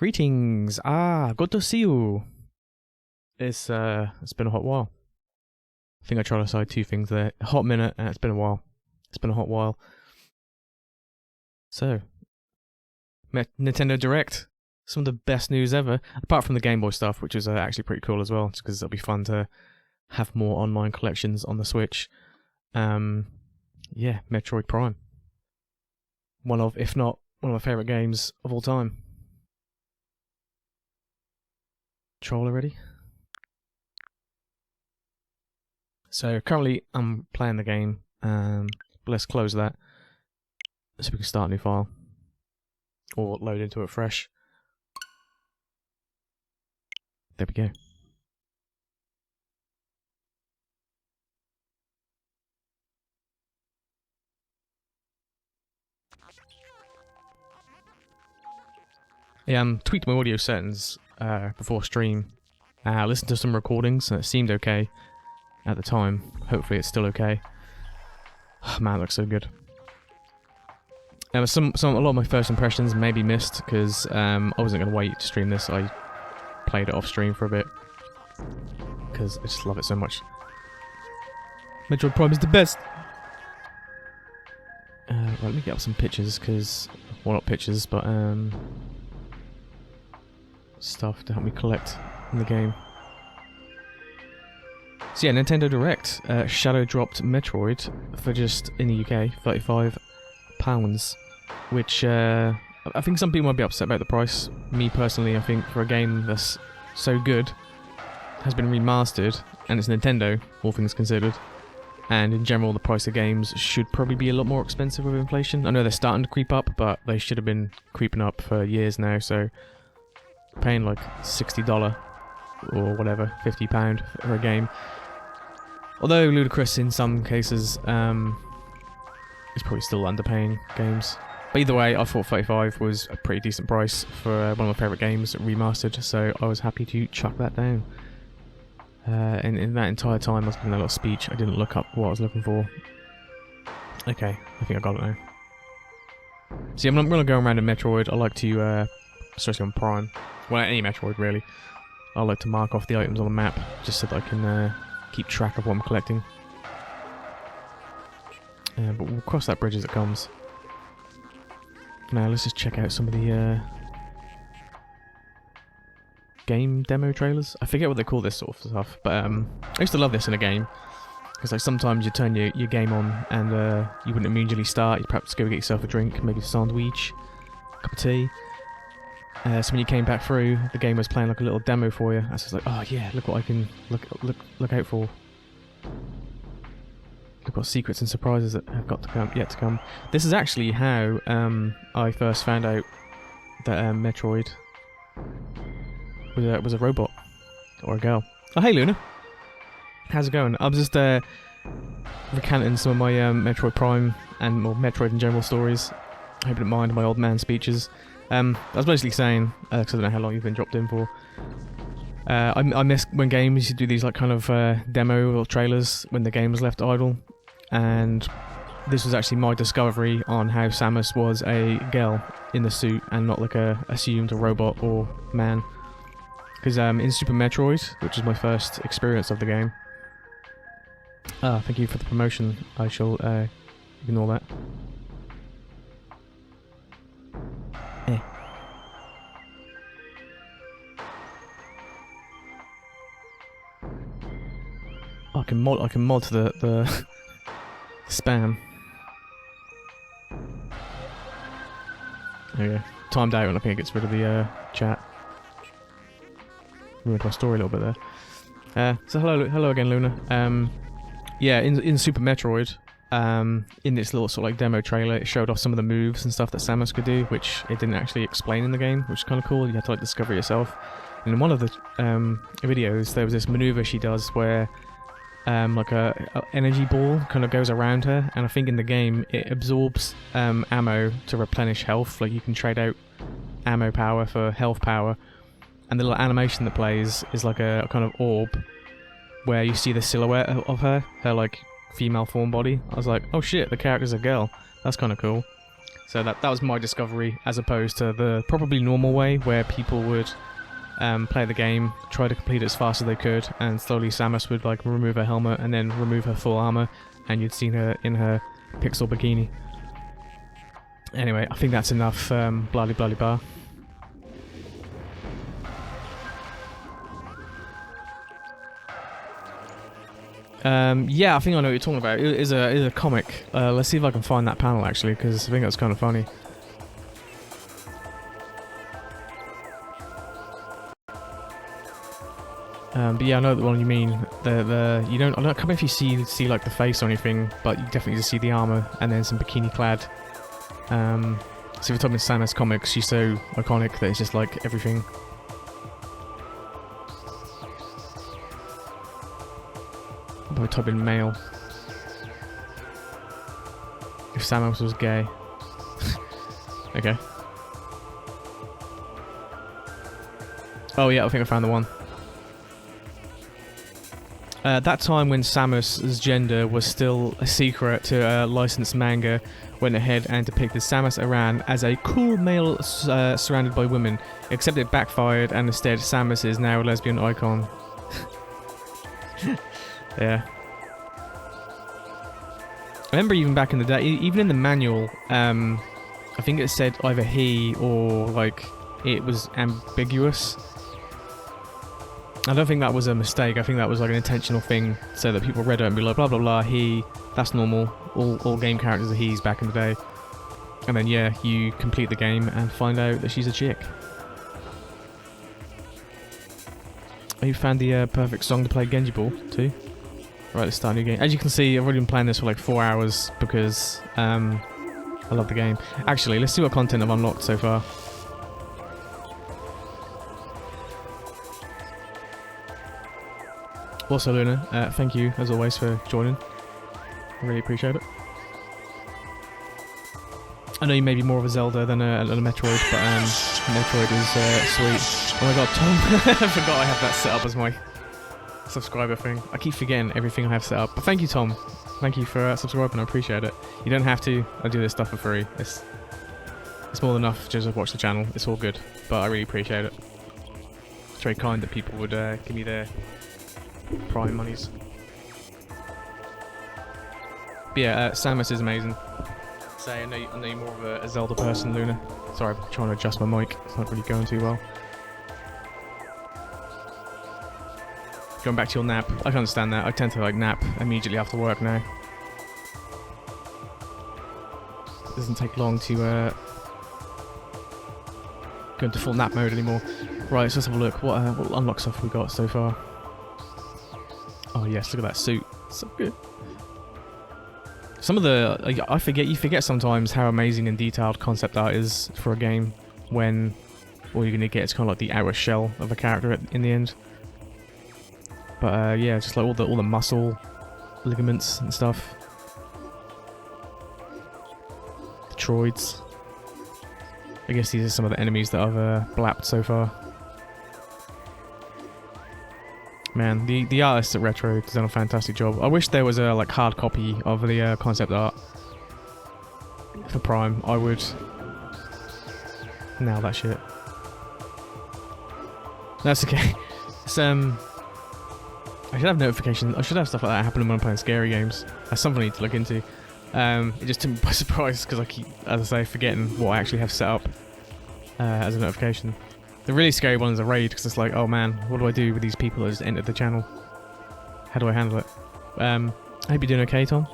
Greetings. Good to see you. It's been a hot while. I think I tried to decide two things there. A hot minute, and it's been a while. It's been a hot while. So, Nintendo Direct. Some of the best news ever, apart from the Game Boy stuff, which is actually pretty cool as well, just because it'll be fun to have more online collections on the Switch. Yeah, Metroid Prime. One of, if not one of my favourite games of all time. Troll already? So currently I'm playing the game. Let's close that so we can start a new file or load into it fresh. There we go. Yeah, tweaked my audio settings before stream. Listened to some recordings and it seemed okay at the time. Hopefully it's still okay. Oh, man, it looks so good. A lot of my first impressions may be missed because I wasn't going to wait to stream this. I played it off stream for a bit because I just love it so much. Metroid Prime is the best! Well, let me get up some pictures because, well, not pictures, but stuff to help me collect in the game. So yeah, Nintendo Direct shadow dropped Metroid for just, in the UK, £35, which I think some people might be upset about the price. Me personally, I think for a game that's so good, has been remastered, and it's Nintendo, all things considered, and in general the price of games should probably be a lot more expensive with inflation. I know they're starting to creep up, but they should have been creeping up for years now, so paying like $60 or whatever, £50 for a game, although ludicrous in some cases, it's probably still underpaying games. But either way, I thought 35 was a pretty decent price for one of my favourite games, remastered, so I was happy to chuck that down. And in that entire time I was giving a little speech, I didn't look up what I was looking for. Okay, I think I got it now. See, I'm going to go around in Metroid. I like to, especially on Prime, well, any Metroid really, I like to mark off the items on the map, just so that I can keep track of what I'm collecting. But we'll cross that bridge as it comes. Now let's just check out some of the game demo trailers. I forget what they call this sort of stuff, but I used to love this in a game. Because like sometimes you turn your game on and you wouldn't immediately start, you'd perhaps go get yourself a drink, maybe a sandwich, a cup of tea. So when you came back through, the game was playing like a little demo for you. I was just like, oh yeah, look what I can look out for. Look what secrets and surprises that have got to come, yet to come. This is actually how I first found out that Metroid was a robot or a girl. Oh hey Luna, how's it going? I was just recanting some of my Metroid Prime and more Metroid in general stories. I hope you don't mind my old man speeches. I was basically saying, because I don't know how long you've been dropped in for, I miss when games used to do these like kind of demo or trailers when the game was left idle, and this was actually my discovery on how Samus was a girl in the suit and not like a assumed a robot or man. Because in Super Metroid, which is my first experience of the game, thank you for the promotion, I shall ignore that. I can mod the spam. There we go. Timed out, and I think it gets rid of the chat. Ruined my story a little bit there. So hello again, Luna. Yeah, in Super Metroid, in this little sort of like demo trailer, it showed off some of the moves and stuff that Samus could do, which it didn't actually explain in the game, which is kind of cool. You have to like discover it yourself. And in one of the videos, there was this maneuver she does where like a energy ball kind of goes around her, and I think in the game it absorbs ammo to replenish health. Like you can trade out ammo power for health power, and the little animation that plays is like a kind of orb where you see the silhouette of her like female form body. I was like, oh shit, the character's a girl. That's kind of cool. So that was my discovery, as opposed to the probably normal way where people would play the game, try to complete it as fast as they could, and slowly Samus would like remove her helmet and then remove her full armor, and you'd seen her in her pixel bikini. Anyway, I think that's enough blah blah blah. Yeah, I think I know what you're talking about. It is a comic. Let's see if I can find that panel actually, because I think that's kind of funny. But yeah, I know the one you mean. You don't. I don't know if you see like the face or anything, but you definitely just see the armor and then some bikini clad. So if you're talking Samus comics, she's so iconic that it's just like everything. By type in male. If Samus was gay. Okay. Oh yeah, I think I found the one. That time when Samus's gender was still a secret to a licensed manga, went ahead and depicted Samus Aran as a cool male surrounded by women, except it backfired and instead Samus is now a lesbian icon. Yeah. I remember even back in the day, even in the manual, I think it said either he or like it was ambiguous. I don't think that was a mistake. I think that was like an intentional thing so that people read it and be like, blah blah blah, he, that's normal. All game characters are he's back in the day. And then yeah, you complete the game and find out that she's a chick. Oh, you found the perfect song to play Genji Ball too? Right, let's start a new game. As you can see, I've already been playing this for like 4 hours because I love the game. Actually, let's see what content I've unlocked so far. Also, Luna, thank you as always for joining. I really appreciate it. I know you may be more of a Zelda than a Metroid, but Metroid is sweet. Oh my god, Tom! I forgot I have that set up as my subscriber thing. I keep forgetting everything I have set up. But thank you, Tom. Thank you for subscribing. I appreciate it. You don't have to. I do this stuff for free. It's more than enough just to watch the channel. It's all good. But I really appreciate it. It's very kind that people would give me their Prime monies. But yeah, Samus is amazing. Say, I know you're more of a Zelda person, Luna. Sorry, I'm trying to adjust my mic. It's not really going too well. Going back to your nap. I can understand that. I tend to like nap immediately after work now. It doesn't take long to go into full nap mode anymore. Right, so let's have a look. What unlock stuff have we got so far? Oh yes, look at that suit. So good. Some of the you forget sometimes how amazing and detailed concept art is for a game when all you're gonna get is kind of like the outer shell of a character in the end. But yeah, just like all the muscle ligaments and stuff. The droids. I guess these are some of the enemies that I've blapped so far. Man, the artists at Retro has done a fantastic job. I wish there was a like hard copy of the concept art for Prime. I would nail that shit. That's okay. It's I should have notifications. I should have stuff like that happening when I'm playing scary games. That's something I need to look into. It just took me by surprise because I keep, as I say, forgetting what I actually have set up as a notification. The really scary one is a raid because it's like, oh man, what do I do with these people that just entered the channel? How do I handle it? I hope you're doing okay, Tom.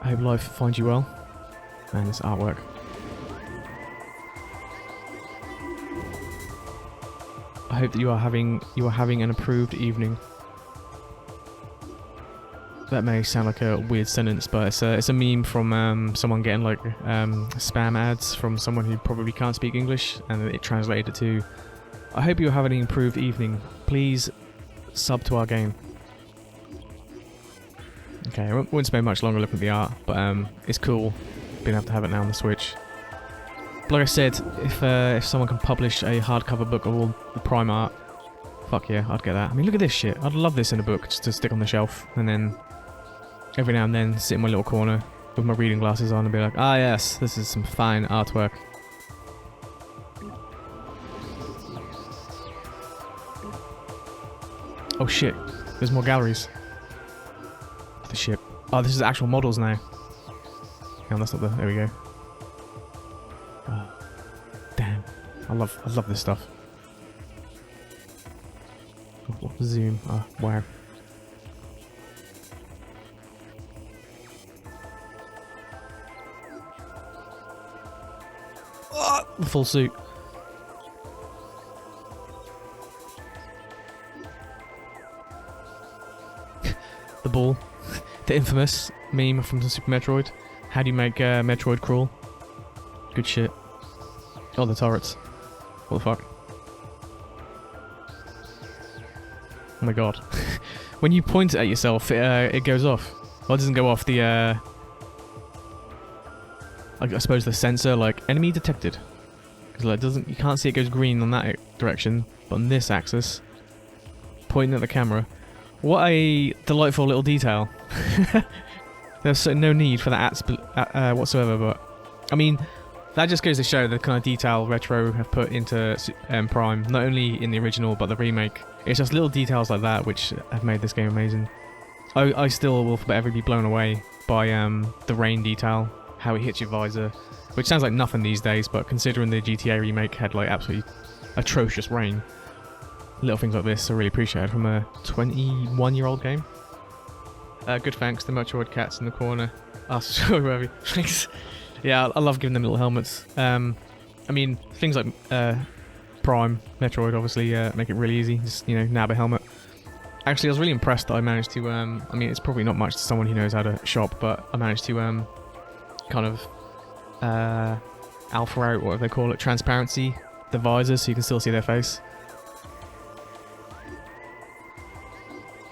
I hope life finds you well. Man, this artwork. I hope that you are having an improved evening. That may sound like a weird sentence, but it's a meme from someone getting like spam ads from someone who probably can't speak English, and it translated it to, I hope you're having an improved evening. Please sub to our game. Okay, I won't spend much longer looking at the art, but it's cool being able to have it now on the Switch. But like I said, if someone can publish a hardcover book of all the Prime art, fuck yeah, I'd get that. I mean, look at this shit. I'd love this in a book just to stick on the shelf and then every now and then sit in my little corner with my reading glasses on and be like, ah yes, this is some fine artwork. Oh shit, there's more galleries. The ship. Oh, this is actual models now. Hang on, that's not the... there we go. Oh, damn. I love this stuff. Oh, zoom. Oh, wow. Oh, the full suit. The ball. The infamous meme from the Super Metroid. How do you make Metroid crawl? Good shit. Oh, the turrets. What the fuck? Oh my god. When you point it at yourself, it goes off. Well, it doesn't go off the, I suppose the sensor, like, enemy detected. Because like, you can't see it goes green on that direction, but on this axis, pointing at the camera. What a delightful little detail. There's no need for that whatsoever, but I mean, that just goes to show the kind of detail Retro have put into Prime, not only in the original but the remake. It's just little details like that which have made this game amazing. I still will forever be blown away by the rain detail, how it hits your visor, which sounds like nothing these days, but considering the GTA remake had like absolutely atrocious rain, little things like this are really appreciated from a 21-year-old game. Good thanks, the Metroid cats in the corner. Oh, sorry, Ravi. Thanks. Yeah, I love giving them little helmets. I mean, things like Prime, Metroid obviously make it really easy. Just, you know, nab a helmet. Actually, I was really impressed that I managed to, I mean, it's probably not much to someone who knows how to shop, but I managed to kind of alpha out, whatever they call it, transparency, the visor, so you can still see their face.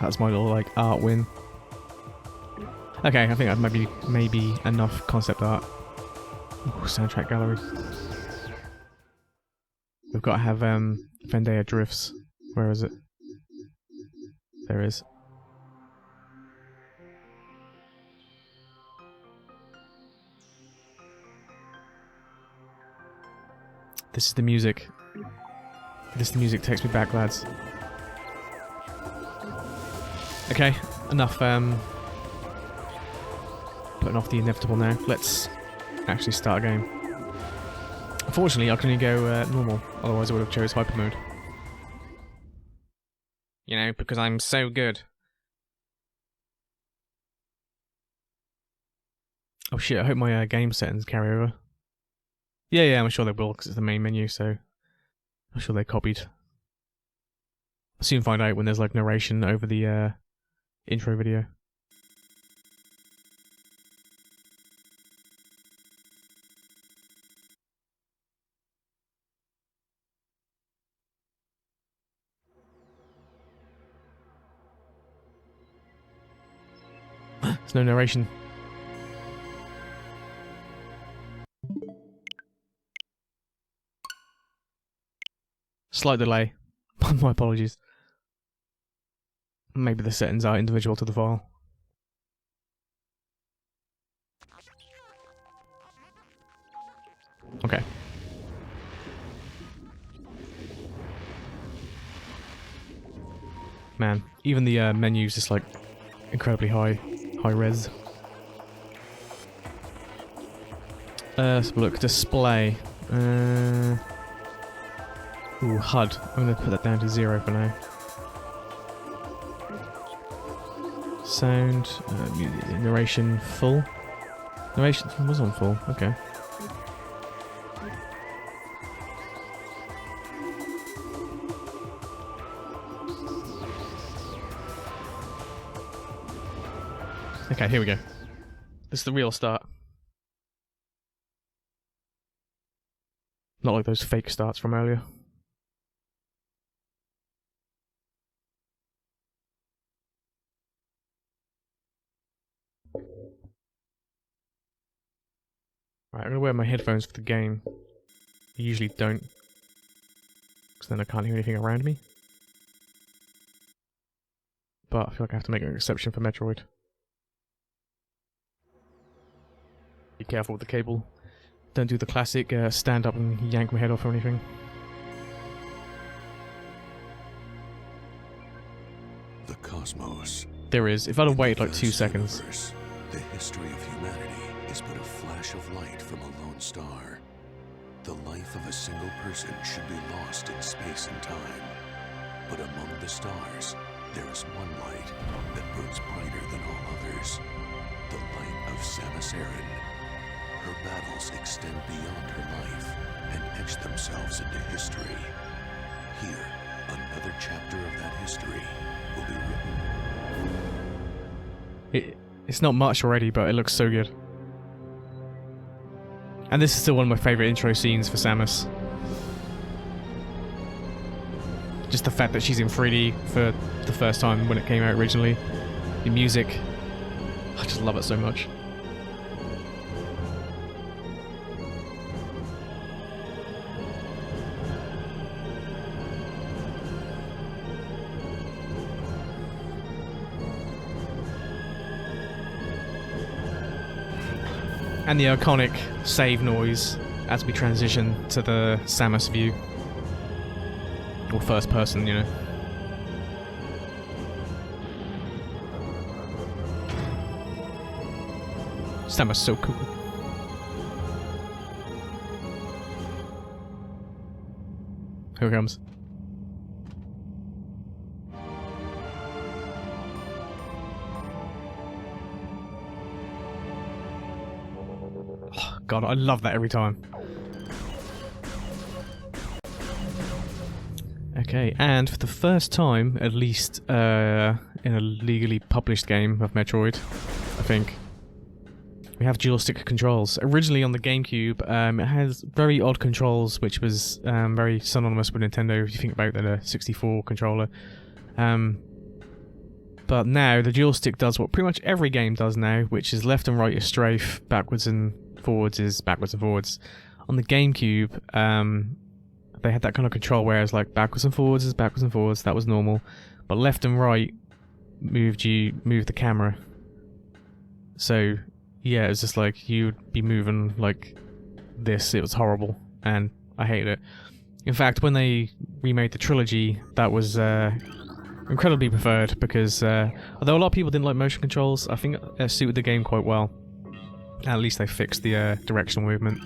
That's my little, like, art win. Okay, I think that maybe enough concept art. Ooh, soundtrack gallery. We've got to have Pendrana Drifts. Where is it? There it is. This is the music. This music takes me back, lads. Okay, enough putting off the inevitable now. Let's actually start a game. Unfortunately, I can only go normal, otherwise I would have chose hyper mode. You know, because I'm so good. Oh shit, I hope my game settings carry over. Yeah, I'm sure they will, because it's the main menu, so I'm sure they copied. I'll soon find out when there's like narration over the intro video. There's no narration. Slight delay. My apologies. Maybe the settings are individual to the file. Okay. Man, even the menu's just like incredibly high res. Let's have a look. Display. Ooh, HUD. I'm gonna put that down to 0 for now. Sound, narration full. Narration was on full. Okay. Okay, here we go. This is the real start. Not like those fake starts from earlier. Right, I'm gonna wear my headphones for the game. I usually don't, because then I can't hear anything around me. But I feel like I have to make an exception for Metroid. Be careful with the cable. Don't do the classic stand up and yank my head off or anything. The cosmos. There is. If I'd have waited like 2 seconds. Universe, the history of humanity is but a flash of light from a lone star. The life of a single person should be lost in space and time. But among the stars, there is one light that burns brighter than all others. The light of Samus Aran. Her battles extend beyond her life and etch themselves into history. Here, another chapter of that history will be written. It's not much already, but it looks so good. And this is still one of my favourite intro scenes for Samus. Just the fact that she's in 3D for the first time when it came out originally. The music, I just love it so much. And the iconic save noise as we transition to the Samus view. Or first person, you know. Samus so cool. Here it comes. God, I love that every time. Okay, and for the first time, at least in a legally published game of Metroid, I think, we have dual-stick controls. Originally on the GameCube, it has very odd controls, which was very synonymous with Nintendo, if you think about the 64 controller. But now, the dual-stick does what pretty much every game does now, which is left and right is strafe, backwards and forwards is backwards and forwards. On the GameCube, they had that kind of control where it's like backwards and forwards is backwards and forwards, that was normal. But left and right moved the camera. So, yeah, it was just like you'd be moving like this. It was horrible, and I hated it. In fact, when they remade the trilogy, that was incredibly preferred because although a lot of people didn't like motion controls, I think it suited the game quite well. At least they fixed the directional movement.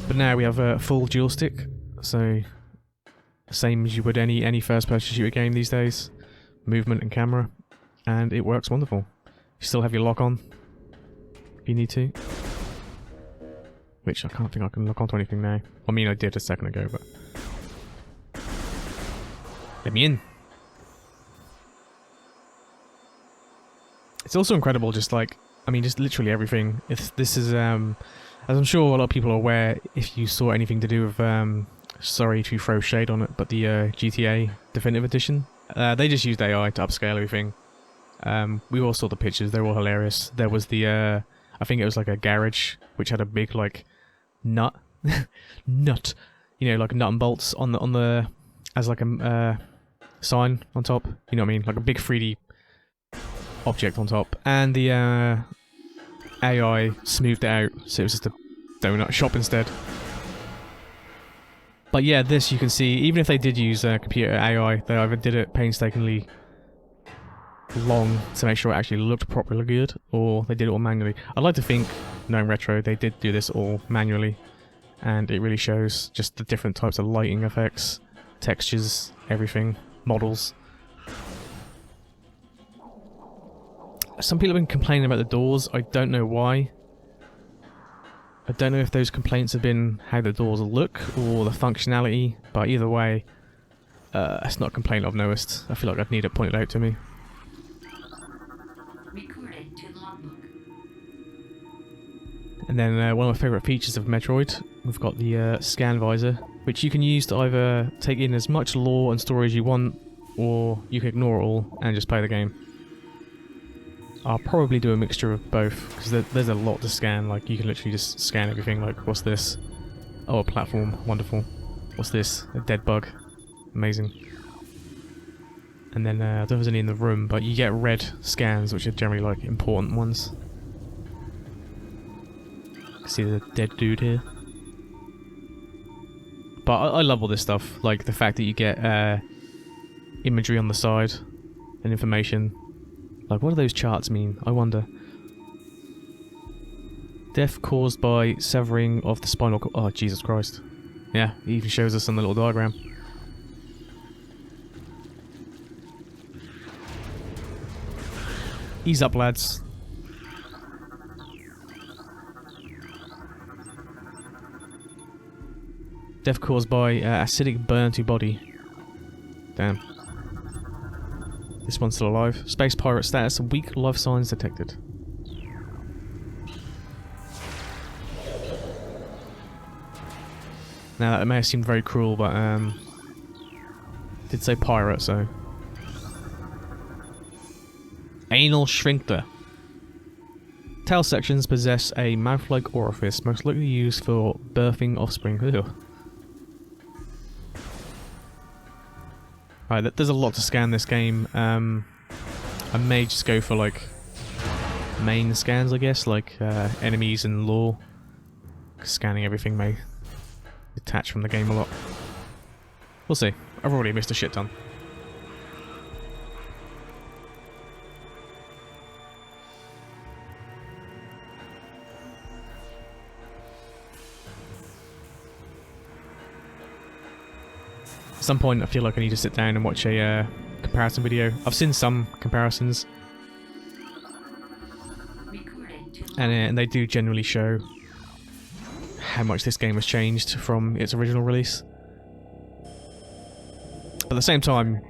But now we have a full dual stick, so same as you would any first-person shooter game these days. Movement and camera, and it works wonderful. You still have your lock on if you need to. Which I can't think I can lock onto anything now. I mean, I did a second ago, but... Let me in! It's also incredible, just like, I mean, just literally everything. This is, as I'm sure a lot of people are aware, if you saw anything to do with, sorry to throw shade on it, but the GTA Definitive Edition, they just used AI to upscale everything. We all saw the pictures, they were all hilarious. There was the, I think it was like a garage, which had a big, like, nut, you know, like nut and bolts on the, as like a, sign on top, you know what I mean, like a big 3D object on top, and the AI smoothed it out, so it was just a donut shop instead. But yeah, this you can see, even if they did use computer AI, they either did it painstakingly long to make sure it actually looked properly good, or they did it all manually. I'd like to think, knowing Retro, they did do this all manually, and it really shows just the different types of lighting effects, textures, everything, models. Some people have been complaining about the doors. I don't know why. I don't know if those complaints have been how the doors look or the functionality, but either way, it's not a complaint I've noticed. I feel like I'd need it pointed out to me. Recorded to logbook. And then one of my favourite features of Metroid, we've got the scan visor, which you can use to either take in as much lore and story as you want, or you can ignore it all and just play the game. I'll probably do a mixture of both, because there's a lot to scan. Like, you can literally just scan everything, like, what's this? Oh, a platform, wonderful. What's this? A dead bug. Amazing. And then I don't know if there's any in the room, but you get red scans, which are generally like important ones. See the dead dude here. But I love all this stuff, like the fact that you get imagery on the side and information. Like, what do those charts mean? I wonder. Death caused by severing of the spinal cord. Oh, Jesus Christ. Yeah, it even shows us on the little diagram. Ease up, lads. Death caused by acidic burn to body. Damn. This one's still alive. Space pirate status. Weak life signs detected. Now that may have seemed very cruel, but did say pirate, so. Anal sphincter. Tail sections possess a mouth-like orifice, most likely used for birthing offspring. Ew. Right, there's a lot to scan this game. I may just go for like main scans, I guess, like enemies and lore. Scanning everything may detach from the game a lot. We'll see. I've already missed a shit ton. At some point I feel like I need to sit down and watch a comparison video. I've seen some comparisons, and they do generally show how much this game has changed from its original release. But at the same time,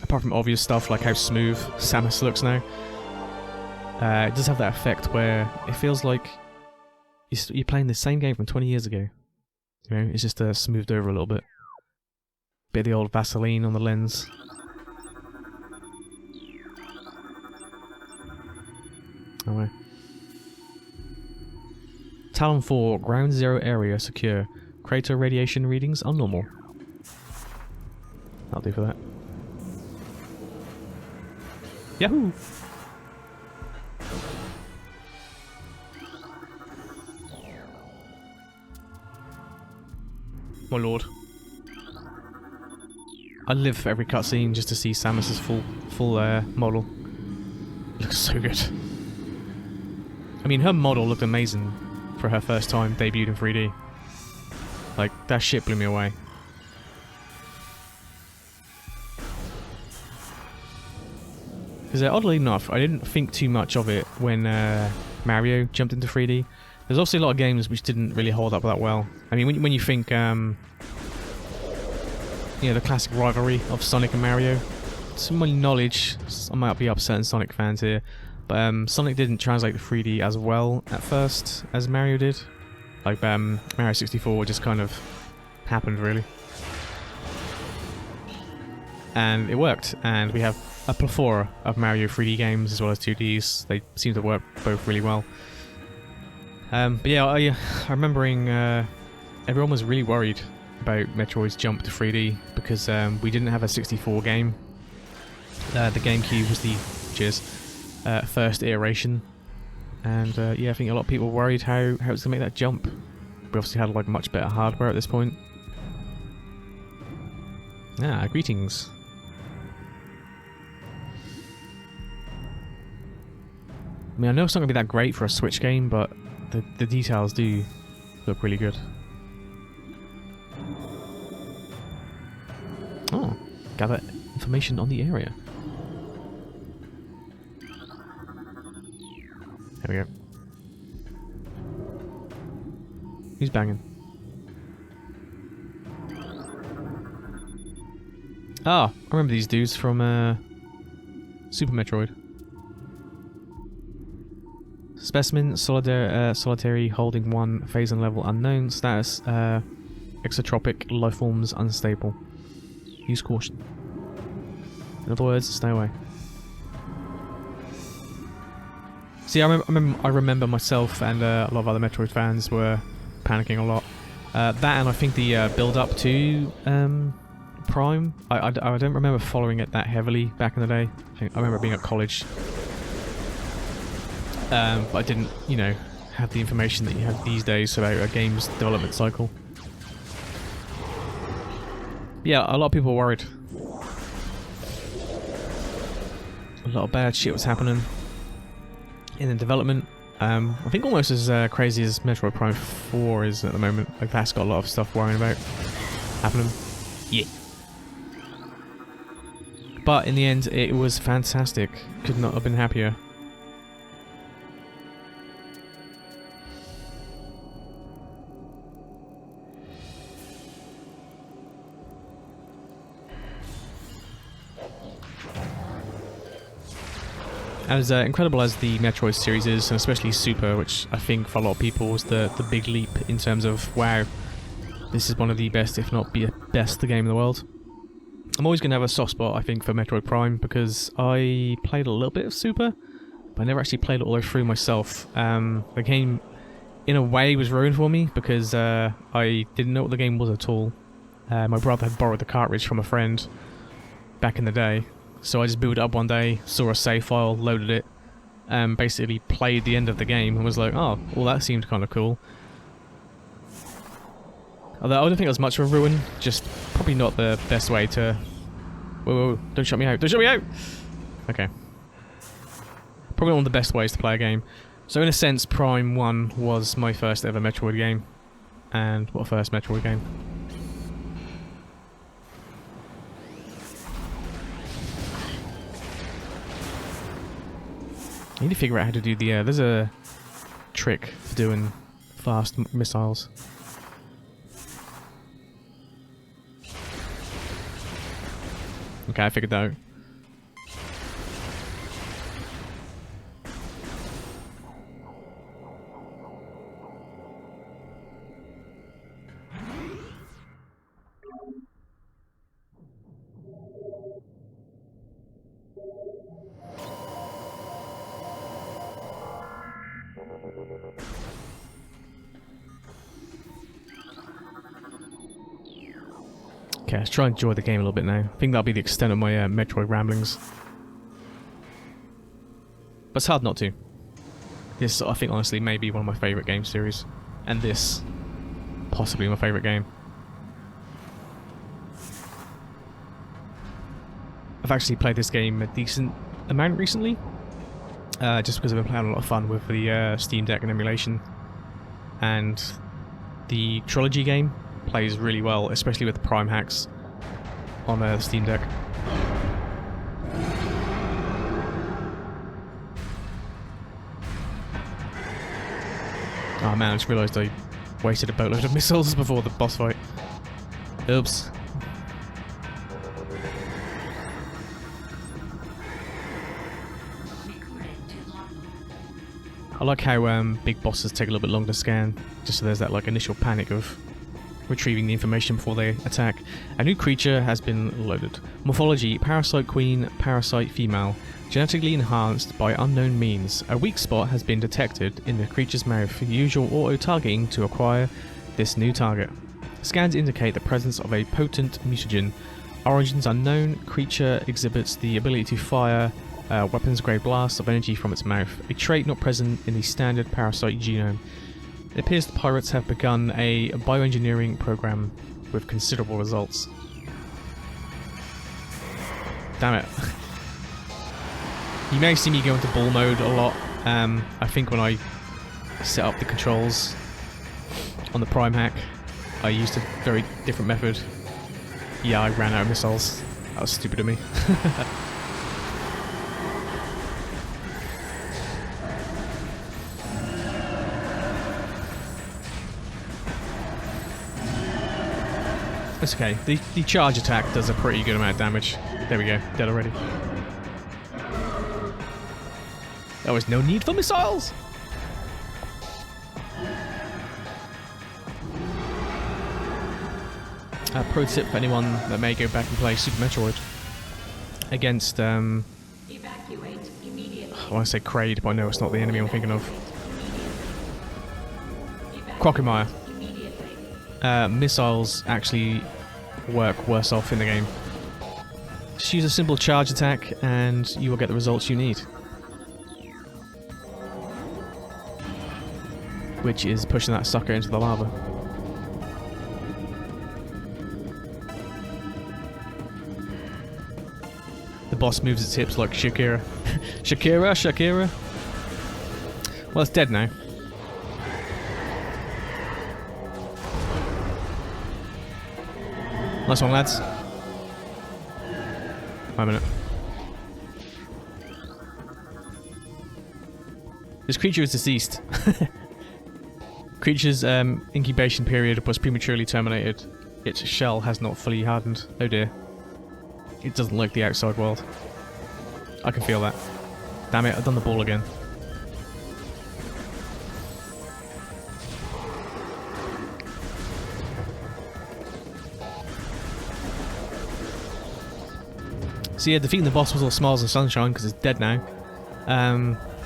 apart from obvious stuff like how smooth Samus looks now, it does have that effect where it feels like you're playing the same game from 20 years ago. You know, it's just smoothed over a little bit. Bit of the old Vaseline on the lens. Oh well. Talon 4, ground zero area secure. Crater radiation readings are normal. That'll do for that. Yahoo! My lord. I live for every cutscene just to see Samus's full model. It looks so good. I mean, her model looked amazing for her first time debuted in 3D. Like, that shit blew me away. Because oddly enough, I didn't think too much of it when Mario jumped into 3D. There's also a lot of games which didn't really hold up that well. I mean, when you think, you know, the classic rivalry of Sonic and Mario. To my knowledge, I might be upsetting Sonic fans here, but Sonic didn't translate to 3D as well at first as Mario did. Like, Mario 64 just kind of happened, really. And it worked, and we have a plethora of Mario 3D games as well as 2Ds. They seem to work both really well. But yeah, I'm remembering everyone was really worried about Metroid's jump to 3D because we didn't have a 64 game. The GameCube was the first iteration, and yeah, I think a lot of people were worried how it's gonna make that jump. We obviously had like much better hardware at this point. Ah, greetings. I mean, I know it's not gonna be that great for a Switch game, but the details do look really good. Oh, gather information on the area. There we go. Who's banging? Ah, I remember these dudes from Super Metroid. Specimen, solitary, holding 1, phase and level unknown, status, exotropic, life forms unstable. Use caution. In other words, stay away. See, I remember myself and a lot of other Metroid fans were panicking a lot. That and I think the build-up to Prime, I don't remember following it that heavily back in the day. I remember being at college. But I didn't, you know, have the information that you have these days about a game's development cycle. Yeah, a lot of people were worried. A lot of bad shit was happening in the development. I think almost as crazy as Metroid Prime 4 is at the moment. Like, that's got a lot of stuff worrying about happening. Yeah. But in the end, it was fantastic. Could not have been happier. As incredible as the Metroid series is, and especially Super, which I think for a lot of people was the big leap in terms of, wow, this is one of the best, if not the best, game in the world. I'm always going to have a soft spot, I think, for Metroid Prime, because I played a little bit of Super, but I never actually played it all the way through myself. The game, in a way, was ruined for me, because I didn't know what the game was at all. My brother had borrowed the cartridge from a friend back in the day. So I just booted it up one day, saw a save file, loaded it, and basically played the end of the game and was like, oh, well that seemed kind of cool. Although I don't think it was much of a ruin, just probably not the best way to... Whoa, don't shut me out, don't shut me out! Okay. Probably one of the best ways to play a game. So in a sense, Prime 1 was my first ever Metroid game. And what a first Metroid game. I need to figure out how to do the, there's a trick for doing fast missiles. Okay, I figured that out. Okay, let's try and enjoy the game a little bit now. I think that'll be the extent of my Metroid ramblings. But it's hard not to. This, I think, honestly, may be one of my favourite game series. And this, possibly my favourite game. I've actually played this game a decent amount recently. Just because I've been playing a lot of fun with the Steam Deck and emulation. And the Trilogy game plays really well, especially with the Prime hacks on the Steam Deck. Oh man, I just realised I wasted a boatload of missiles before the boss fight. Oops. I like how big bosses take a little bit longer to scan, just so there's that like initial panic of retrieving the information before they attack. A new creature has been loaded. Morphology: Parasite Queen, Parasite Female. Genetically enhanced by unknown means. A weak spot has been detected in the creature's mouth. Usual auto-targeting to acquire this new target. Scans indicate the presence of a potent mutagen. Origins unknown. Creature exhibits the ability to fire weapons-grade blasts of energy from its mouth, a trait not present in the standard parasite genome. It appears the pirates have begun a bioengineering program with considerable results. Damn it. You may see me go into ball mode a lot. I think when I set up the controls on the Prime hack, I used a very different method. Yeah, I ran out of missiles. That was stupid of me. It's okay. The charge attack does a pretty good amount of damage. There we go. Dead already. There was no need for missiles! Pro tip for anyone that may go back and play Super Metroid against, Evacuate immediately. I want to say Kraid, but I know it's not the enemy I'm thinking of. Quagmire. Missiles actually work worse off in the game. Just use a simple charge attack and you will get the results you need. Which is pushing that sucker into the lava. The boss moves its hips like Shakira. Shakira, Shakira. Well, it's dead now. Nice one, lads. Wait a minute. This creature is deceased. Creature's incubation period was prematurely terminated. Its shell has not fully hardened. Oh dear. It doesn't like the outside world. I can feel that. Damn it, I've done the ball again. So yeah, defeating the boss was all smiles and sunshine because it's dead now.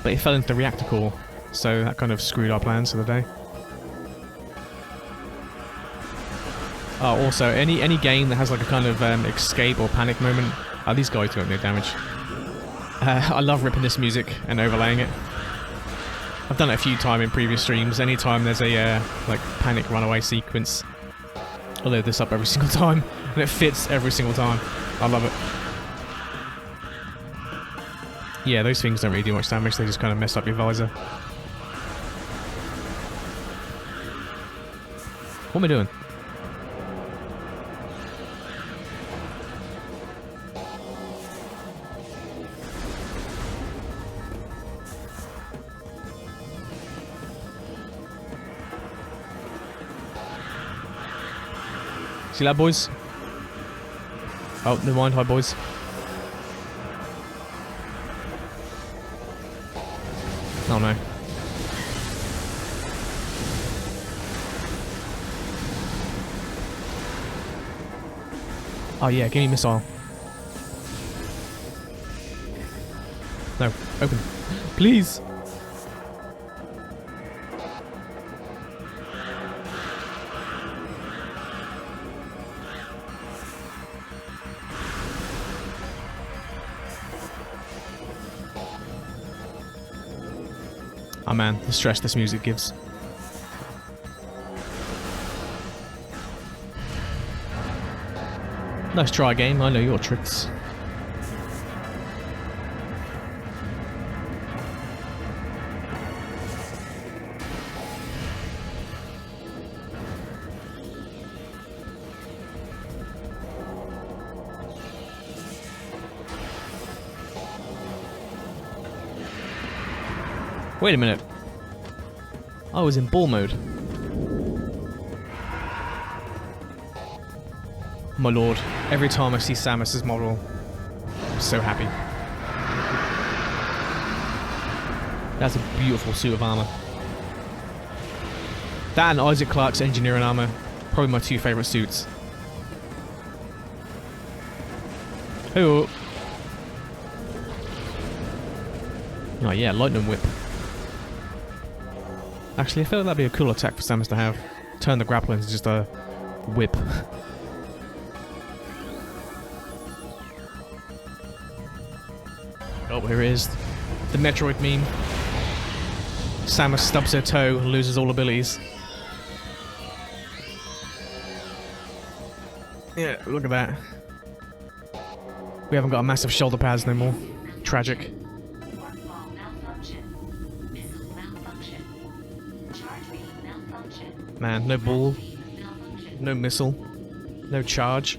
But it fell into the reactor core, so that kind of screwed our plans for the day. Also, any game that has like a kind of escape or panic moment, these guys don't do damage. I love ripping this music and overlaying it. I've done it a few times in previous streams. Anytime there's a like panic runaway sequence, I load this up every single time, and it fits every single time. I love it. Yeah, those things don't really do much damage. They just kind of mess up your visor. What am I doing? See that, boys? Oh, never mind. Hi, boys. Oh, no. Oh, yeah. Give me a missile. No. Open. Please. Oh man, the stress this music gives. Nice try, game. I know your tricks. Wait a minute. I was in ball mode. My lord, every time I see Samus's model, I'm so happy. That's a beautiful suit of armor. That and Isaac Clarke's engineering armor, probably my two favorite suits. Oh. Oh yeah, lightning whip. Actually, I feel like that'd be a cool attack for Samus to have. Turn the grappler into just a whip. Oh, here it is. The Metroid meme. Samus stubs her toe and loses all abilities. Yeah, look at that. We haven't got massive shoulder pads no more. Tragic. Man, no ball, no missile, no charge.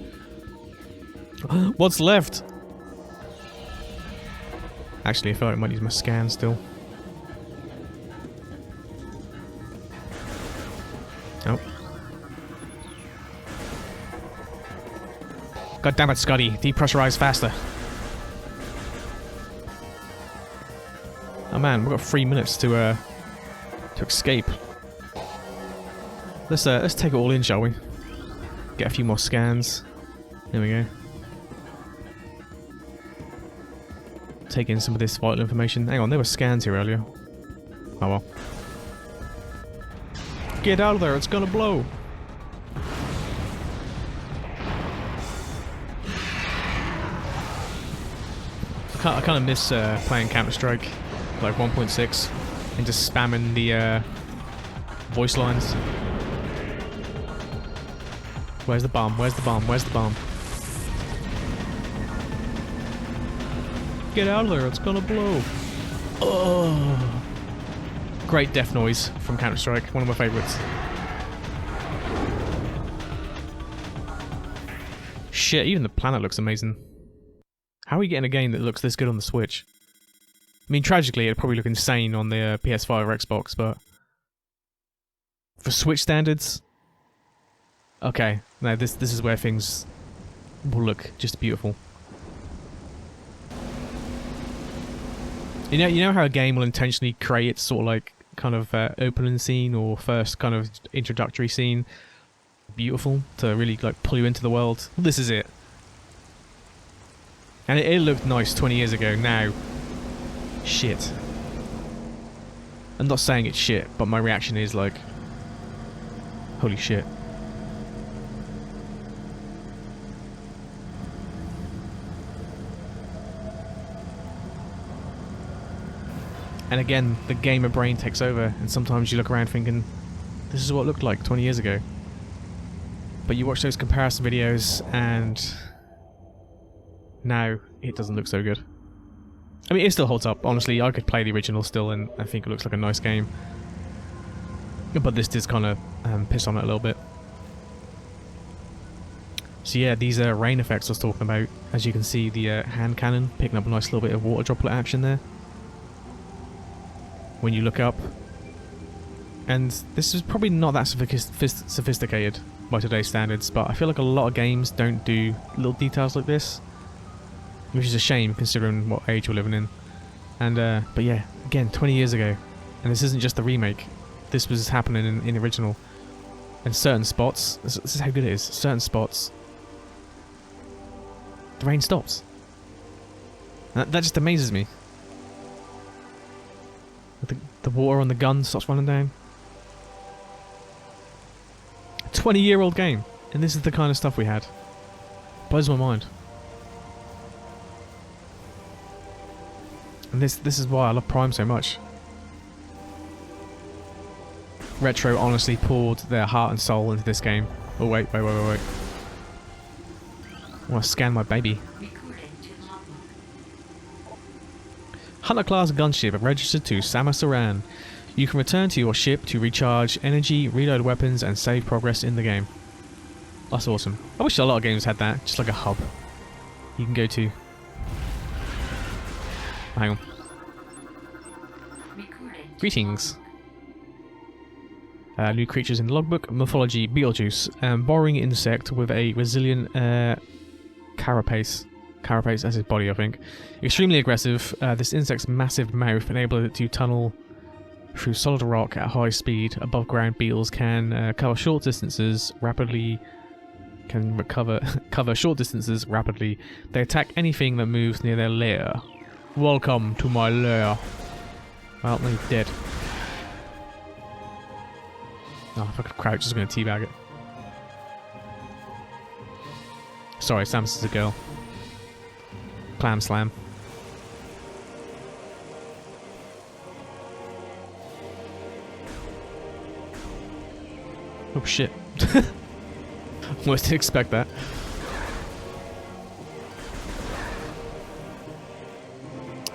What's left? Actually, I feel like I might use my scan still. Nope. God damn it, Scotty! Depressurize faster. Oh man, we've got 3 minutes to escape. Let's take it all in, shall we? Get a few more scans. There we go. Take in some of this vital information. Hang on, there were scans here earlier. Oh well. Get out of there, it's gonna blow! I kind of miss playing Counter-Strike, like 1.6, and just spamming the voice lines. Where's the bomb? Where's the bomb? Where's the bomb? Get out of there, it's gonna blow. Oh. Great death noise from Counter-Strike, one of my favourites. Shit, even the planet looks amazing. How are we getting a game that looks this good on the Switch? I mean, tragically, it'd probably look insane on the PS5 or Xbox, but... for Switch standards? Okay, no, this is where things will look just beautiful. You know how a game will intentionally create sort of like kind of opening scene or first kind of introductory scene beautiful to really like pull you into the world? Well, this is it. And it looked nice 20 years ago. Now, shit. I'm not saying it's shit, but my reaction is like, holy shit. And again, the gamer brain takes over, and sometimes you look around thinking, this is what it looked like 20 years ago. But you watch those comparison videos, and now it doesn't look so good. I mean, it still holds up. Honestly, I could play the original still, and I think it looks like a nice game. But this does kind of piss on it a little bit. So yeah, these rain effects I was talking about. As you can see, the hand cannon picking up a nice little bit of water droplet action there when you look up. And this is probably not that sophisticated by today's standards, but I feel like a lot of games don't do little details like this, which is a shame considering what age we're living in. And but yeah, again, 20 years ago, and this isn't just the remake. This was happening in the original. And certain spots, this is how good it is. Certain spots, the rain stops. That just amazes me. The water on the gun stops running down. 20-year-old game, and this is the kind of stuff we had. Blows my mind. And this is why I love Prime so much. Retro honestly poured their heart and soul into this game. Oh wait. I want to scan my baby. Hunter class gunship registered to Samasaran. You can return to your ship to recharge energy, reload weapons, and save progress in the game. That's awesome. I wish a lot of games had that, just like a hub you can go to. Hang on. Greetings. New creatures in the logbook. Morphology: Beetlejuice. Borrowing insect with a resilient carapace. Carapace, that's his body, I think. Extremely aggressive. This insect's massive mouth enables it to tunnel through solid rock at high speed. Above ground beetles can cover short distances rapidly. Cover short distances rapidly. They attack anything that moves near their lair. Welcome to my lair. Well, no, he's dead. Oh, if I could crouch, I was going to teabag it. Sorry, Samus is a girl. Clam slam. Oh shit. Almost didn't expect that.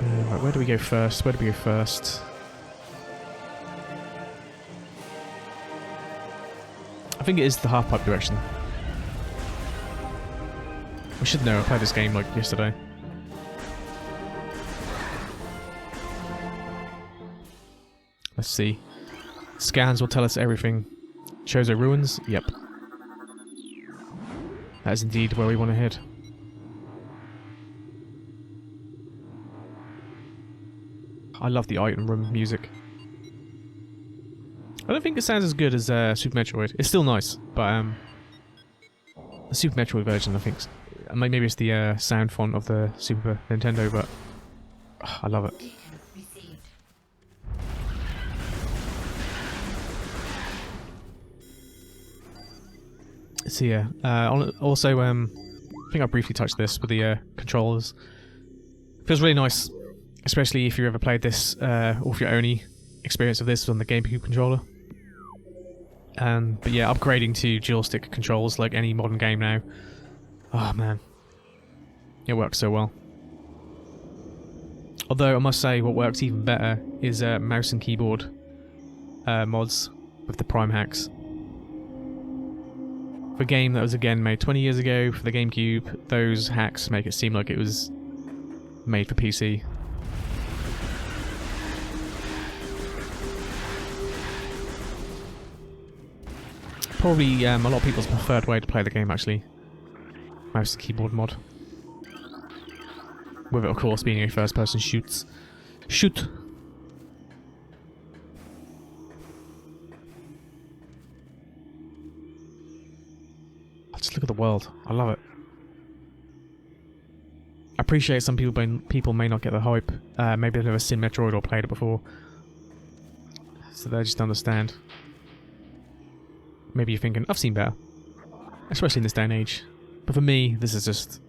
Right, where do we go first? I think it is the half-pipe direction. I should know, I played this game like yesterday. Let's see. Scans will tell us everything. Chozo Ruins? Yep. That is indeed where we want to head. I love the item room music. I don't think it sounds as good as Super Metroid. It's still nice, but the Super Metroid version, I think, maybe it's the sound font of the Super Nintendo, but I love it. So yeah, also I think I briefly touched this with the controllers. Feels really nice, especially if you ever played this, or if your only experience of this was on the GameCube controller. But yeah, upgrading to dual stick controls like any modern game now. Oh man, it works so well. Although I must say, what works even better is mouse and keyboard mods with the Prime hacks. For a game that was again made 20 years ago for the GameCube, those hacks make it seem like it was made for PC. Probably a lot of people's preferred way to play the game, actually. Mouse and keyboard mod. With it, of course, being a first-person shoots. Shoot! Just look at the world. I love it. I appreciate some people may not get the hype. Maybe they've never seen Metroid or played it before. So they just understand. Maybe you're thinking, I've seen better. Especially in this day and age. But for me, this is just...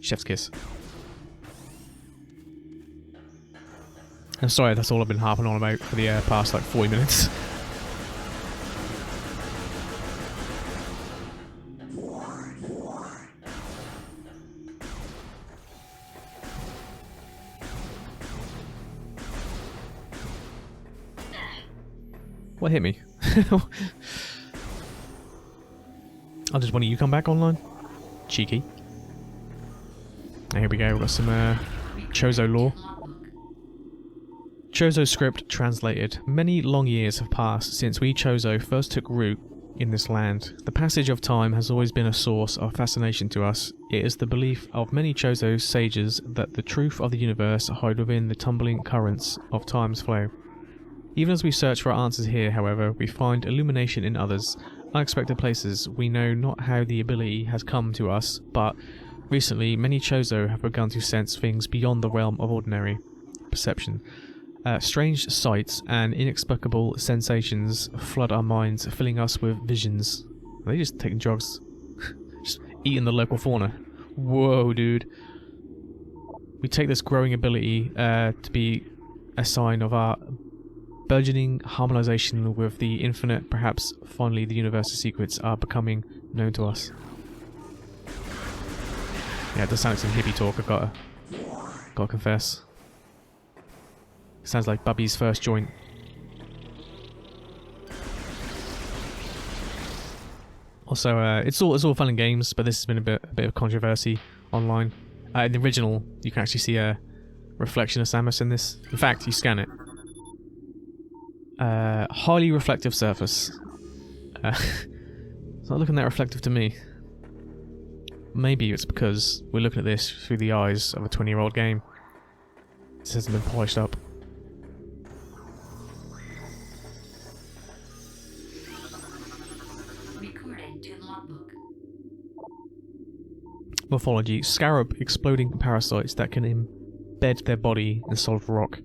chef's kiss. I'm sorry, that's all I've been harping on about for the past like 40 minutes. What hit me? Oh, did one of you come back online? Cheeky. Here we go, we've got some Chozo lore. Chozo script translated. Many long years have passed since we Chozo first took root in this land. The passage of time has always been a source of fascination to us. It is the belief of many Chozo sages that the truth of the universe hide within the tumbling currents of time's flow. Even as we search for answers here, however, we find illumination in others, unexpected places. We know not how the ability has come to us, but recently many Chozo have begun to sense things beyond the realm of ordinary perception. Strange sights and inexplicable sensations flood our minds, filling us with visions. Are they just taking drugs? Just eating the local fauna. Whoa, dude. We take this growing ability to be a sign of our burgeoning harmonization with the infinite. Perhaps finally the universe's secrets are becoming known to us. Yeah, it does sound like some hippie talk, I've gotta confess. Sounds like Bubby's first joint. Also, it's all fun and games, but this has been a bit of controversy online. In the original, you can actually see a reflection of Samus in this. In fact, you scan it. Highly reflective surface. It's not looking that reflective to me. Maybe it's because we're looking at this through the eyes of a 20-year-old game. This hasn't been polished up. Morphology. Scarab exploding parasites that can embed their body in solid rock.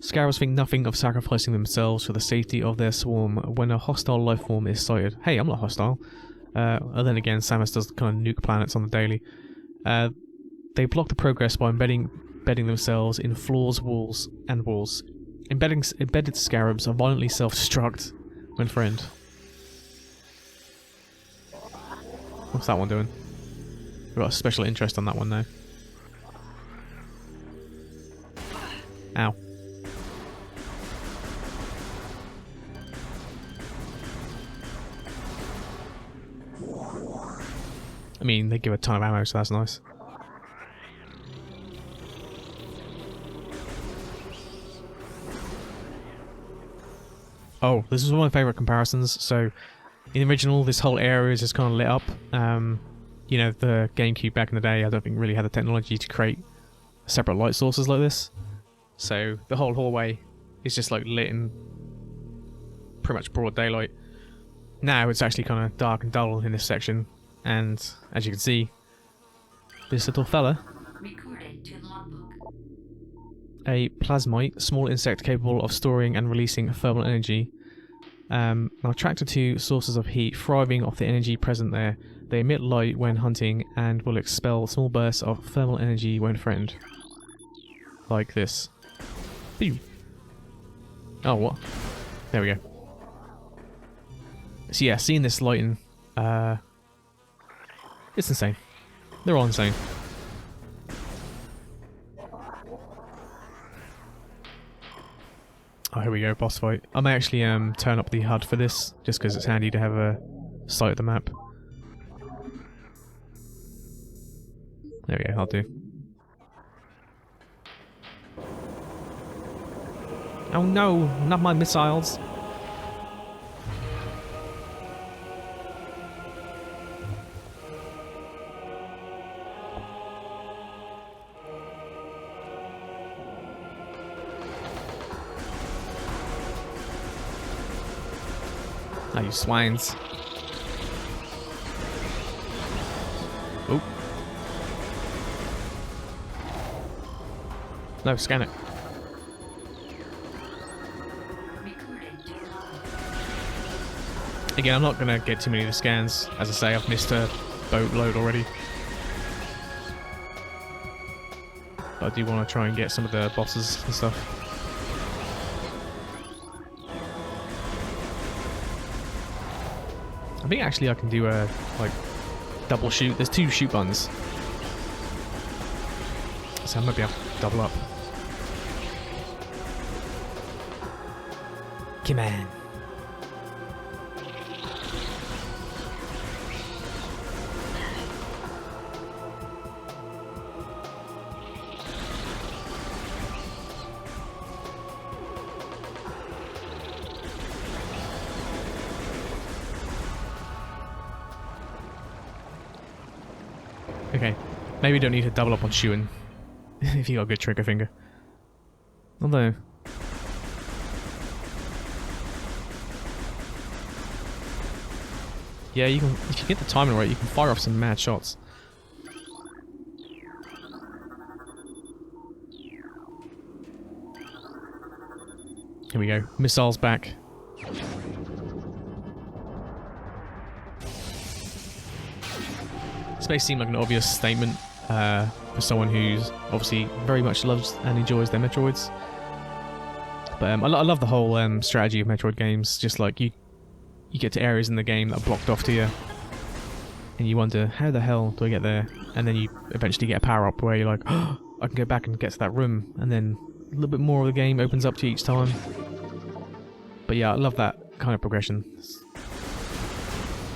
Scarabs think nothing of sacrificing themselves for the safety of their swarm when a hostile life form is sighted. Hey, I'm not hostile. And then again, Samus does kind of nuke planets on the daily. They block the progress by embedding themselves in floors, walls, and walls. Embedded scarabs are violently self-destruct when friend. What's that one doing? We've got a special interest on that one now. Ow. I mean, they give a ton of ammo, so that's nice. Oh, this is one of my favourite comparisons. So, in the original, this whole area is just kind of lit up. You know, the GameCube back in the day, I don't think really had the technology to create separate light sources like this. So, the whole hallway is just like lit in pretty much broad daylight. Now, it's actually kind of dark and dull in this section. And, as you can see, this little fella, a plasmite, small insect capable of storing and releasing thermal energy, attracted to sources of heat, thriving off the energy present there. They emit light when hunting and will expel small bursts of thermal energy when threatened. Like this. Pew! Oh, what? There we go. So yeah, seeing this lighting, it's insane. They're all insane. Oh, here we go, boss fight. I may actually turn up the HUD for this, just because it's handy to have a sight of the map. There we go, I'll do. Oh no, not my missiles. Ah, you swines. Oh. No, scan it. Again, I'm not going to get too many of the scans. As I say, I've missed a boatload already. But I do want to try and get some of the bosses and stuff. I think actually I can do a, like, double shoot. There's 2 shoot buttons. So I might be able to double up. Come on. Okay, maybe you don't need to double up on shooting if you got a good trigger finger. Although, yeah, you can. If you get the timing right, you can fire off some mad shots. Here we go. Missiles back. This may seem like an obvious statement for someone who's obviously very much loves and enjoys their Metroids. But I love the whole strategy of Metroid games. Just like you get to areas in the game that are blocked off to you, and you wonder, how the hell do I get there? And then you eventually get a power-up where you're like, oh, I can go back and get to that room, and then a little bit more of the game opens up to you each time. But yeah, I love that kind of progression. It's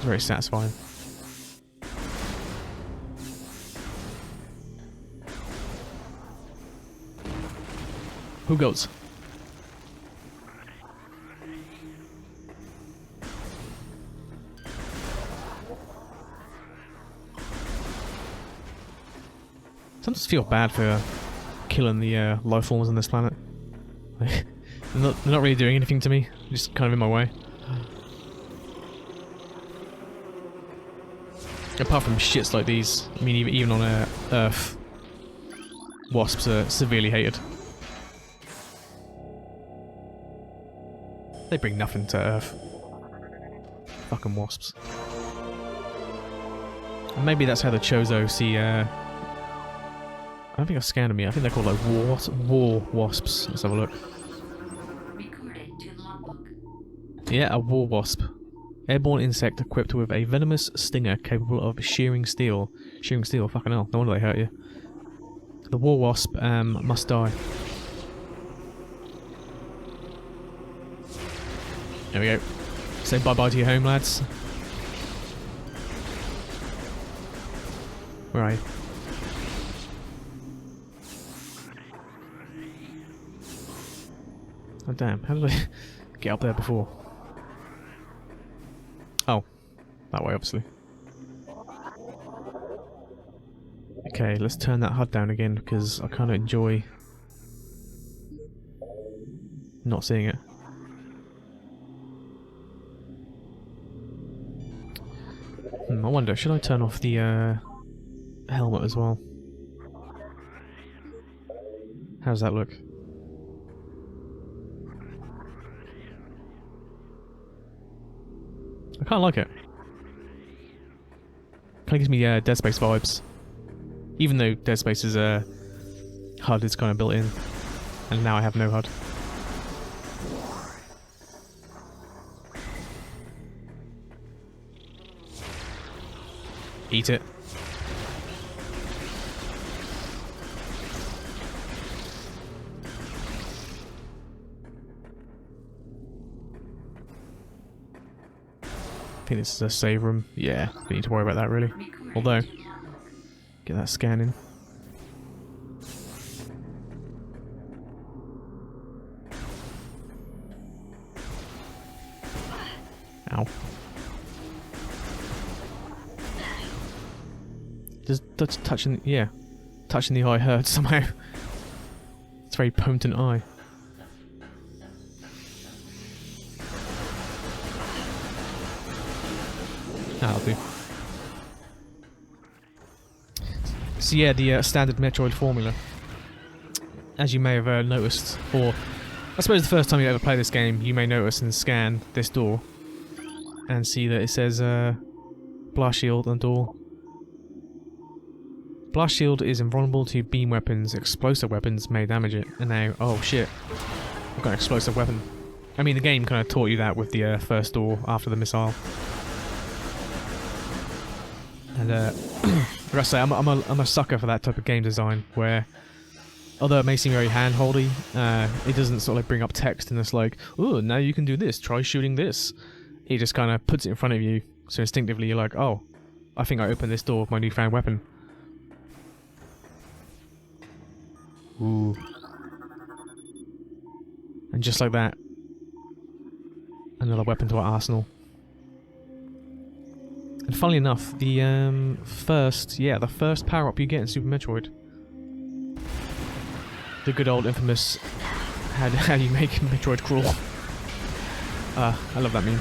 very satisfying. Who goes? Sometimes feel bad for killing the life forms on this planet. they're not really doing anything to me, just kind of in my way. Apart from shits like these, I mean, even on Earth, wasps are severely hated. They bring nothing to Earth. Fucking wasps. And maybe that's how the Chozo see, I don't think I've scanned them yet. I think they're called like war wasps. Let's have a look. Yeah, a war wasp. Airborne insect equipped with a venomous stinger capable of shearing steel. Shearing steel, fucking hell. No wonder they hurt you. The war wasp must die. There we go. Say bye-bye to your home, lads. Where are you? Oh damn, how did I get up there before? Oh, that way obviously. Okay, let's turn that HUD down again because I kind of enjoy not seeing it. I wonder, should I turn off the helmet as well? How does that look? I kind of like it. of gives me Dead Space vibes. Even though Dead Space's HUD is kind of built in, and now I have no HUD. Eat it. I think this is a save room. Yeah, don't need to worry about that really. Although, get that scan in. Ow. Just touching, yeah, touching the eye hurts somehow. It's a very potent eye. That'll do. So yeah, the standard Metroid formula. As you may have noticed, or I suppose the first time you ever play this game, you may notice and scan this door and see that it says blast shield on door. Blast shield is invulnerable to beam weapons. Explosive weapons may damage it. And now, oh shit, I've got an explosive weapon. I mean, the game kind of taught you that with the first door after the missile. And I gotta say, I'm a sucker for that type of game design where, although it may seem very hand-holdy, it doesn't sort of like bring up text and it's like, oh, now you can do this. Try shooting this. It just kind of puts it in front of you, so instinctively you're like, oh, I think I opened this door with my newfound weapon. Ooh. And just like that, another weapon to our arsenal. And funnily enough, the first power-up you get in Super Metroid, the good old infamous how you make Metroid crawl. I love that meme.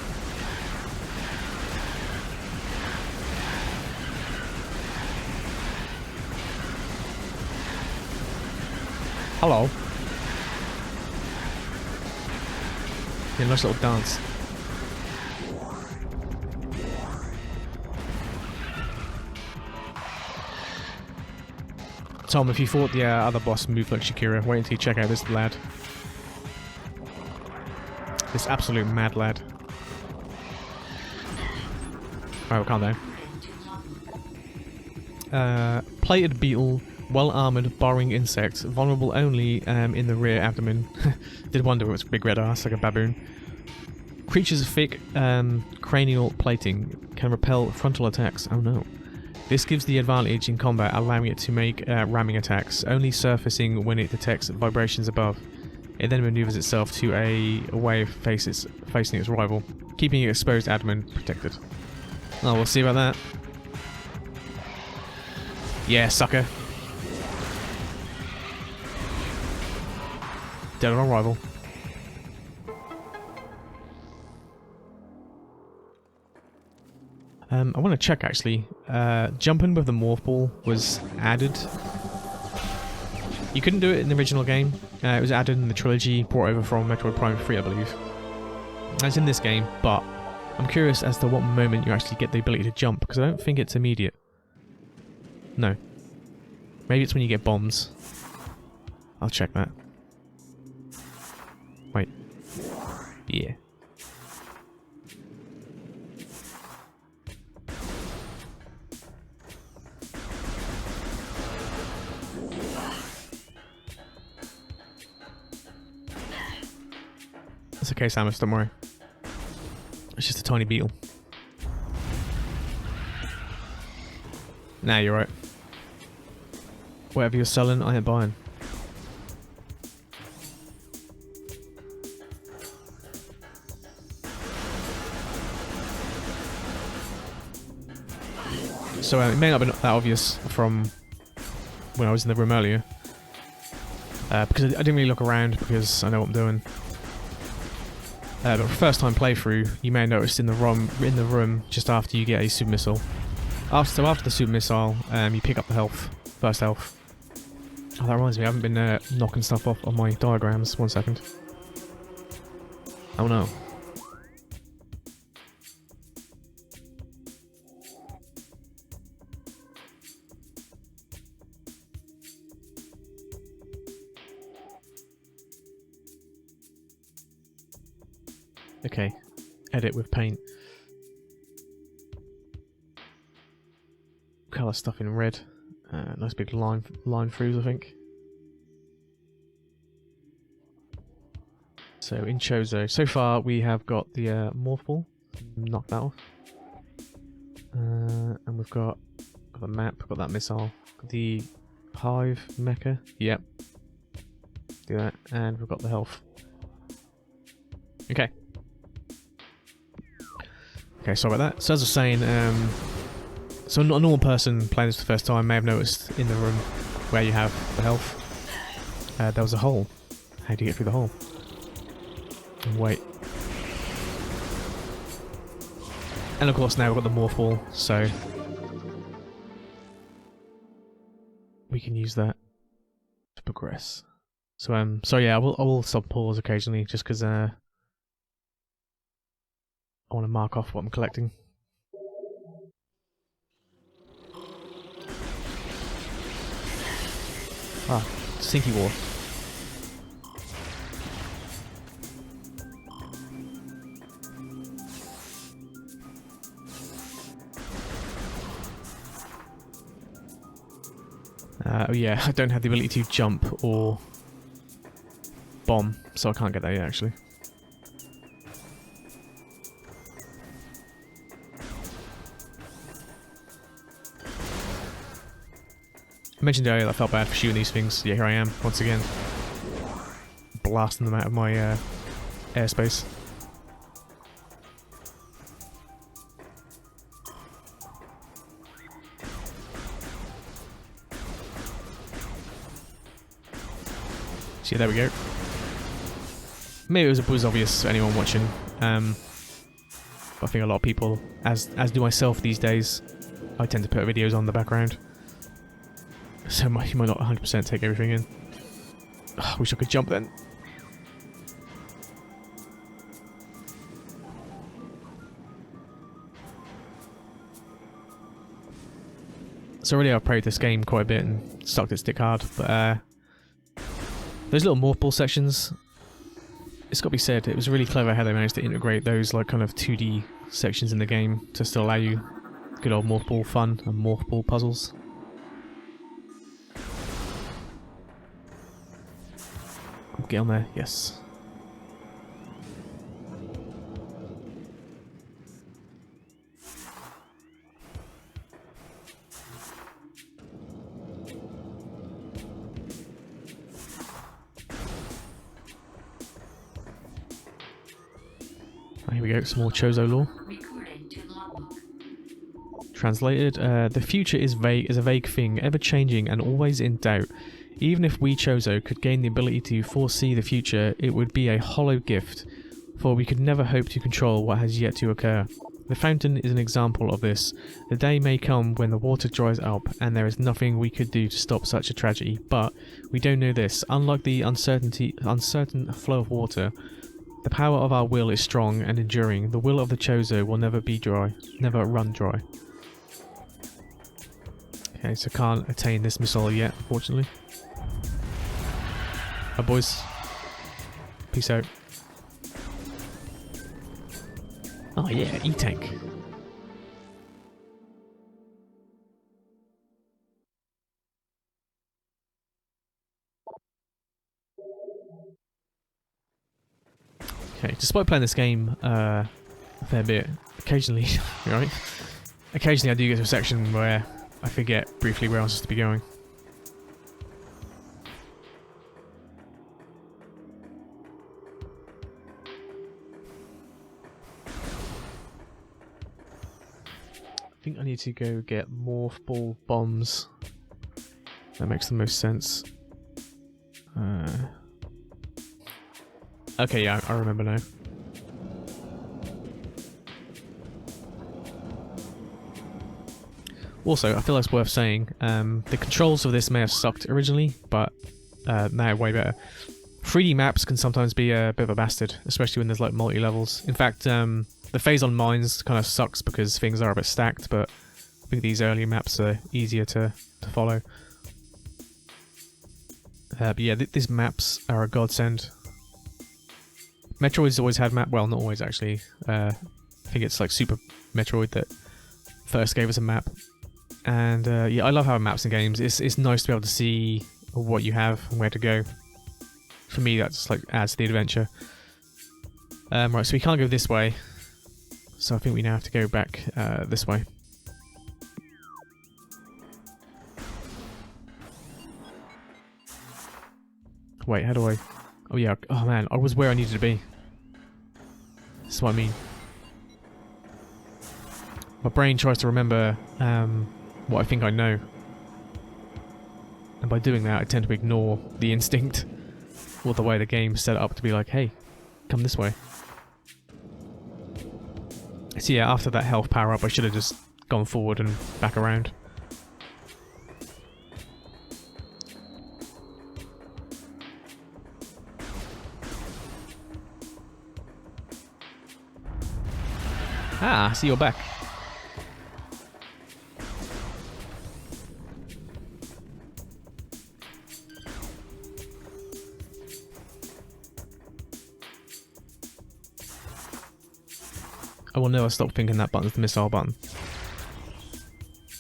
Hello. Yeah, nice little dance. Tom, if you thought the other boss moved like Shakira, wait until you check out this lad. This absolute mad lad. Alright, we'll calm down. Plated beetle, well-armoured, burrowing insect, vulnerable only in the rear abdomen. Did wonder if it was a big red ass, like a baboon. Creatures of thick cranial plating can repel frontal attacks. Oh no. This gives the advantage in combat, allowing it to make ramming attacks, only surfacing when it detects vibrations above. It then maneuvers itself to away facing its rival, keeping its exposed abdomen protected. Oh, we'll see about that. Yeah, sucker. Dead on arrival. I want to check actually. Jumping with the morph ball was added. You couldn't do it in the original game. It was added in the trilogy, brought over from Metroid Prime 3, I believe. That's in this game, but I'm curious as to what moment you actually get the ability to jump, because I don't think it's immediate. No. Maybe it's when you get bombs. I'll check that. Wait. Yeah. It's okay, Samus, don't worry. It's just a tiny beetle. Nah, you're right. Whatever you're selling, I ain't buying. So it may not be that obvious from when I was in the room earlier. Because I didn't really look around because I know what I'm doing. But for first time playthrough, you may have noticed in the room just after you get a super missile. After the super missile, you pick up the health, first health. Oh, that reminds me, I haven't been knocking stuff off on my diagrams. 1 second. Oh no. Okay, edit with paint. Colour stuff in red. Nice big line throughs, I think. So in Chozo, so far we have got the morph ball, knocked that off, and we've got the map, got that missile, got the hive mecha, yep, do that, and we've got the health. Okay. Okay, sorry about that. So as I was saying, so a normal person playing this for the first time may have noticed in the room where you have the health, there was a hole. How do you get through the hole? And wait. And of course now we've got the morph ball, so we can use that to progress. So yeah, I will stop pause occasionally just because I want to mark off what I'm collecting. Ah, Stinky War. Oh yeah, I don't have the ability to jump or bomb, so I can't get that yet actually. I mentioned earlier that I felt bad for shooting these things. Yeah, here I am, once again. Blasting them out of my airspace. So yeah, there we go. Maybe it was obvious to anyone watching. But I think a lot of people, as do myself these days, I tend to put videos on in the background. So you might not 100% take everything in. I wish I could jump then. So really I've played this game quite a bit and stuck it stick hard, but those little morph ball sections, it's got to be said, it was really clever how they managed to integrate those like kind of 2D sections in the game to still allow you good old morph ball fun and morph ball puzzles. Get on there, yes. Here we go, some more Chozo lore. Translated, the future is a vague thing, ever changing and always in doubt. Even if we Chozo could gain the ability to foresee the future, it would be a hollow gift, for we could never hope to control what has yet to occur. The fountain is an example of this. The day may come when the water dries up, and there is nothing we could do to stop such a tragedy, but we don't know this. Unlike the uncertain flow of water, the power of our will is strong and enduring. The will of the Chozo will never be dry, never run dry. Okay, so can't attain this missile yet, unfortunately. Bye boys. Peace out. Oh yeah, E-Tank. Okay, despite playing this game a fair bit, occasionally, right? Occasionally I do get to a section where I forget briefly where I'm supposed to be going. I think I need to go get morph ball bombs. That makes the most sense. Okay, yeah, I remember now. Also, I feel like it's worth saying, the controls of this may have sucked originally, but now way better. 3D maps can sometimes be a bit of a bastard, especially when there's like multi-levels. In fact, the phase on mines kind of sucks because things are a bit stacked, but I think these earlier maps are easier to follow. But yeah, these maps are a godsend. Metroid's always had map. Well, not always actually. I think it's like Super Metroid that first gave us a map. And yeah, I love having maps in games. It's nice to be able to see what you have and where to go. For me, that just like adds to the adventure. Right, so we can't go this way. So I think we now have to go back this way. Wait, how do I... Oh yeah, oh man, I was where I needed to be. That's what I mean. My brain tries to remember what I think I know. And by doing that, I tend to ignore the instinct or the way the game's set up to be like, hey, come this way. So yeah, after that health power-up, I should have just gone forward and back around. Ah, I see you're back. I will never stop thinking that button's the missile button.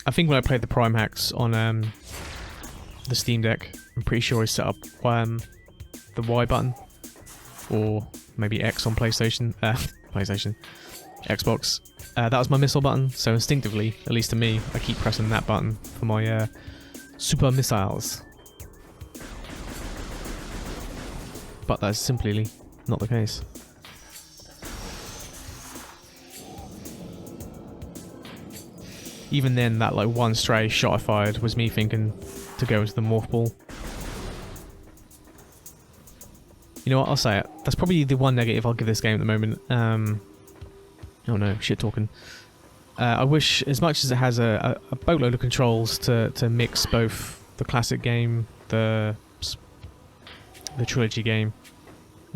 I think when I played the Prime hacks on the Steam Deck, I'm pretty sure I set up the Y button, or maybe X on PlayStation. Xbox. That was my missile button, so instinctively, at least to me, I keep pressing that button for my super missiles. But that's simply not the case. Even then, that like one stray shot I fired was me thinking to go into the morph ball. You know what, I'll say it. That's probably the one negative I'll give this game at the moment. Oh no, shit talking. I wish, as much as it has a boatload of controls to mix both the classic game, the trilogy game.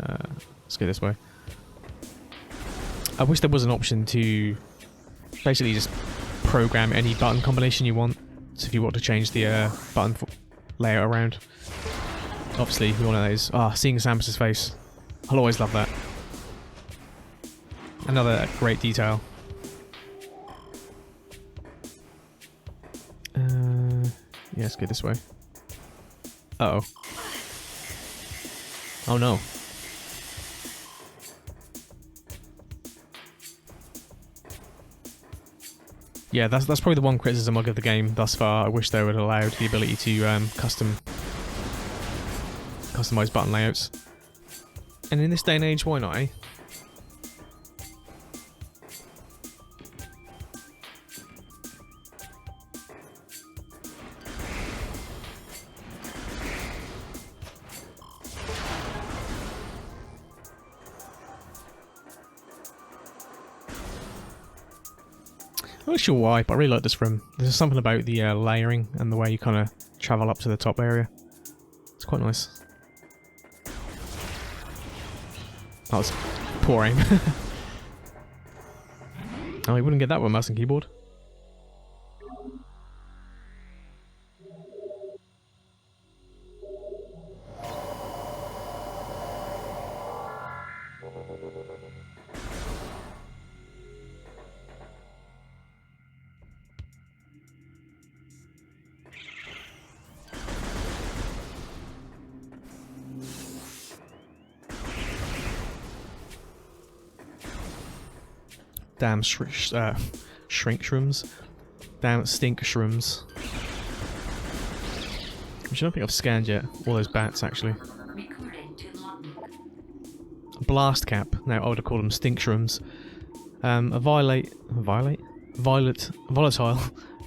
Let's go this way. I wish there was an option to basically just program any button combination you want. So if you want to change the button layout around. Obviously, we all know that is... seeing Samus's face. I'll always love that. Another great detail. Yeah, let's go this way. Uh-oh. Oh no. Yeah, that's probably the one criticism I'll give the game thus far. I wish they would have allowed the ability to customize button layouts. And in this day and age, why not, eh? I'm not sure why, but I really like this room. There's something about the layering and the way you kind of travel up to the top area. It's quite nice. That was poor aim. Oh, you wouldn't get that with mouse and keyboard. Damn shrink shrooms. Damn stink shrooms. Which I don't think I've scanned yet. All those bats, actually. Blast cap. Now I would have called them stink shrooms. Volatile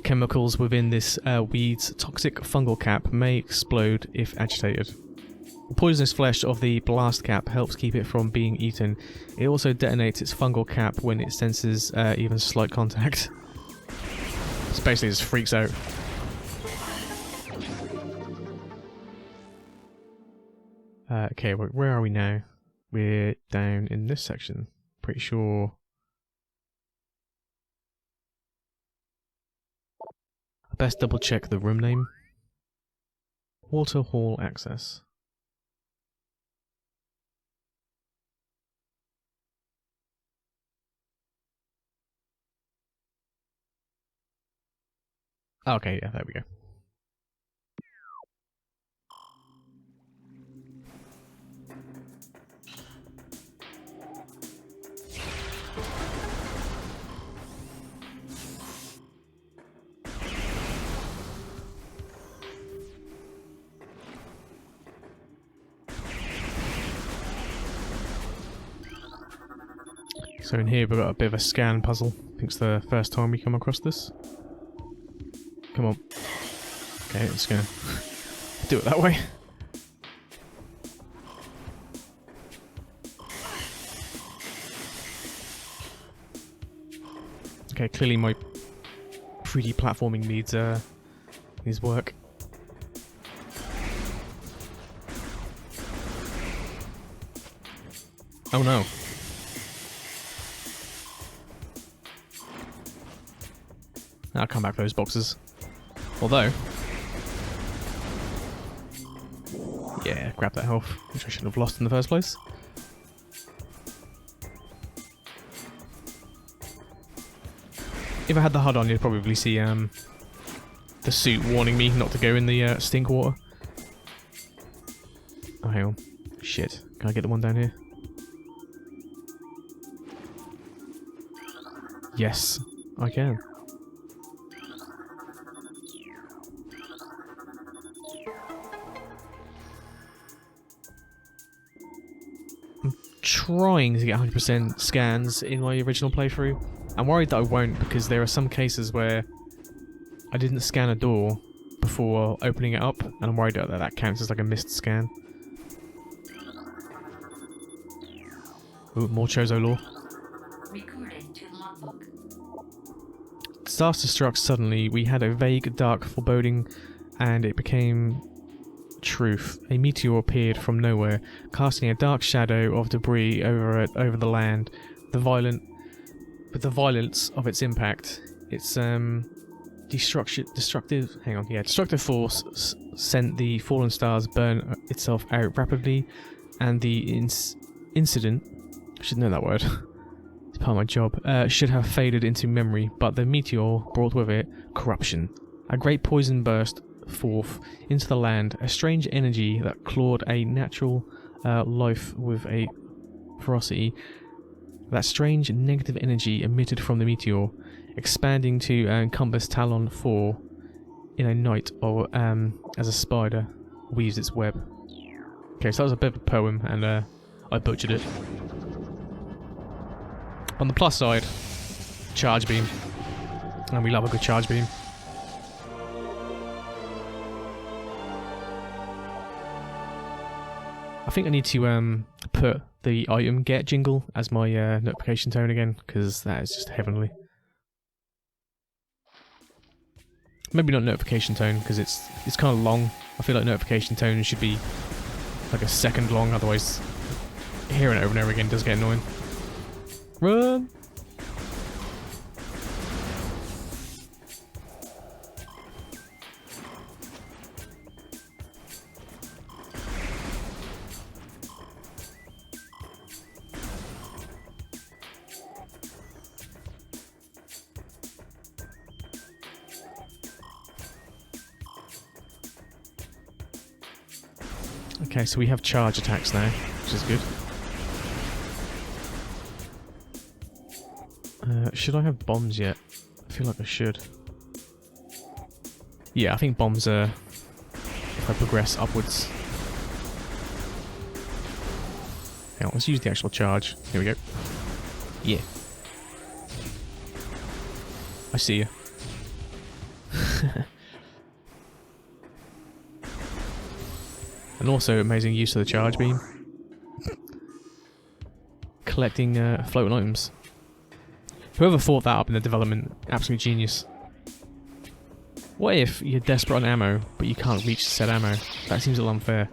chemicals within this weed's toxic fungal cap may explode if agitated. The poisonous flesh of the blast cap helps keep it from being eaten. It also detonates its fungal cap when it senses even slight contact. So basically just freaks out. Okay, where are we now? We're down in this section. Pretty sure... I best double check the room name. Water Hall Access. Okay, yeah, there we go. So in here we've got a bit of a scan puzzle. I think it's the first time we come across this. Come on. Okay, it's gonna do it that way. Okay, clearly my 3D platforming needs work. Oh no. I'll come back for those boxes. Although... yeah, grab that health, which I shouldn't have lost in the first place. If I had the HUD on, you'd probably see the suit warning me not to go in the stink water. Oh, hang on. Shit. Can I get the one down here? Yes, I can. I'm trying to get 100% scans in my original playthrough. I'm worried that I won't because there are some cases where I didn't scan a door before opening it up, and I'm worried that that counts as like a missed scan. Ooh, more Chozo lore. Recorded to logbook. Disaster struck suddenly. We had a vague, dark foreboding, and it became truth. A meteor appeared from nowhere, casting a dark shadow of debris over the land. With the violence of its impact, its destructive force sent the fallen stars burn itself out rapidly, and the incident, I should know that word, it's part of my job, should have faded into memory, but the meteor brought with it corruption. A great poison burst forth into the land, a strange energy that clawed a natural life with a ferocity. That strange negative energy emitted from the meteor, expanding to encompass Talon 4 in a night, or as a spider weaves its web. Okay, so that was a bit of a poem, and I butchered it. On the plus side, charge beam, and we love a good charge beam. I think I need to put the item get jingle as my notification tone again, because that is just heavenly. Maybe not notification tone, because it's kind of long. I feel like notification tone should be like a second long, otherwise hearing it over and over again does get annoying. Run! Okay, so we have charge attacks now, which is good. Should I have bombs yet? I feel like I should. Yeah, I think bombs are if I progress upwards. Hang on, let's use the actual charge. Here we go. Yeah. I see you. And also amazing use of the charge beam. Collecting floating items. Whoever thought that up in the development, absolute genius. What if you're desperate on ammo, but you can't reach said ammo? That seems a little unfair.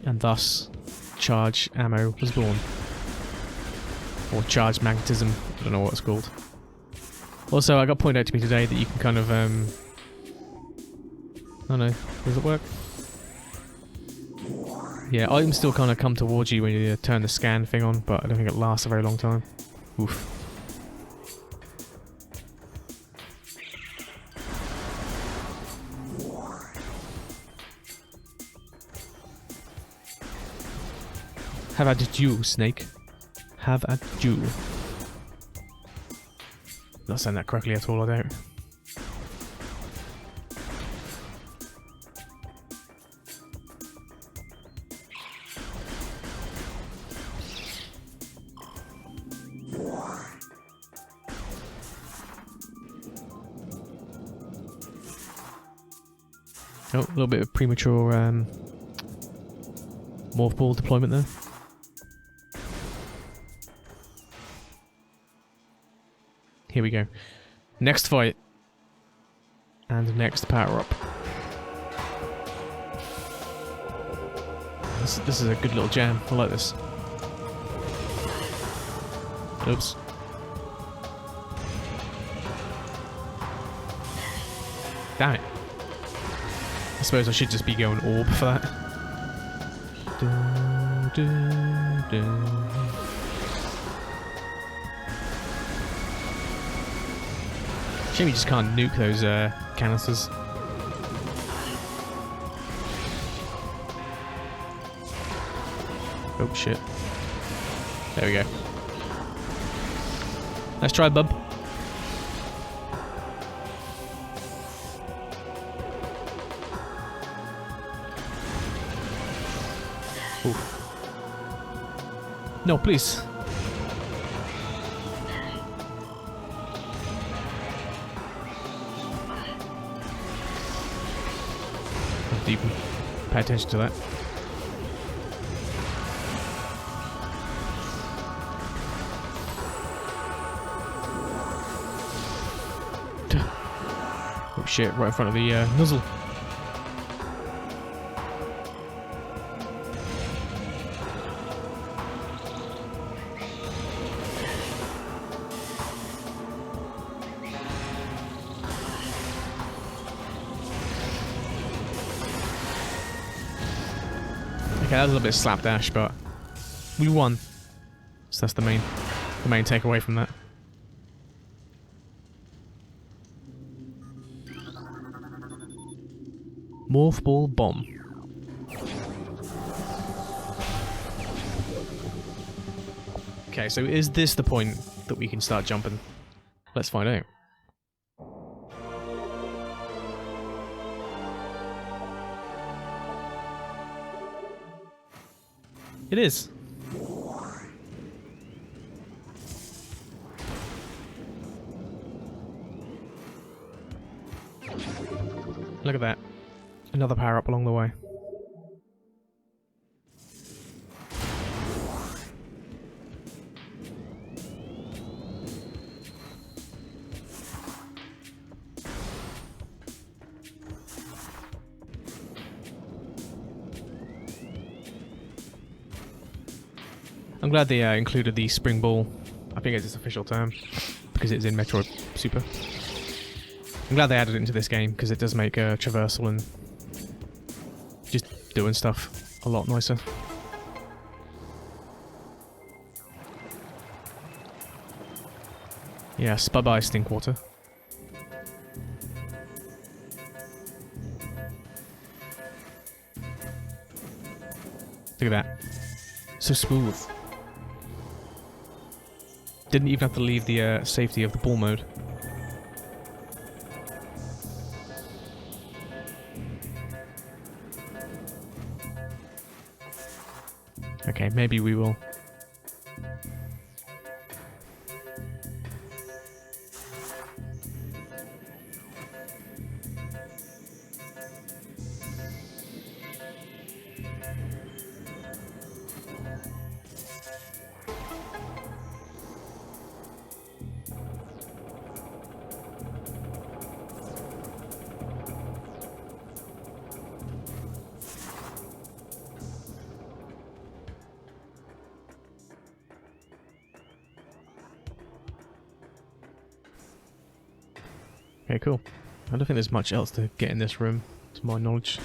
And thus, charge ammo was born. Or charge magnetism, I don't know what it's called. Also, I got pointed out to me today that you can kind of, oh no, does it work? Yeah, items still kind of come towards you when you turn the scan thing on, but I don't think it lasts a very long time. Oof. Have at you, Snake. Have at you. Not saying that correctly at all, I don't. Oh, a little bit of premature morph ball deployment there. Here we go. Next fight. And next power up. This is a good little jam. I like this. Oops. Damn it. I suppose I should just be going orb for that. Shame you just can't nuke those canisters. Oh shit. There we go. Let's try, bub. Ooh. No, please. Deep. Pay attention to that. Oh shit, right in front of the nozzle. Okay, that was a little bit slapdash, but we won. So that's the main takeaway from that. Morph ball bomb. Okay, so is this the point that we can start jumping? Let's find out. It is. Look at that. Another power up along the way. I'm glad they included the spring ball. I think it's its official term because it's in Metroid Super. I'm glad they added it into this game because it does make traversal and just doing stuff a lot nicer. Yeah, bye-bye Stinkwater. Look at that. So smooth. Didn't even have to leave the safety of the ball mode. Okay, maybe we will. Okay, cool. I don't think there's much else to get in this room, to my knowledge.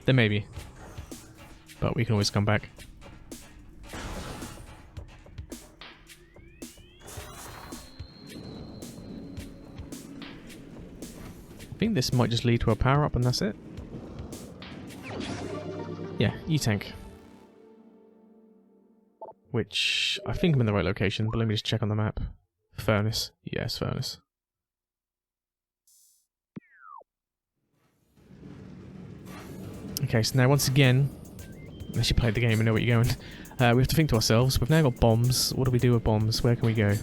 There may be. But we can always come back. I think this might just lead to a power-up and that's it. Yeah, E-Tank. which I think I'm in the right location, but let me just check on the map. Furnace. Yes, Furnace. Okay, so now once again, unless you played the game and know where you're going, we have to think to ourselves, we've now got bombs. What do we do with bombs? Where can we go?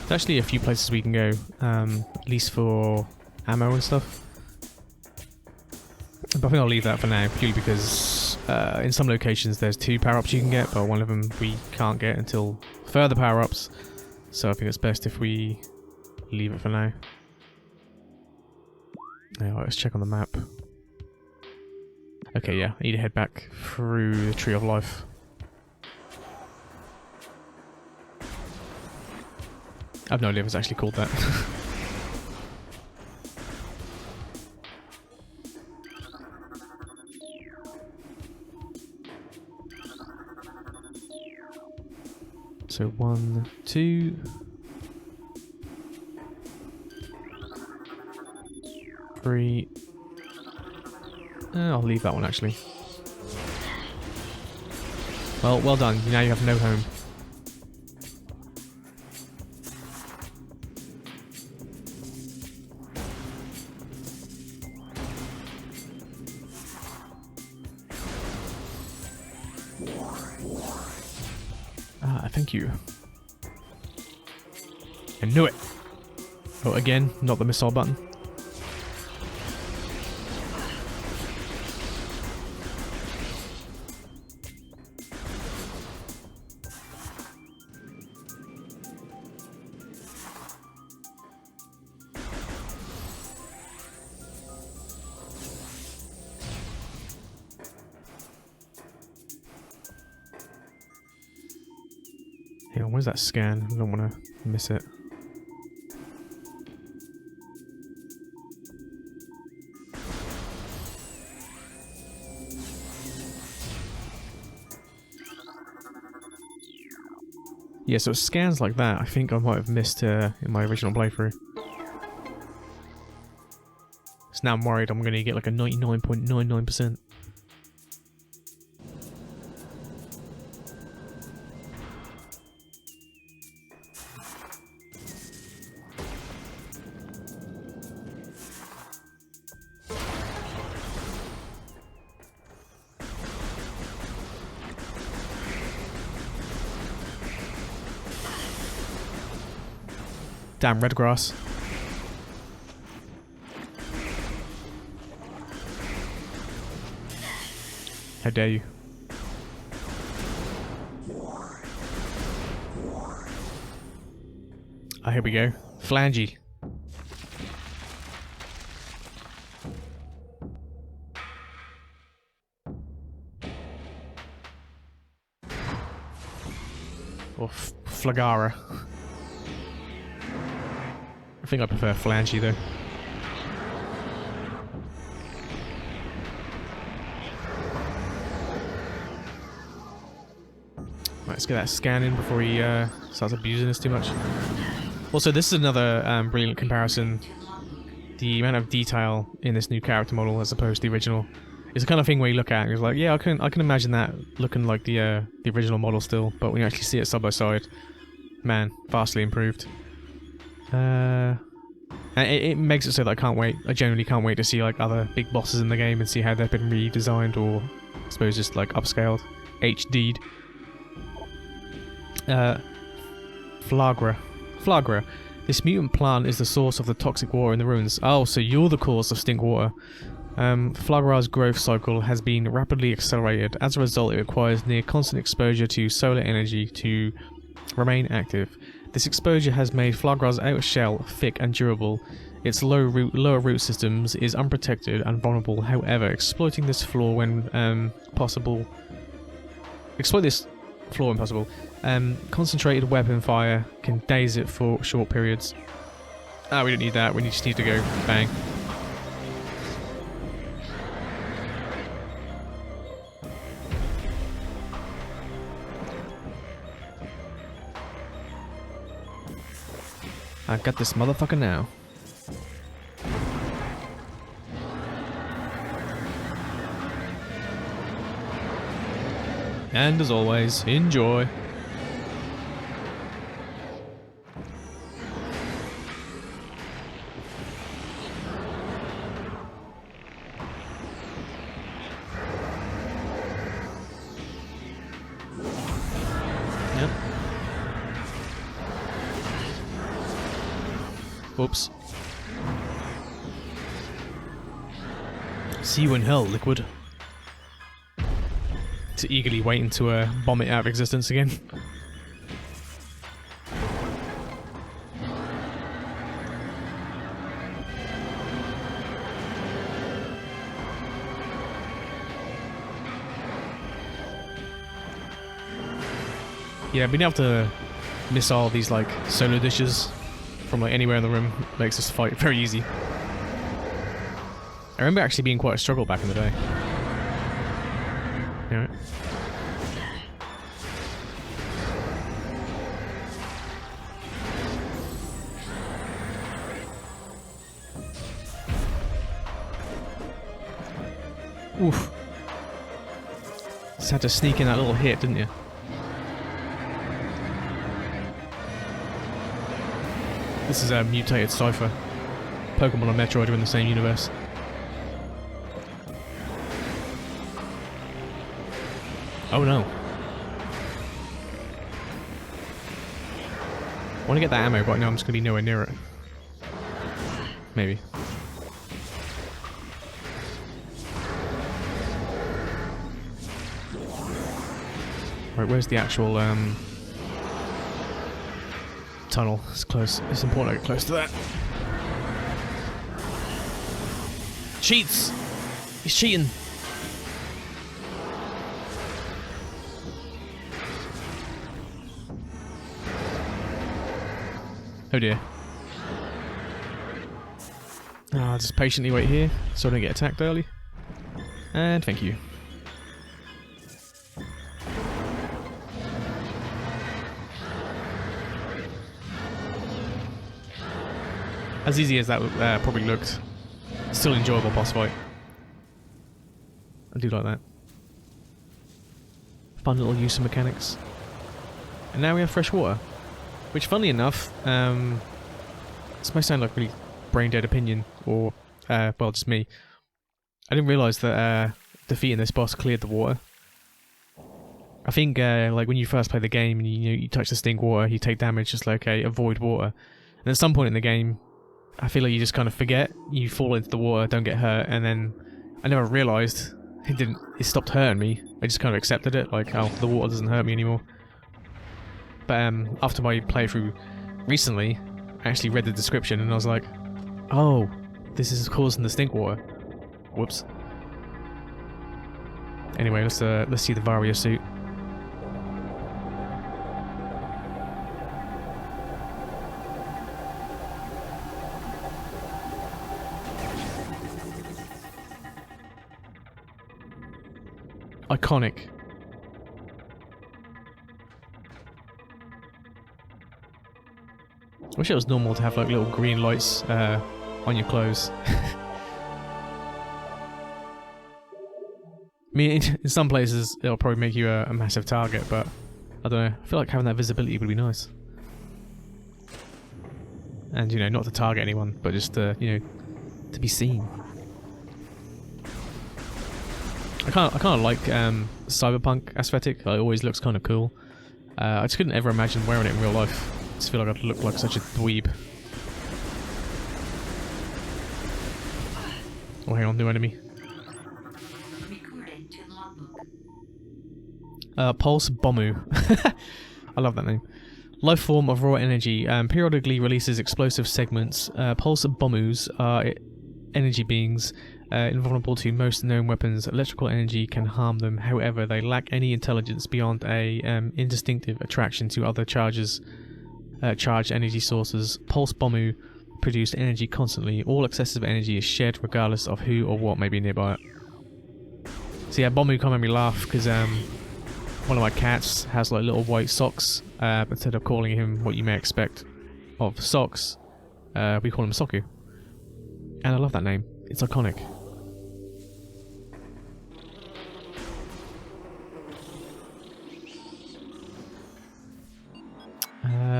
There's actually a few places we can go, at least for ammo and stuff. But I think I'll leave that for now, purely because in some locations there's 2 power-ups you can get, but one of them we can't get until further power-ups. So I think it's best if we leave it for now. Now let's check on the map. Okay, yeah, I need to head back through the Tree of Life. I've no idea if it's actually called that. So 1, 2... 3... I'll leave that one actually. Well done. Now you have no home. Thank you. I knew it! Oh, again, not the missile button. Hang on, where's that scan? I don't want to miss it. Yeah, so scans like that, I think I might have missed in my original playthrough. So now I'm worried I'm going to get like a 99.99%. Damn red grass. How dare you? Ah, here we go. Flangy. Or Flagara. I think I prefer Flangy though. Right, let's get that scan in before he starts abusing us too much. Also, this is another brilliant comparison. The amount of detail in this new character model as opposed to the original. It's the kind of thing where you look at it and you're like, yeah, I can imagine that looking like the original model still, but when you actually see it side by side, man, vastly improved. And it makes it so that I genuinely can't wait to see like other big bosses in the game and see how they've been redesigned or I suppose just like upscaled, HD'd. Flagra. This mutant plant is the source of the toxic water in the ruins. Oh, so you're the cause of stink water. Flagra's growth cycle has been rapidly accelerated. As a result, it requires near constant exposure to solar energy to remain active. This exposure has made Flagra's outer shell thick and durable. Its lower root systems is unprotected and vulnerable. However, exploit this flaw when possible. Concentrated weapon fire can daze it for short periods. Ah, we don't need that. We just need to go bang. I got this motherfucker now. And as always, enjoy. Yep. Oops. See you in hell, Liquid. To eagerly waiting to bomb it out of existence again. Yeah, being able to missile these like solo dishes from like anywhere in the room makes this fight very easy. I remember actually being quite a struggle back in the day. Alright. Oof. Just had to sneak in that little hit, didn't you? This is a mutated Cypher. Pokemon and Metroid are in the same universe. Oh no. I want to get that ammo, but I know I'm just going to be nowhere near it. Maybe. Right, where's the actual tunnel? It's close. It's important I get close to that. Cheats! He's cheating! Oh dear. I'll just patiently wait here so I don't get attacked early. And thank you. As easy as that probably looked, still enjoyable boss fight. I do like that. Fun little use of mechanics. And now we have fresh water. Which, funnily enough, this might sound like a really brain-dead opinion, or, well, just me. I didn't realise that defeating this boss cleared the water. I think, like, when you first play the game and you touch the stink water, you take damage, just like, okay, avoid water. And at some point in the game, I feel like you just kind of forget, you fall into the water, don't get hurt, and then I never realised it stopped hurting me. I just kind of accepted it, like, oh, the water doesn't hurt me anymore. But after my playthrough recently, I actually read the description and I was like, oh, this is causing the stink water. Whoops. Anyway, let's see the Varia suit. Iconic. I wish it was normal to have like little green lights on your clothes. I mean, in some places it'll probably make you a massive target, but I don't know. I feel like having that visibility would be nice. And not to target anyone, but just to to be seen. I kind of like cyberpunk aesthetic. It always looks kind of cool. I just couldn't ever imagine wearing it in real life. I just feel like I'd look like such a dweeb. Oh, hang on, new enemy. Recorded to logbook. Pulse Bomu. I love that name. Life form of raw energy. Periodically releases explosive segments. Pulse Bomus are energy beings. Invulnerable to most known weapons. Electrical energy can harm them, however they lack any intelligence beyond a indistinctive attraction to other charged energy sources. Pulse Bomu produce energy constantly. All excessive energy is shared regardless of who or what may be nearby it. So yeah, Bomu can't make me laugh because one of my cats has like little white socks. Instead of calling him what you may expect of socks, We call him Soku. And I love that name. It's iconic.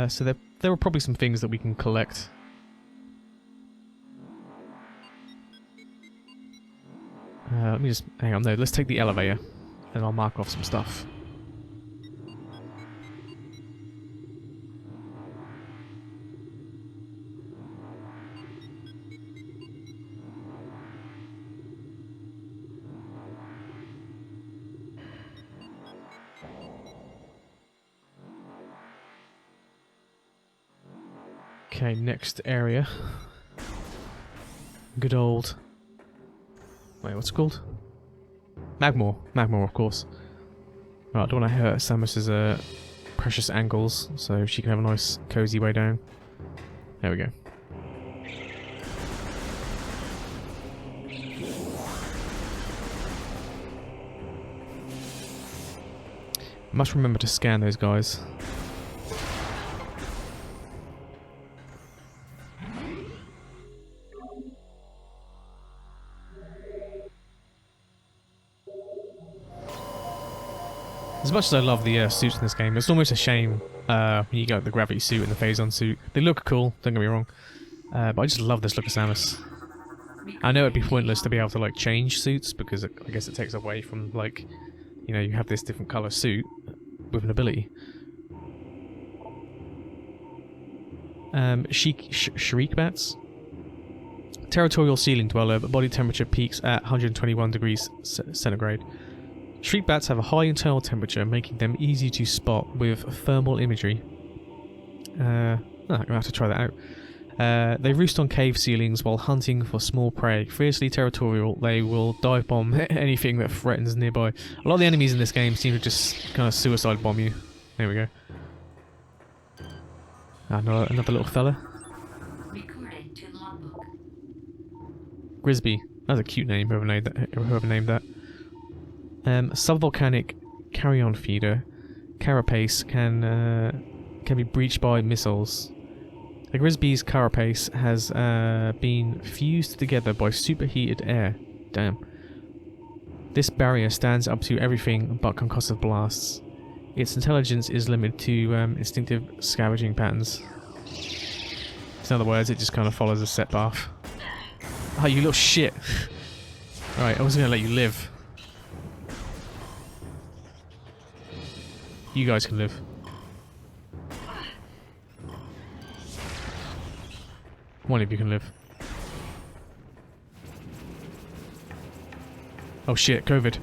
So there are probably some things that we can collect. Let me just... hang on, no, let's take the elevator. And I'll mark off some stuff. Okay, next area. Good old... wait, what's it called? Magmore. Magmore, of course. Right, I don't want to hurt Samus's precious ankles, so she can have a nice, cozy way down. There we go. Must remember to scan those guys. As much as I love the suits in this game, it's almost a shame when you get the gravity suit and the phase-on suit. They look cool, don't get me wrong, but I just love this look of Samus. I know it'd be pointless to be able to like change suits because I guess it takes away from like, you know, you have this different colour suit with an ability. Shriek bats. Territorial ceiling dweller, but body temperature peaks at 121 degrees centigrade. Shriek bats have a high internal temperature, making them easy to spot with thermal imagery. I'm going to have to try that out. They roost on cave ceilings while hunting for small prey. Fiercely territorial, they will dive bomb anything that threatens nearby. A lot of the enemies in this game seem to just kind of suicide bomb you. There we go. Another little fella. Recorded to logbook. Grisby. That's a cute name, whoever named that. Subvolcanic carrion feeder. Carapace can be breached by missiles. The Grisby's carapace has been fused together by superheated air. Damn. This barrier stands up to everything but concussive blasts. Its intelligence is limited to instinctive scavenging patterns. In other words, it just kind of follows a set path. Oh, you little shit! Right, I was gonna let you live. You guys can live. One of you can live. Oh shit, COVID.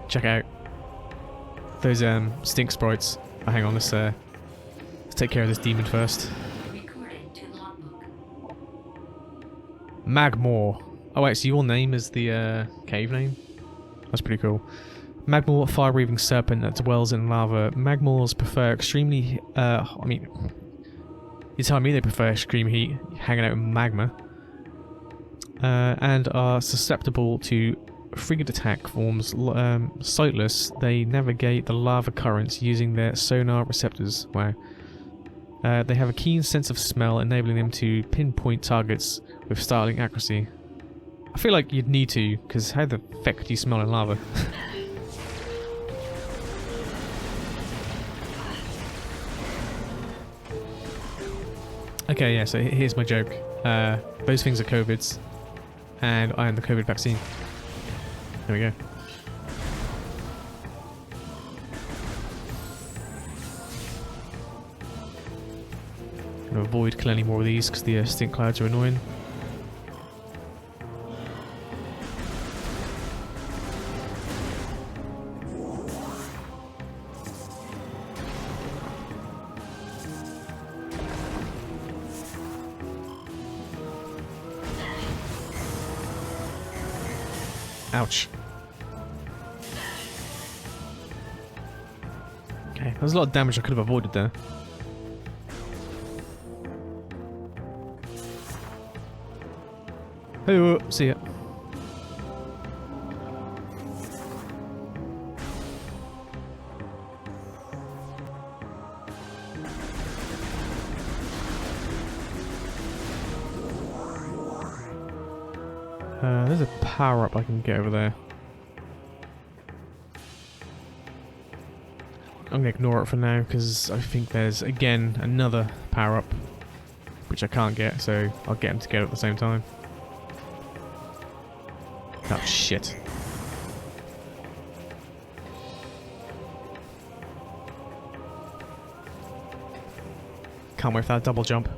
Check out those stink sprites. Oh, hang on, let's take care of this demon first. Recorded to logbook. Magmore. Oh wait, so your name is the cave name? That's pretty cool. Magmore, fire-breathing serpent that dwells in lava. Magmores prefer extremely... I mean... You're telling me they prefer extreme heat, hanging out in magma. And are susceptible to frigate attack forms. Sightless, they navigate the lava currents using their sonar receptors. Wow. They have a keen sense of smell, enabling them to pinpoint targets with startling accuracy. I feel like you'd need to, because how the fuck do you smell in lava? Okay, yeah, so here's my joke. Those things are COVIDs, and I am the COVID vaccine. There we go. Gonna avoid killing any more of these because the stink clouds are annoying. Ouch. Okay, there's a lot of damage I could have avoided there. Hey, see ya. There's a power-up I can get over there. I'm gonna ignore it for now because I think there's again another power-up which I can't get, so I'll get them together at the same time. Oh shit. Can't wait for that double jump.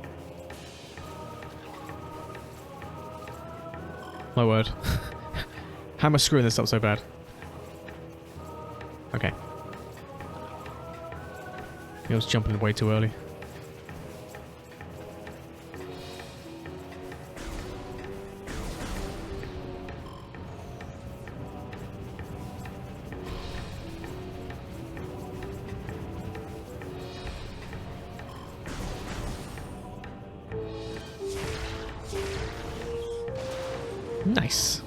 My word. How am I screwing this up so bad? Okay. I was jumping way too early. Nice.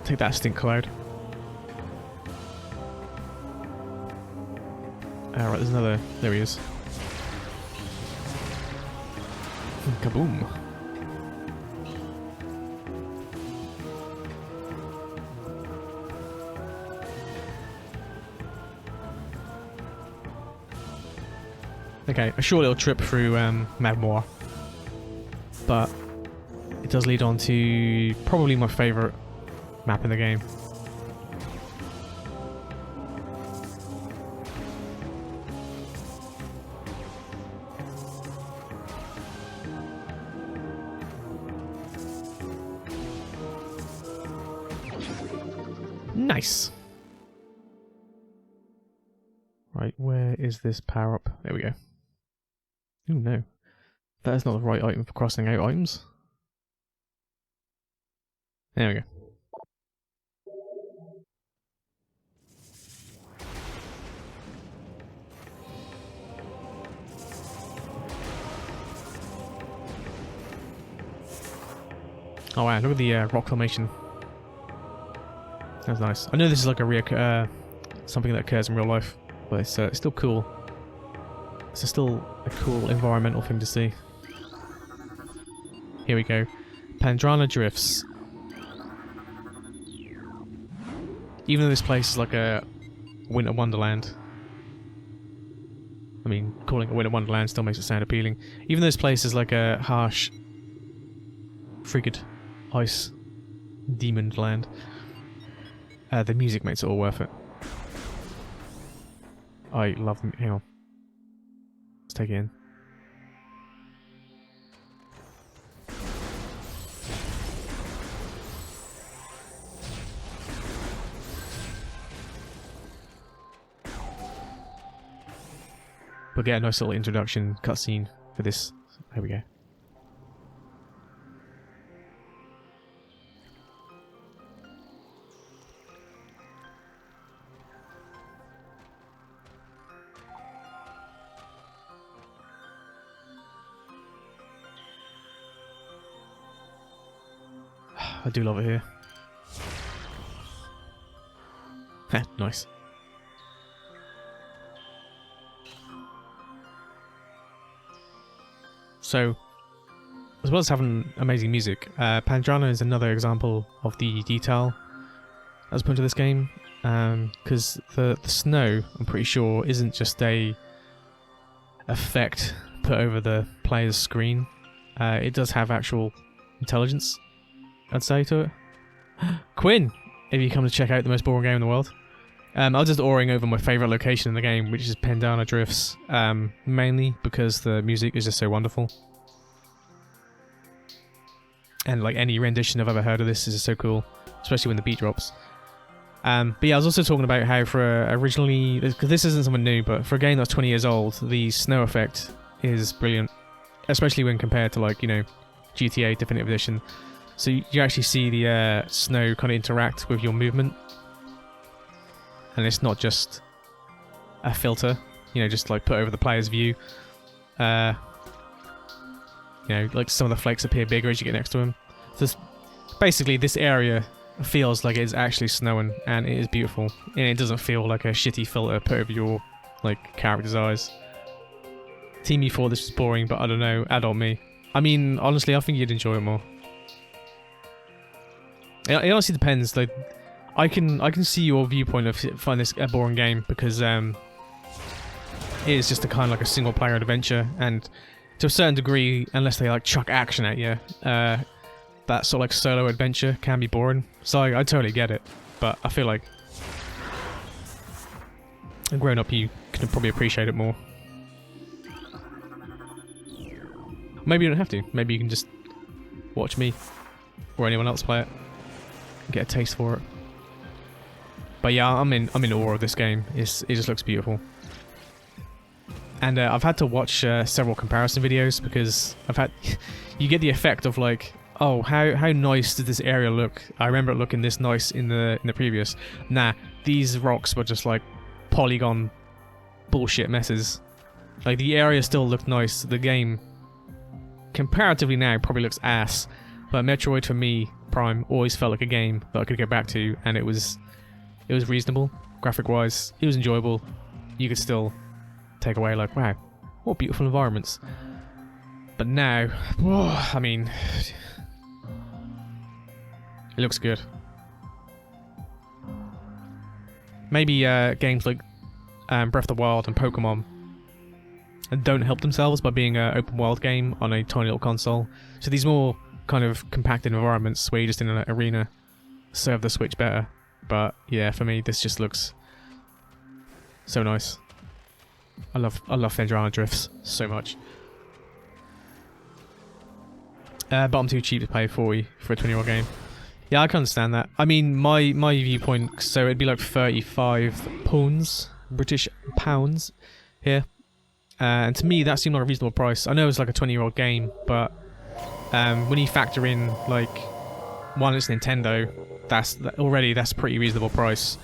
Take that, stink cloud. Alright, there's another. There he is. Kaboom. Okay, a short little trip through Magmoor, but it does lead on to probably my favourite map in the game. Nice. Right, where is this power up? There we go. Ooh, no. That is not the right item for crossing out items. There we go. Oh wow, look at the rock formation. That's nice. I know this is like a something that occurs in real life, but it's still cool. It's still a cool environmental thing to see. Here we go. Pendrana Drifts. Even though this place is like a winter wonderland. I mean, calling it a winter wonderland still makes it sound appealing. Even though this place is like a harsh, frigid ice demon land. The music makes it all worth it. I love them. Hang on. Let's take it in. We'll get a nice little introduction cutscene for this. There we go. I do love it here. Nice. So, as well as having amazing music, Pendrana is another example of the detail that's put into this game. Because the snow, I'm pretty sure, isn't just a effect put over the player's screen. It does have actual intelligence, I'd say, to it. Quinn, if you come to check out the most boring game in the world. I was just awing over my favourite location in the game, which is Pendrana Drifts, mainly because the music is just so wonderful. And like any rendition I've ever heard of this is just so cool, especially when the beat drops. But yeah, I was also talking about how for originally, because this isn't something new, but for a game that's 20 years old, the snow effect is brilliant, especially when compared to like, you know, GTA Definitive Edition. So you actually see the snow kind of interact with your movement. And it's not just a filter, you know, just like put over the player's view. You know, like some of the flakes appear bigger as you get next to them. So basically, this area feels like it's actually snowing, and it is beautiful. And it doesn't feel like a shitty filter put over your like character's eyes. Team E thought this was boring, but I don't know, adult me. I mean, honestly, I think you'd enjoy it more. It honestly depends. Like, I can see your viewpoint of find this a boring game because it is just a kind of like a single player adventure, and to a certain degree, unless they like chuck action at you, that sort of like solo adventure can be boring. So I totally get it, but I feel like grown up you can probably appreciate it more. Maybe you don't have to. Maybe you can just watch me or anyone else play it and get a taste for it. But yeah, I'm in awe of this game. It just looks beautiful. And I've had to watch several comparison videos because you get the effect of like, oh, how nice did this area look? I remember it looking this nice in the previous. Nah, these rocks were just like polygon bullshit messes. Like the area still looked nice. The game comparatively now probably looks ass, but Metroid for me, Prime, always felt like a game that I could get back to, and it was reasonable graphic wise. It was enjoyable. You could still take away like, wow, what beautiful environments. But now, I mean, it looks good. Maybe games like Breath of the Wild and Pokemon don't help themselves by being an open world game on a tiny little console. So these more kind of compacted environments where you're just in an arena serve the Switch better. But yeah, for me, this just looks so nice. I love Pendrana Drifts so much. But I'm too cheap to pay $40 for a 20-year-old game. Yeah, I can understand that. I mean, my viewpoint, so it'd be like 35 pounds, British pounds here. And to me, that seemed like a reasonable price. I know it's like a 20-year-old game, but when you factor in, like, one, it's Nintendo, that's a pretty reasonable price.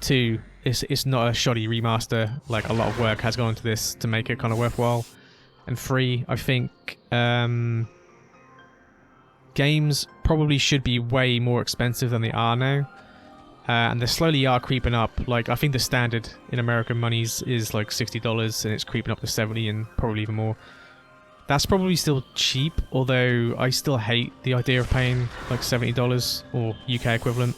Two, it's not a shoddy remaster. Like, a lot of work has gone into this to make it kind of worthwhile. And three, I think games probably should be way more expensive than they are now. And they slowly are creeping up. Like, I think the standard in American monies is like $60, and it's creeping up to $70 and probably even more. That's probably still cheap, although I still hate the idea of paying like $70 or UK equivalent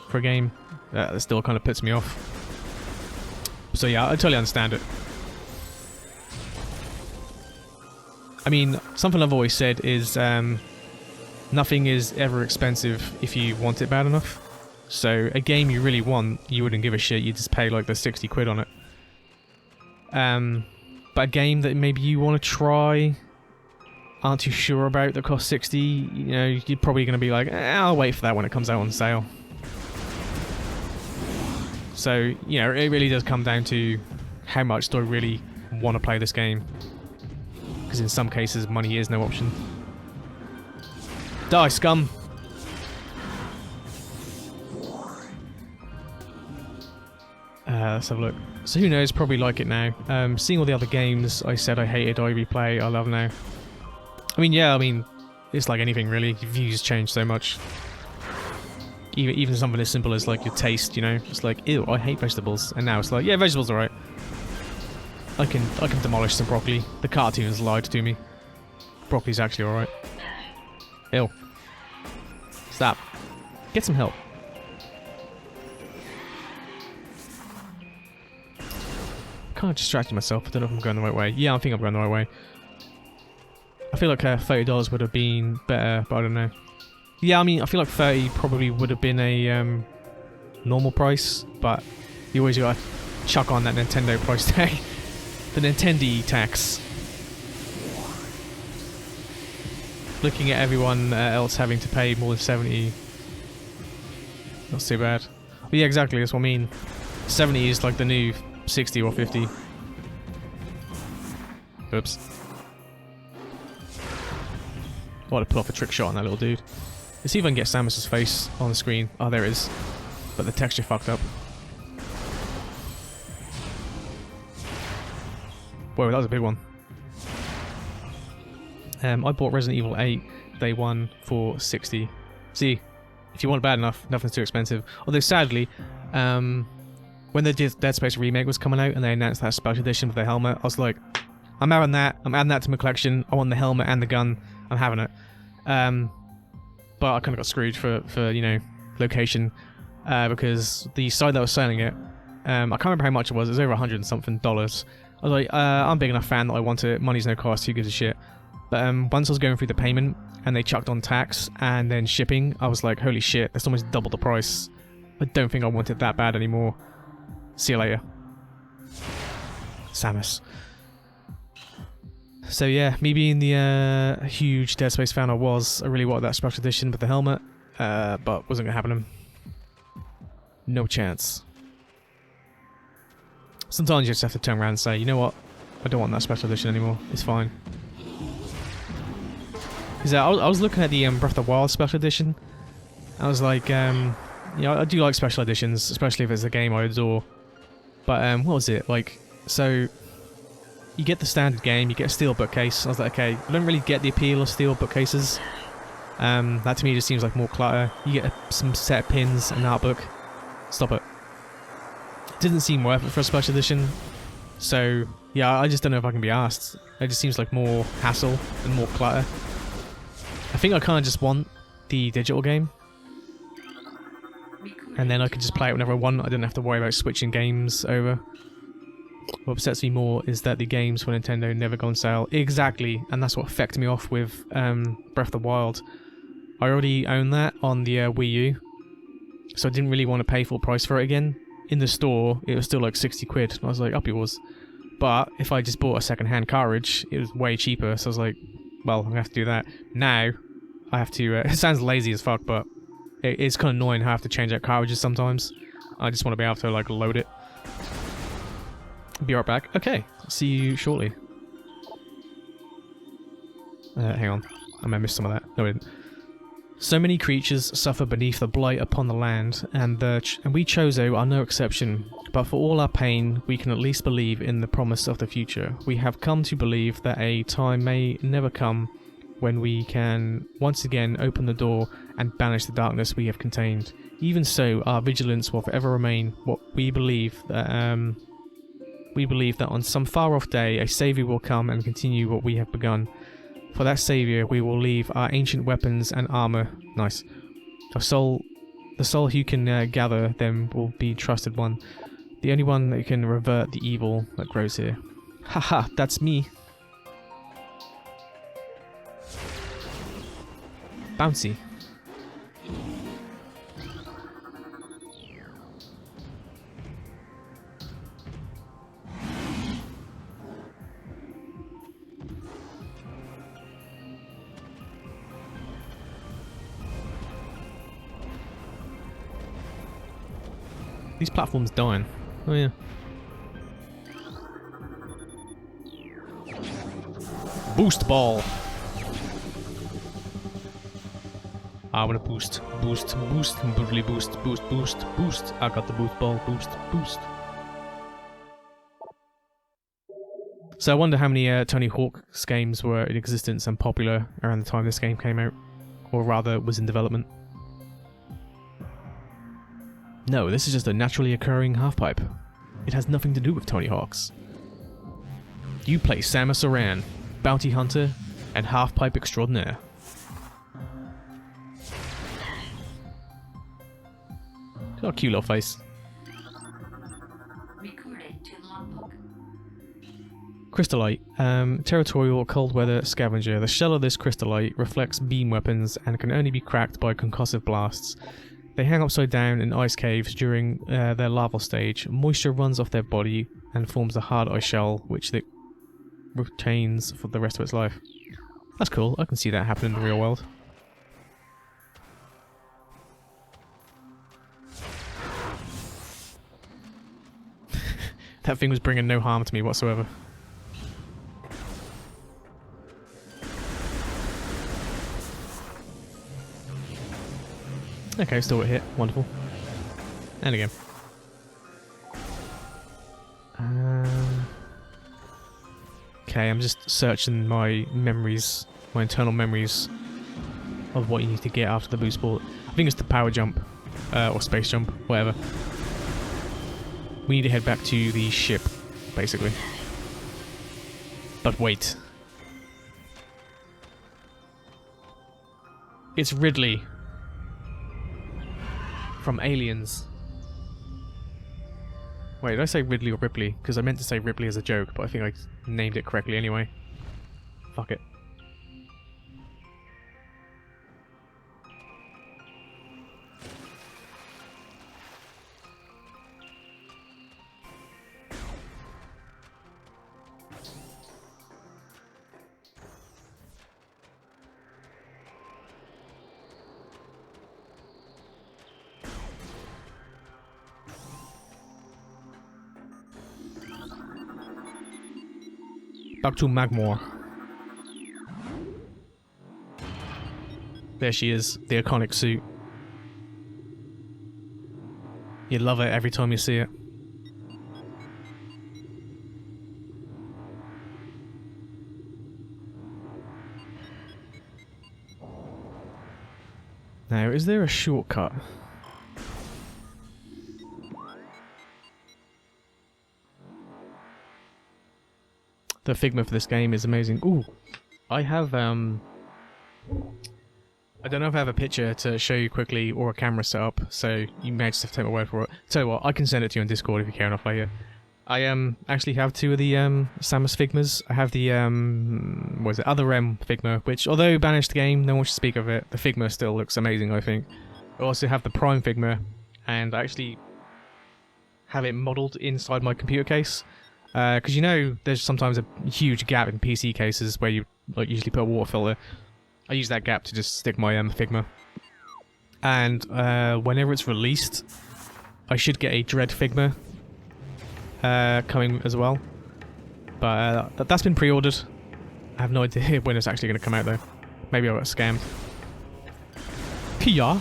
for a game. That still kind of puts me off. So yeah, I totally understand it. I mean, something I've always said is nothing is ever expensive if you want it bad enough. So a game you really want, you wouldn't give a shit, you just pay like the 60 quid on it. But a game that maybe you want to try, aren't too sure about, that costs 60, you know, you're probably going to be like, I'll wait for that when it comes out on sale. So, you know, it really does come down to how much do I really want to play this game. Because in some cases, money is no option. Die, scum! Let's have a look. So who knows, probably like it now. Seeing all the other games I said I hated, I replay, I love now. I mean, yeah, I mean, it's like anything really. Your views change so much. Even something as simple as like your taste, you know? It's like, ew, I hate vegetables. And now it's like, yeah, vegetables are right. I can demolish some broccoli. The cartoons lied to me. Broccoli's actually alright. Ew. Stop. Get some help. Kind of distracted myself. I don't know if I'm going the right way. Yeah, I think I'm going the right way. I feel like $30 would have been better, but I don't know. Yeah, I mean, I feel like 30 probably would have been a normal price, but you always gotta chuck on that Nintendo price tag. The Nintendo tax. Looking at everyone else having to pay more than 70. Not too bad. But yeah, exactly, that's what I mean. 70 is like the new 60 or 50. Oops. I want to pull off a trick shot on that little dude. Let's see if I can get Samus's face on the screen. Oh, there it is. But the texture fucked up. Whoa, that was a big one. I bought Resident Evil 8 day one for 60. See, if you want it bad enough, nothing's too expensive. Although sadly, when the Dead Space remake was coming out and they announced that special edition with the helmet, I was like, I'm having that. I'm adding that to my collection. I want the helmet and the gun. I'm having it. But I kind of got screwed for you know, location, because the site that was selling it, I can't remember how much it was. It was over $100 and something. I was like, I'm a big enough fan that I want it. Money's no cost. Who gives a shit? But once I was going through the payment and they chucked on tax and then shipping, I was like, holy shit, that's almost double the price. I don't think I want it that bad anymore. See you later. Samus. So yeah, me being the huge Dead Space fan I really wanted that special edition with the helmet, but wasn't gonna happen. No chance. Sometimes you just have to turn around and say, you know what, I don't want that special edition anymore, it's fine. Because I was looking at the Breath of the Wild special edition, I was like, you know, I do like special editions, especially if it's a game I adore. But what was it, like, so you get the standard game, you get a steel bookcase. I was like, okay, I don't really get the appeal of steel bookcases. That to me just seems like more clutter. You get some set of pins, an art book. Stop it. It didn't seem worth it for a special edition. So, yeah, I just don't know if I can be asked. It just seems like more hassle and more clutter. I think I kind of just want the digital game. And then I could just play it whenever I want. I don't have to worry about switching games over. What upsets me more is that the games for Nintendo never go on sale. Exactly, and that's what affected me off with Breath of the Wild. I already own that on the Wii U, so I didn't really want to pay full price for it again. In the store, it was still like 60 quid, and I was like, up yours. But if I just bought a second-hand cartridge, it was way cheaper, so I was like, well, I'm going to have to do that. Now, I have to... it sounds lazy as fuck, but it's kind of annoying how I have to change out cartridges sometimes. I just want to be able to, like, load it. Be right back. Okay, see you shortly. Hang on. I might miss some of that. No, I didn't. So many creatures suffer beneath the blight upon the land, and we Chozo are no exception. But for all our pain, we can at least believe in the promise of the future. We have come to believe that a time may never come when we can once again open the door and banish the darkness we have contained. Even so, our vigilance will forever remain. What we believe that on some far-off day, a saviour will come and continue what we have begun. For that saviour, we will leave our ancient weapons and armour. Nice. The soul who can gather them will be trusted one. The only one that can revert the evil that grows here. Haha, that's me. Bouncy. These platforms dying. Oh yeah. Boost ball. I want to boost, brutally boost. I got the boost ball, boost. So I wonder how many Tony Hawk's games were in existence and popular around the time this game came out, or rather was in development. No, this is just a naturally occurring half-pipe. It has nothing to do with Tony Hawk's. You play Samus Aran, bounty hunter, and half-pipe extraordinaire. Got a cute little face. Recorded to logbook. Crystallite, territorial cold weather scavenger. The shell of this crystallite reflects beam weapons and can only be cracked by concussive blasts. They hang upside down in ice caves during their larval stage. Moisture runs off their body and forms a hard ice shell, which it retains for the rest of its life. That's cool. I can see that happen in the real world. That thing was bringing no harm to me whatsoever. Okay, still a hit. Wonderful. And again. Okay, I'm just searching my memories, my internal memories of what you need to get after the boost ball. I think it's the power jump, or space jump, whatever. We need to head back to the ship, basically. But wait. It's Ridley. From Aliens. Wait, did I say Ridley or Ripley? Because I meant to say Ripley as a joke, but I think I named it correctly anyway. Fuck it. Back to Magmore. There she is, the iconic suit. You love it every time you see it. Now, is there a shortcut? The Figma for this game is amazing. Ooh, I have, I don't know if I have a picture to show you quickly or a camera setup, so you may just have to take my word for it. Tell you what, I can send it to you on Discord if you care enough later. I actually have two of the Samus Figmas. I have the what is it, Other M Figma, which although banished game, no one should speak of it. The Figma still looks amazing, I think. I also have the Prime Figma, and I actually have it modelled inside my computer case. Because you know, there's sometimes a huge gap in PC cases where you like usually put a water filter. I use that gap to just stick my Figma. And whenever it's released, I should get a Dread Figma coming as well. But that's been pre-ordered. I have no idea when it's actually going to come out though. Maybe I got scammed. PR?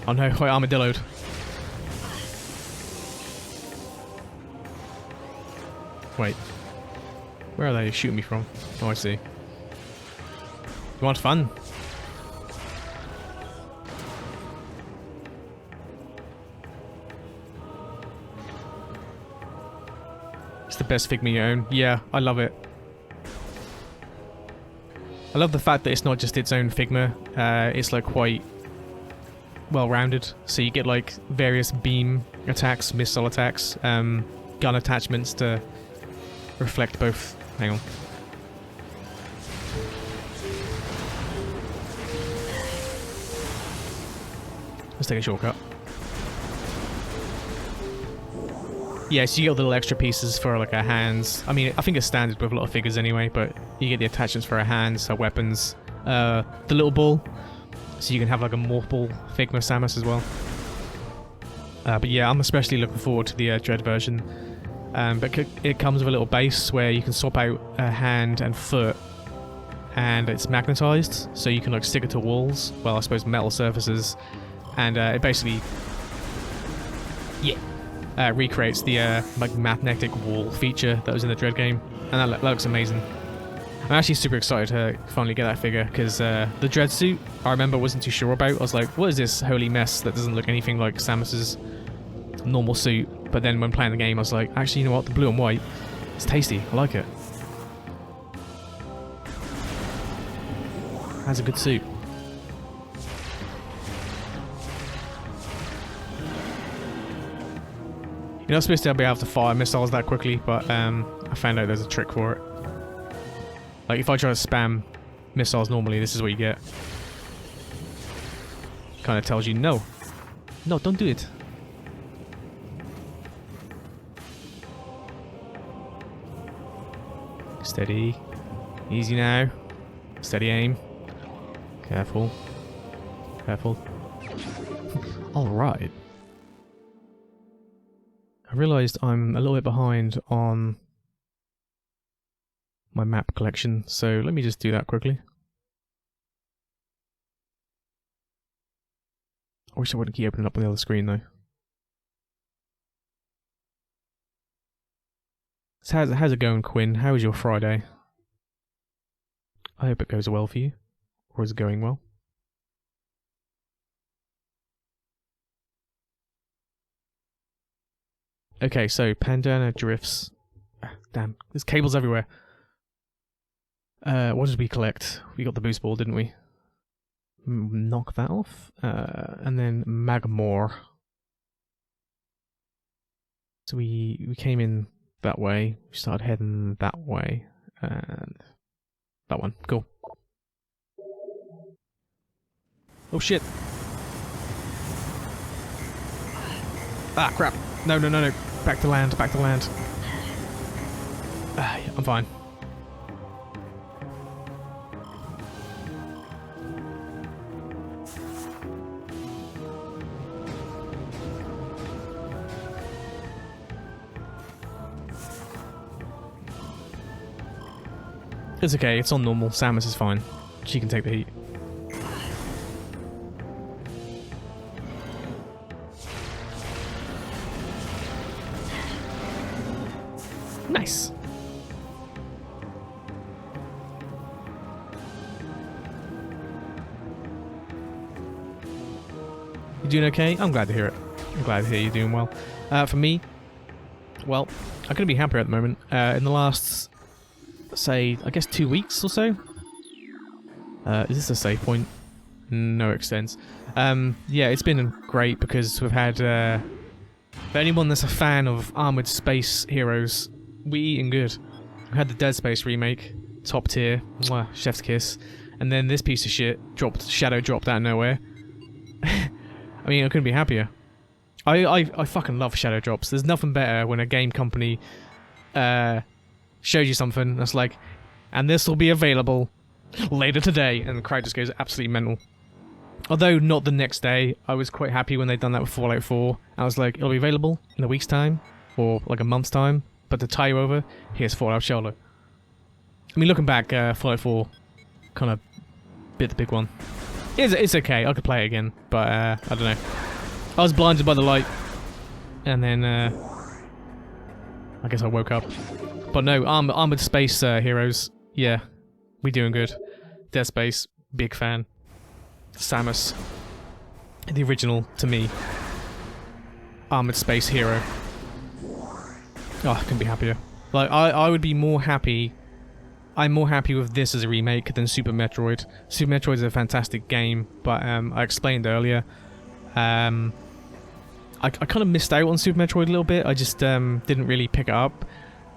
Oh no, I armadilloed. Wait. Where are they shooting me from? Oh, I see. You want fun? It's the best Figma you own. Yeah, I love it. I love the fact that it's not just its own Figma. It's like quite well-rounded. So you get like various beam attacks, missile attacks, gun attachments to reflect both. Hang on. Let's take a shortcut. Yeah, so you get little extra pieces for like our hands. I mean, I think it's standard with a lot of figures anyway, but you get the attachments for our hands, our weapons, the little ball, so you can have like a morph ball Figma Samus as well. But yeah, I'm especially looking forward to the Dread version. But it comes with a little base where you can swap out a hand and foot, and it's magnetized, so you can like stick it to walls, well I suppose metal surfaces, and it basically, yeah, recreates the like magnetic wall feature that was in the Dread game, and that looks amazing. I'm actually super excited to finally get that figure, because the Dread suit, I remember wasn't too sure about. I was like, what is this holy mess that doesn't look anything like Samus's normal suit? But then when playing the game, I was like, actually, you know what? The blue and white, it's tasty. I like it. Has a good suit. You're not supposed to be able to fire missiles that quickly, but I found out there's a trick for it. Like, if I try to spam missiles normally, this is what you get. Kind of tells you, no. No, don't do it. Steady. Easy now. Steady aim. Careful. Careful. Alright. I realised I'm a little bit behind on my map collection, so let me just do that quickly. I wish I wouldn't keep opening up on the other screen though. So how's it going, Quinn? How was your Friday? I hope it goes well for you. Or is it going well? Okay, so Pendrana Drifts. Damn, there's cables everywhere. What did we collect? We got the boost ball, didn't we? Knock that off. And then Magmore. So we came in that way. We started heading that way. And that one. Cool. Oh shit. Ah, crap. No. Back to land, back to land. Ah, yeah, I'm fine. It's okay, it's on normal. Samus is fine. She can take the heat. Nice. You doing okay? I'm glad to hear it. I'm glad to hear you're doing well. For me, well, I couldn't be happier at the moment. In the last, say, I guess 2 weeks or so. Is this a save point? No extents. Yeah, it's been great because we've had, for anyone that's a fan of Armored Space Heroes, we eating good. We had the Dead Space remake, top tier, mwah, chef's kiss, and then this piece of shit Shadow dropped out of nowhere. I mean, I couldn't be happier. I fucking love Shadow drops. There's nothing better when a game company shows you something that's like, and this will be available later today, and the crowd just goes absolutely mental. Although not the next day, I was quite happy when they'd done that with Fallout 4. I was like, it'll be available in a week's time, or like a month's time, but to tie you over, here's Fallout Shelter. I mean, looking back, Fallout 4 kind of bit the big one. It's okay, I could play it again, but I don't know. I was blinded by the light, and then I guess I woke up. But no, Armored Space Heroes, yeah, we doing good. Dead Space, big fan. Samus, the original, to me, Armored Space Hero. Oh, I couldn't be happier. Like, I would be more happy. I'm more happy with this as a remake than Super Metroid. Super Metroid is a fantastic game, but I explained earlier, I kind of missed out on Super Metroid a little bit. I just didn't really pick it up.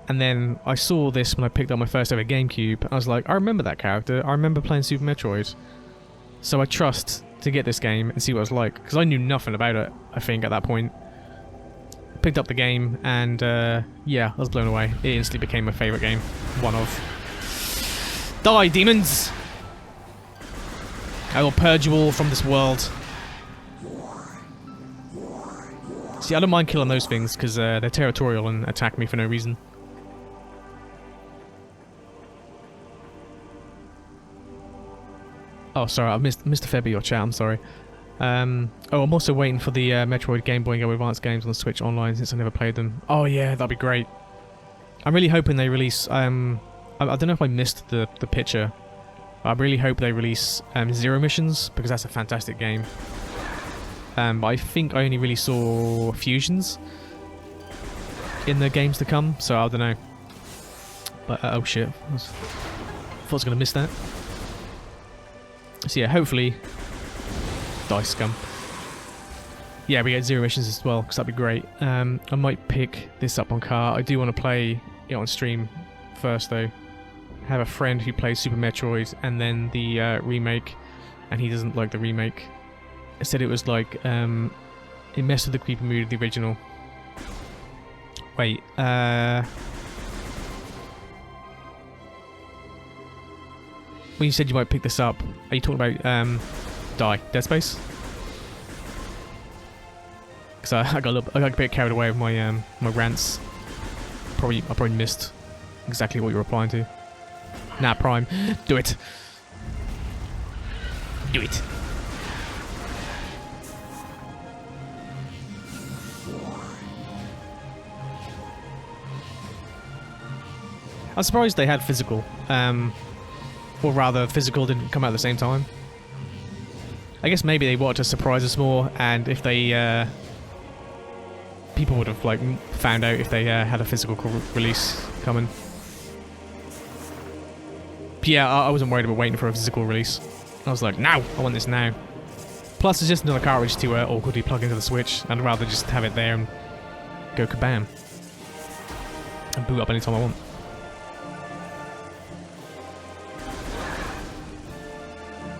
And then I saw this when I picked up my first ever GameCube. I was like, I remember that character. I remember playing Super Metroid. So I trust to get this game and see what it's like. Because I knew nothing about it, I think, at that point. Picked up the game and, yeah, I was blown away. It instantly became my favourite game. One of. Die, demons! I will purge you all from this world. See, I don't mind killing those things because they're territorial and attack me for no reason. Oh, sorry, I missed a fair bit of your chat, I'm sorry. Oh, I'm also waiting for the Metroid Game Boy and Game Boy Advance games on the Switch Online since I never played them. Oh yeah, that'd be great. I'm really hoping they release, I don't know if I missed the picture. I really hope they release Zero Missions, because that's a fantastic game. But I think I only really saw fusions in the games to come, so I don't know. But, oh shit, I thought I was going to miss that. So yeah, hopefully, dice scum. Yeah, we get Zero Missions as well, because that'd be great. I might pick this up on car. I do want to play it on stream first though. I have a friend who plays Super Metroid and then the remake, and he doesn't like the remake. I said it was like, it messed with the creepy mood of the original. Wait, when you said you might pick this up, are you talking about, Dead Space? Because I got a bit carried away with my, my rants. I probably missed exactly what you're replying to. Nah, Prime, do it. Do it. I'm surprised they had physical. Or rather, physical didn't come out at the same time. I guess maybe they wanted to surprise us more, and if they, people would have, like, found out if they had a physical release coming. But yeah, I wasn't worried about waiting for a physical release. I was like, now! I want this now. Plus, it's just another cartridge to awkwardly plug into the Switch. I'd rather just have it there and go kabam. And boot up anytime I want.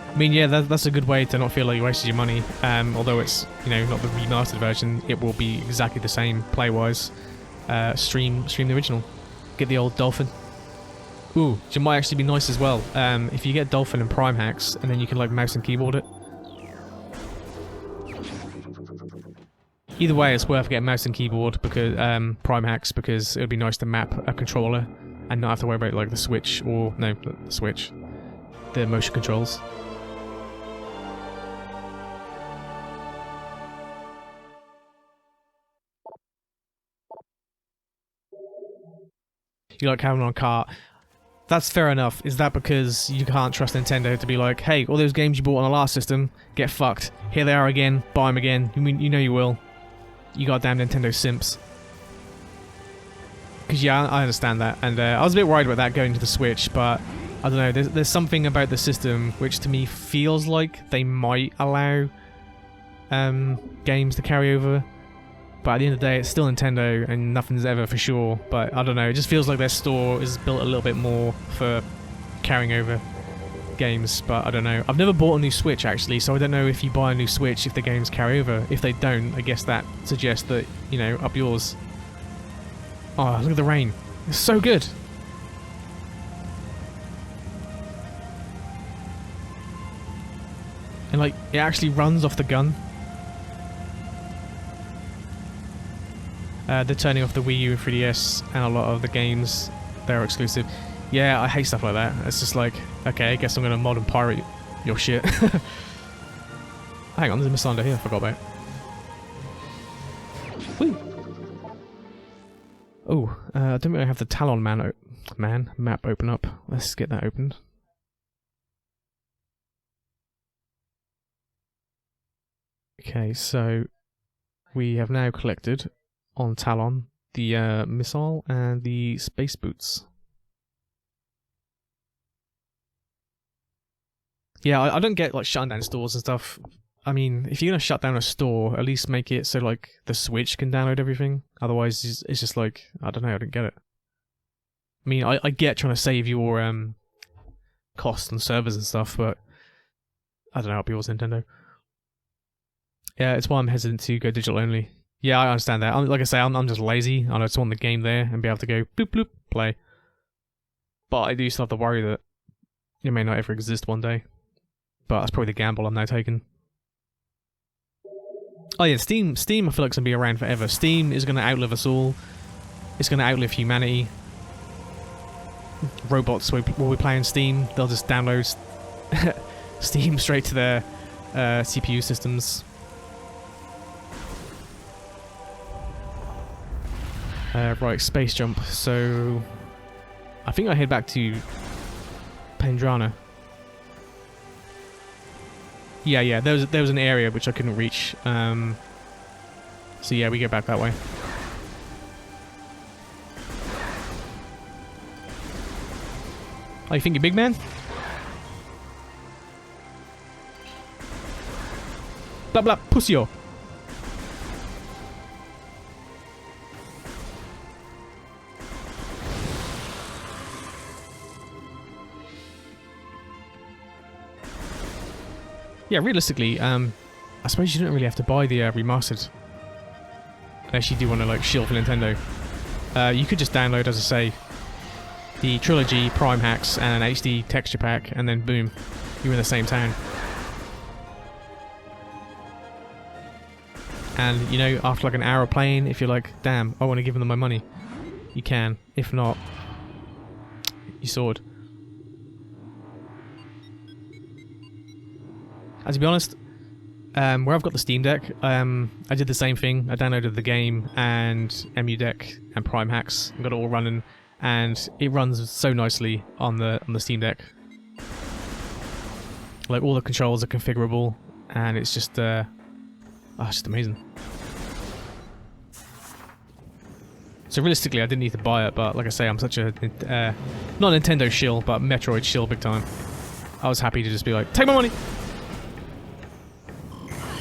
I mean, yeah, that's a good way to not feel like you wasted your money. Although it's, you know, not the remastered version, it will be exactly the same play-wise. Stream the original. Get the old Dolphin. Ooh, it might actually be nice as well. If you get Dolphin and Prime Hacks, and then you can like mouse and keyboard it. Either way, it's worth getting mouse and keyboard because Prime Hacks, because it would be nice to map a controller and not have to worry about like the Switch or no, the Switch, the motion controls. You like having on cart. That's fair enough. Is that because you can't trust Nintendo to be like, hey, all those games you bought on the last system, get fucked. Here they are again, buy them again. You know you will. You goddamn Nintendo simps. Because yeah, I understand that. And I was a bit worried about that going to the Switch, but I don't know. There's something about the system which to me feels like they might allow games to carry over. But at the end of the day, it's still Nintendo, and nothing's ever for sure. But I don't know, it just feels like their store is built a little bit more for carrying over games. But I don't know. I've never bought a new Switch, actually, so I don't know if you buy a new Switch if the games carry over. If they don't, I guess that suggests that, you know, up yours. Oh, look at the rain. It's so good. And, like, it actually runs off the gun. They're turning off the Wii U and 3DS and a lot of the games that are exclusive. Yeah, I hate stuff like that. It's just like, okay, I guess I'm gonna mod and pirate your shit. Hang on, there's a missile under here, I forgot about. Woo! Oh, I don't really have the Talon map open up. Let's get that opened. Okay, so we have now collected on Talon the missile and the space boots. Yeah, I don't get like shutting down stores and stuff. I mean, if you're gonna shut down a store, at least make it so like the Switch can download everything. Otherwise, it's just like, I don't know, I don't get it. I mean, I get trying to save your costs on servers and stuff, but I don't know, up yours, Nintendo. Yeah, it's why I'm hesitant to go digital only. Yeah, I understand that. Like I say, I'm just lazy. I just want the game there and be able to go boop bloop play. But I do still have to worry that it may not ever exist one day. But that's probably the gamble I'm now taking. Oh yeah, Steam I feel like it's going to be around forever. Steam is going to outlive us all. It's going to outlive humanity. Robots will be playing Steam. They'll just download Steam straight to their CPU systems. Right, space jump. So I think I head back to Pendrana. Yeah. There was an area which I couldn't reach. So yeah, we go back that way. Oh, you think you're big, man? Blah blah, pussyo. Yeah, realistically, I suppose you don't really have to buy the remastered, unless you do want to like shield for Nintendo. You could just download, as I say, the trilogy, Prime Hacks, and an HD texture pack, and then boom, you're in the same town. And you know, after like an hour of playing, if you're like, damn, I want to give them my money, you can. If not, you sword. And to be honest, where I've got the Steam Deck, I did the same thing. I downloaded the game and EmuDeck and Prime Hacks and got it all running. and it runs so nicely on the Steam Deck. Like all the controls are configurable, and it's just amazing. So realistically, I didn't need to buy it, but like I say, I'm such a not Nintendo shill, but Metroid shill big time. I was happy to just be like, take my money.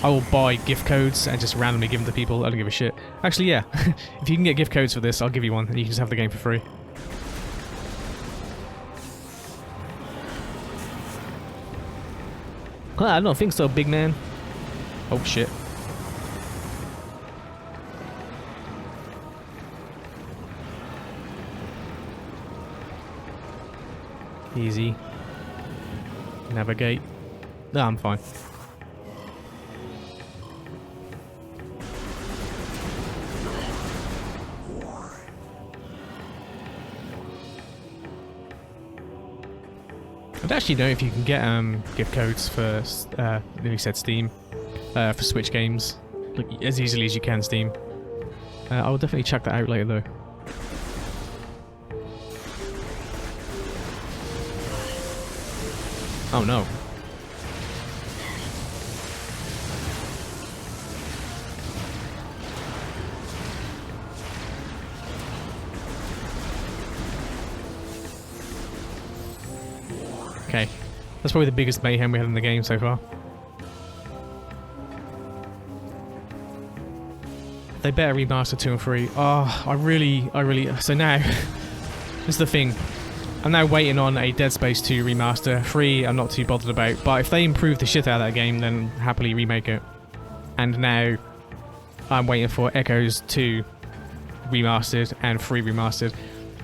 I will buy gift codes and just randomly give them to people. I don't give a shit. Actually, yeah, if you can get gift codes for this, I'll give you one, and you can just have the game for free. I don't think so, big man. Oh shit. Easy. Navigate. No, I'm fine. I don't actually know if you can get gift codes for, we said Steam, for Switch games, like, as easily as you can Steam. I will definitely check that out later though. Oh no. Okay, that's probably the biggest mayhem we had in the game so far. They better remaster 2 and 3. Oh, I really... So now, this is the thing. I'm now waiting on a Dead Space 2 remaster. 3 I'm not too bothered about, but if they improve the shit out of that game, then happily remake it. And now, I'm waiting for Echoes 2 remastered and 3 remastered.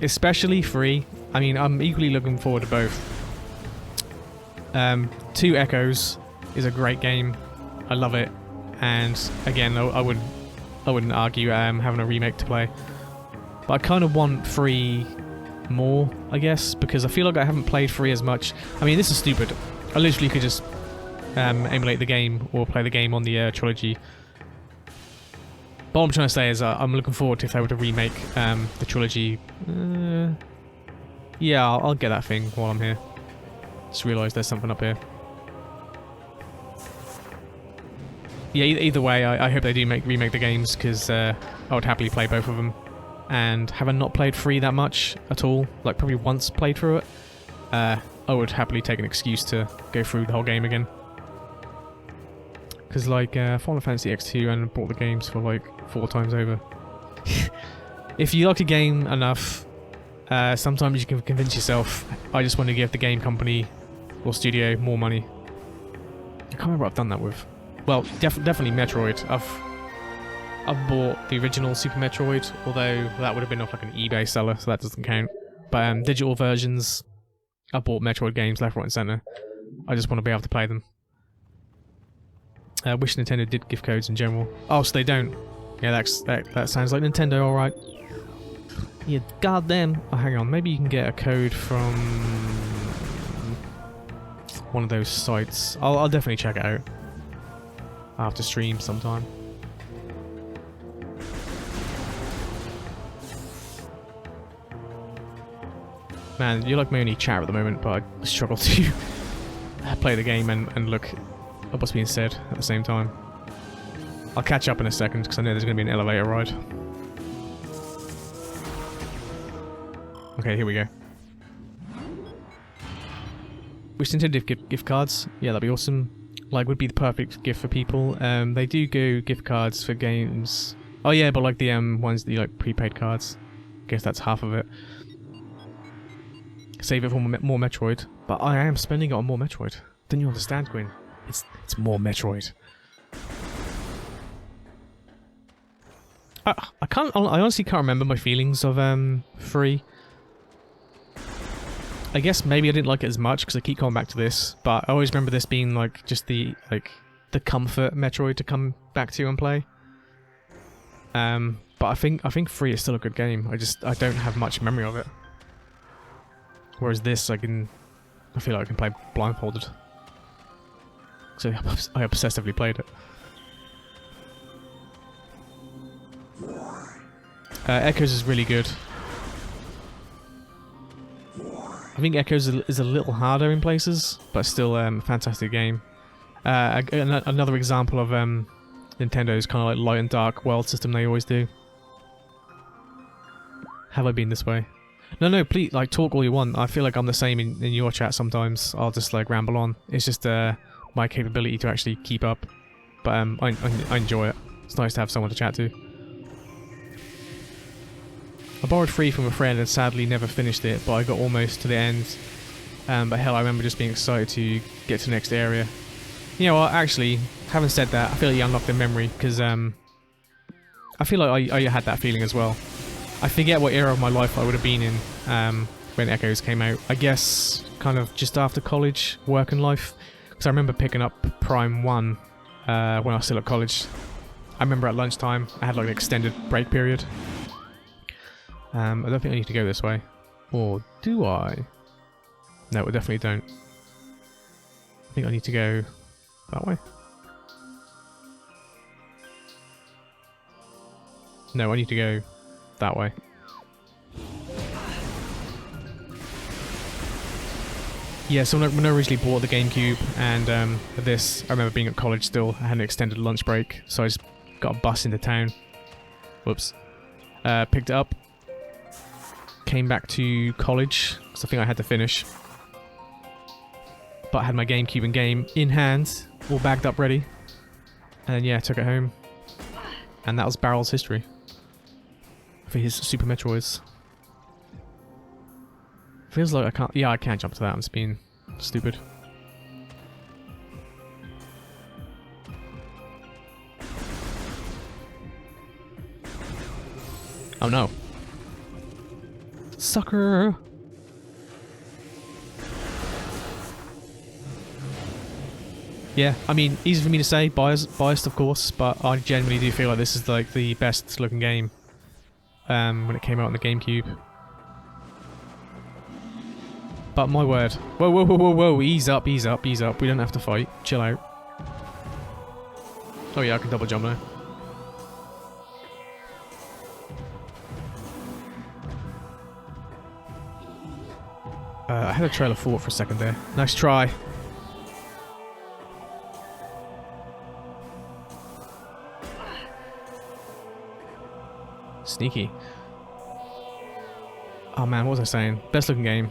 Especially 3. I mean, I'm equally looking forward to both. 2 Echoes is a great game. I love it, and again, I wouldn't argue having a remake to play. But I kind of want 3 more, I guess, because I feel like I haven't played 3 as much. I mean, this is stupid. I literally could just emulate the game or play the game on the trilogy. But what I'm trying to say is I'm looking forward to if they were to remake the trilogy. Yeah, I'll get that thing while I'm here. Just realised there's something up here. Yeah, either way, I hope they do remake the games, because I would happily play both of them. And having not played 3 that much at all, like probably once played through it, I would happily take an excuse to go through the whole game again. Because like Final Fantasy X2 and bought the games for like 4 times over. If you like a game enough, sometimes you can convince yourself, I just want to give the game company or studio more money. I can't remember what I've done that with. Well, definitely Metroid. I've bought the original Super Metroid, although that would have been off like an eBay seller, so that doesn't count. But digital versions, I bought Metroid games left, right, and centre. I just want to be able to play them. Wish Nintendo did gift codes in general. Oh, so they don't. Yeah, that sounds like Nintendo, all right. Yeah, goddamn. Oh, hang on. Maybe you can get a code from one of those sites. I'll definitely check it out. I'll have to stream sometime. Man, you're like my only chat at the moment, but I struggle to play the game and look at what's being said at the same time. I'll catch up in a second, because I know there's going to be an elevator ride. Okay, here we go. Wish Nintendo did gift cards. Yeah, that'd be awesome. Like, would be the perfect gift for people. They do go gift cards for games. Oh yeah, but like the ones that you like prepaid cards. Guess that's half of it. Save it for more Metroid. But I am spending it on more Metroid. Don't you understand, Gwyn? It's more Metroid. I honestly can't remember my feelings of 3. I guess maybe I didn't like it as much because I keep coming back to this, but I always remember this being like just the comfort Metroid to come back to and play. But I think 3 is still a good game. I don't have much memory of it. Whereas this, I feel like I can play blindfolded. So I obsessively played it. Echoes is really good. I think Echoes is a little harder in places, but still a fantastic game. Another example of Nintendo's kind of like light and dark world system they always do. Have I been this way? No, please, like, talk all you want. I feel like I'm the same in your chat sometimes. I'll just, like, ramble on. It's just my capability to actually keep up. But I enjoy it. It's nice to have someone to chat to. I borrowed 3 from a friend and sadly never finished it, but I got almost to the end. But hell, I remember just being excited to get to the next area. You know what, actually, having said that, I feel like you unlocked a memory, because I feel like I had that feeling as well. I forget what era of my life I would have been in when Echoes came out. I guess kind of just after college, work and life. Because I remember picking up Prime 1 when I was still at college. I remember at lunchtime, I had like an extended break period. I don't think I need to go this way. Or do I? No, I definitely don't. I think I need to go that way. No, I need to go that way. Yeah, so when I originally bought the GameCube and this, I remember being at college still, I had an extended lunch break, so I just got a bus into town. Whoops. Picked it up. Came back to college, because I think I had to finish. But I had my GameCube and game in hand, all bagged up ready. And then, yeah, took it home. And that was Barrel's history for his Super Metroids. Feels like I can't... Yeah, I can't jump to that. I'm just being stupid. Oh no. Sucker! Yeah, I mean, easy for me to say, biased of course, but I genuinely do feel like this is like the best looking game when it came out on the GameCube. But my word. Whoa, whoa, whoa, whoa, whoa, ease up, ease up, ease up. We don't have to fight. Chill out. Oh yeah, I can double jump now. I had a trailer thought for a second there. Nice try. Sneaky. Oh man, what was I saying? Best looking game.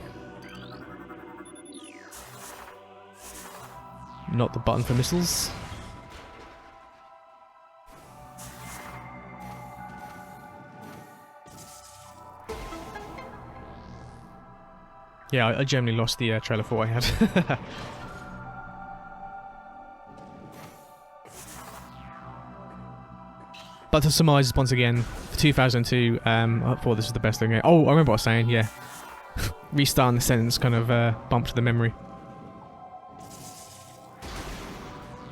Not the button for missiles. Yeah, I generally lost the trailer thought I had. But to surmise once again, for 2002, I thought this was the best looking game. Oh, I remember what I was saying, yeah. Restarting the sentence kind of bumped the memory.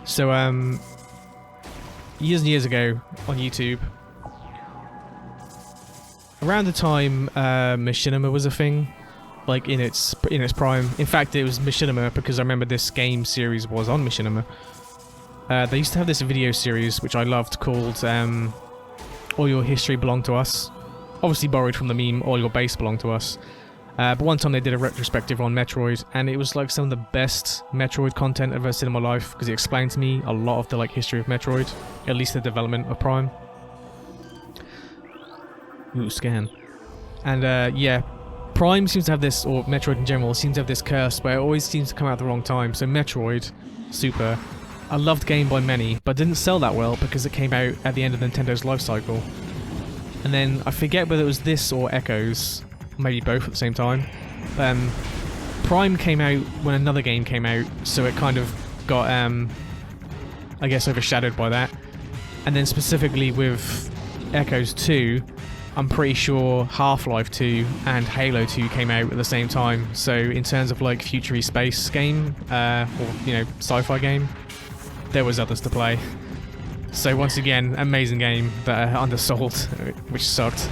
So, years and years ago on YouTube, around the time Machinima was a thing, like in its prime. In fact, it was Machinima because I remember this game series was on Machinima. They used to have this video series which I loved called All Your History Belonged to Us. Obviously borrowed from the meme All Your Base Belonged to Us. But one time they did a retrospective on Metroid, and it was like some of the best Metroid content I've ever seen in my life, because it explained to me a lot of the like history of Metroid, at least the development of Prime. Ooh, scan. And yeah, Prime seems to have this, or Metroid in general, seems to have this curse where it always seems to come out at the wrong time. So Metroid, Super, a loved game by many, but didn't sell that well because it came out at the end of Nintendo's life cycle. And then I forget whether it was this or Echoes, maybe both at the same time. Prime came out when another game came out, so it kind of got, I guess, overshadowed by that. And then specifically with Echoes 2, I'm pretty sure Half-Life 2 and Halo 2 came out at the same time. So in terms of like futury space game, or you know, sci-fi game, there was others to play. So once again, amazing game that undersold, which sucked.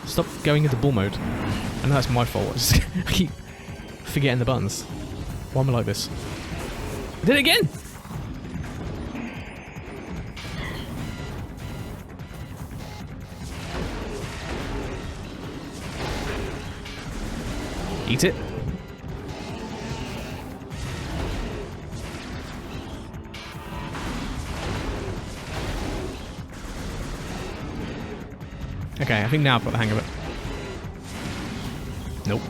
Stop going into ball mode. I know that's my fault. I keep forgetting the buttons. Why am I like this? I did it again! Eat it. Okay, I think now I've got the hang of it. Nope.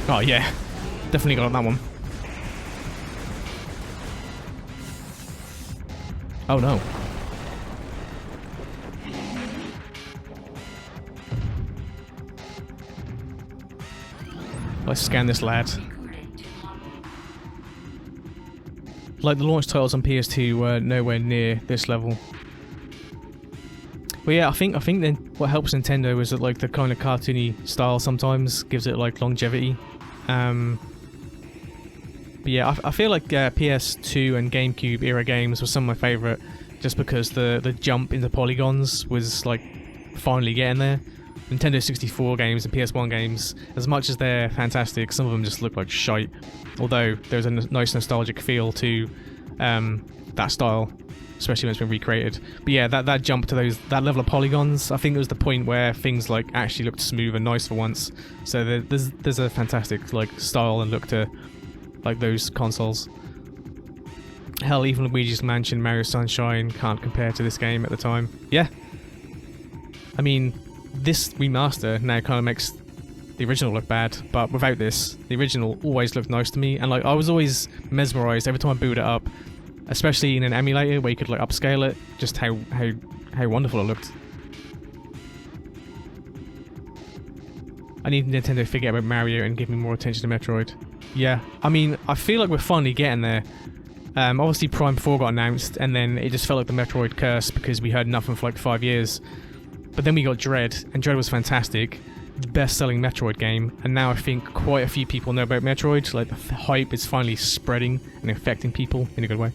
Oh yeah, definitely got that one. Oh no. Let's scan this lad. Like the launch titles on PS2 were nowhere near this level. But yeah, I think then what helps Nintendo is that like the kind of cartoony style sometimes gives it like longevity. But yeah, I feel like PS2 and GameCube era games were some of my favourite, just because the jump into polygons was like finally getting there. Nintendo 64 games and PS1 games, as much as they're fantastic, some of them just look like shite. Although there's a nice nostalgic feel to that style, especially when it's been recreated. But yeah, that jump to that level of polygons, I think it was the point where things like actually looked smooth and nice for once. So there's a fantastic like style and look to like those consoles. Hell, even Luigi's Mansion, Mario Sunshine can't compare to this game at the time. Yeah, I mean, this remaster now kind of makes the original look bad, but without this, the original always looked nice to me, and like I was always mesmerized every time I booted it up, especially in an emulator where you could like upscale it, just how wonderful it looked. I need Nintendo to forget about Mario and give me more attention to Metroid. Yeah, I mean, I feel like we're finally getting there. Obviously Prime 4 got announced, and then it just felt like the Metroid curse because we heard nothing for like 5 years. But then we got Dread, and Dread was fantastic, the best-selling Metroid game, and now I think quite a few people know about Metroid. Like the hype is finally spreading and affecting people in a good way.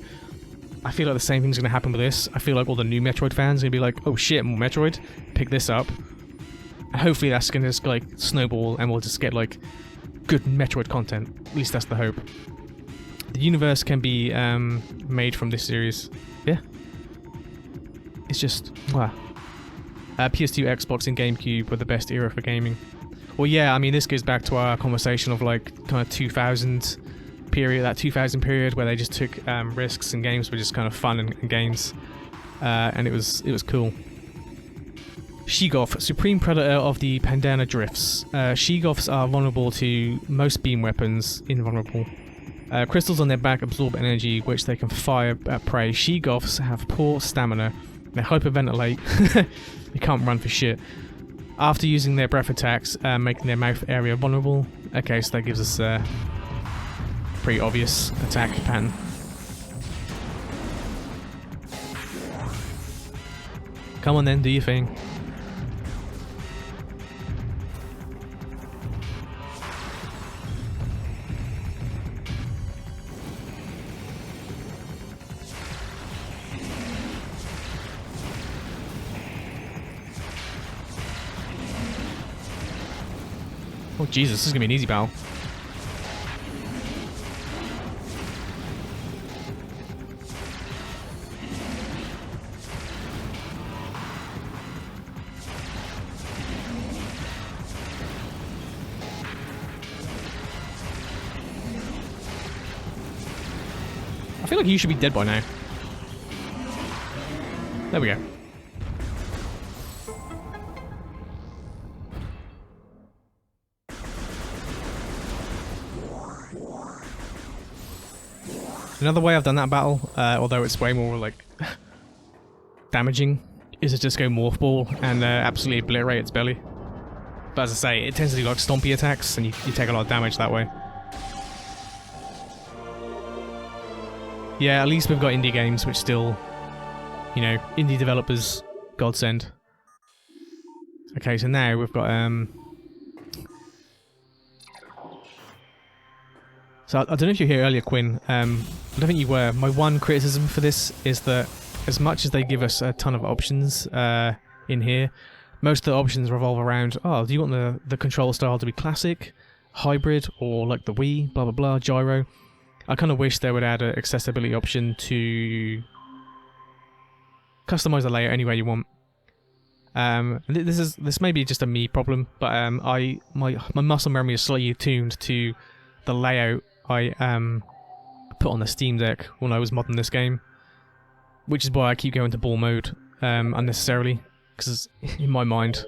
I feel like the same thing's going to happen with this. I feel like all the new Metroid fans are going to be like, oh shit, more Metroid, pick this up. And hopefully that's going to just like snowball and we'll just get like good Metroid content. At least that's the hope. The universe can be made from this series. Yeah. It's just, wow. PS2, Xbox, and GameCube were the best era for gaming. Well, yeah, I mean, this goes back to our conversation of like kind of 2000 period, that 2000 period where they just took risks and games were just kind of fun and games, and it was cool. Sheegoth, supreme predator of the Pendrana Drifts. Sheegoths are vulnerable to most beam weapons, invulnerable. Crystals on their back absorb energy, which they can fire at prey. Sheegoths have poor stamina. They hyperventilate. They can't run for shit. After using their breath attacks, making their mouth area vulnerable. Okay, so that gives us a pretty obvious attack pattern. Come on then, do your thing. Oh Jesus, this is gonna be an easy battle. I feel like you should be dead by now. There we go. Another way I've done that battle, although it's way more like damaging, is to just go Morph Ball and absolutely obliterate its belly. But as I say, it tends to do like stompy attacks, and you take a lot of damage that way. Yeah, at least we've got indie games, which still, you know, indie developers, godsend. Okay, so now we've got so I don't know if you were here earlier, Quinn. I don't think you were. My one criticism for this is that as much as they give us a ton of options in here, most of the options revolve around, oh, do you want the control style to be classic, hybrid, or like the Wii, blah blah blah, gyro? I kind of wish they would add an accessibility option to customize the layout any way you want. This may be just a me problem, but my muscle memory is slightly attuned to the layout I put on the Steam Deck when I was modding this game, which is why I keep going to ball mode unnecessarily, because in my mind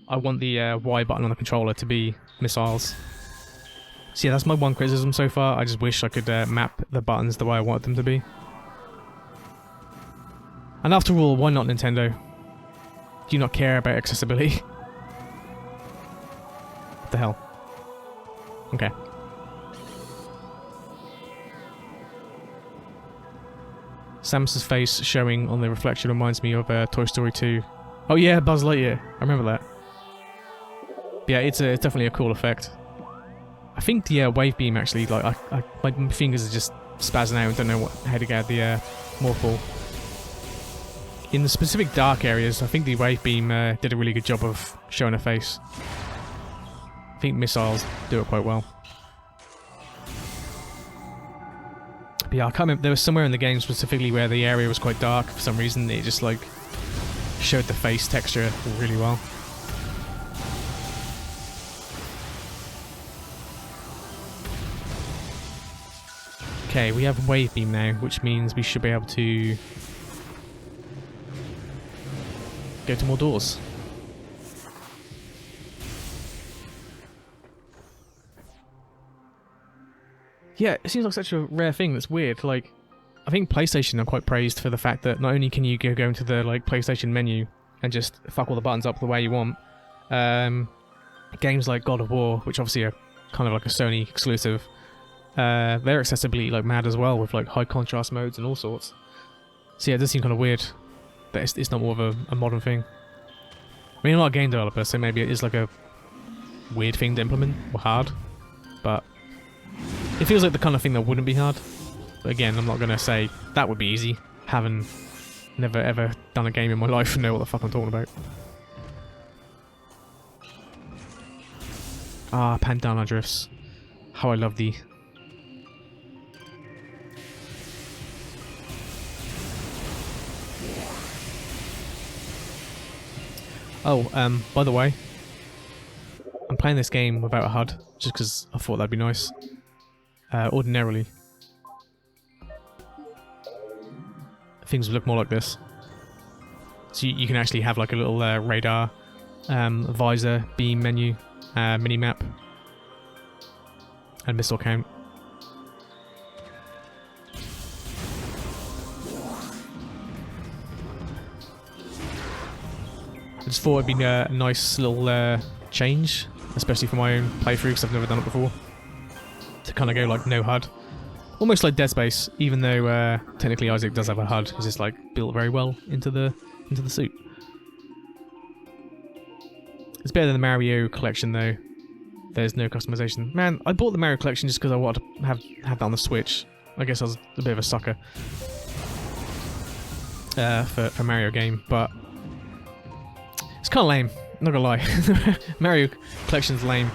I want the Y button on the controller to be missiles. So yeah, that's my one criticism so far. I just wish I could map the buttons the way I wanted them to be. And after all, why not Nintendo? Do you not care about accessibility? What the hell? Okay. Samus's face showing on the reflection reminds me of Toy Story 2. Oh yeah, Buzz Lightyear. I remember that. Yeah, it's definitely a cool effect. I think the wave beam actually, like, my fingers are just spazzing out and don't know how to get the morphle. In the specific dark areas, I think the wave beam did a really good job of showing a face. I think missiles do it quite well. But yeah, I can't remember, there was somewhere in the game specifically where the area was quite dark for some reason. It just like showed the face texture really well. Okay, we have wave beam now, which means we should be able to go to more doors. Yeah, it seems like such a rare thing that's weird. Like, I think PlayStation are quite praised for the fact that not only can you go into the like PlayStation menu and just fuck all the buttons up the way you want, games like God of War, which obviously are kind of like a Sony exclusive, they're accessibility like mad as well, with like high contrast modes and all sorts. So yeah, it does seem kind of weird that it's not more of a modern thing. I mean, I'm not a game developer, so maybe it is like a weird thing to implement, or hard, but it feels like the kind of thing that wouldn't be hard. But again, I'm not going to say that would be easy, having never ever done a game in my life and know what the fuck I'm talking about. Ah, Pendrana Drifts. How I love thee. Oh, by the way, I'm playing this game without a HUD, just because I thought that'd be nice. Ordinarily, things would look more like this. So you can actually have like a little radar, visor, beam menu, mini-map, and missile count. I just thought it'd be a nice little change, especially for my own playthrough, because I've never done it before. To kind of go like no HUD. Almost like Dead Space, even though technically Isaac does have a HUD. He's just like built very well into the suit. It's better than the Mario collection though. There's no customization. Man, I bought the Mario collection just because I wanted to have that on the Switch. I guess I was a bit of a sucker for Mario game, but it's kind of lame. Not gonna lie, Mario collection's lame.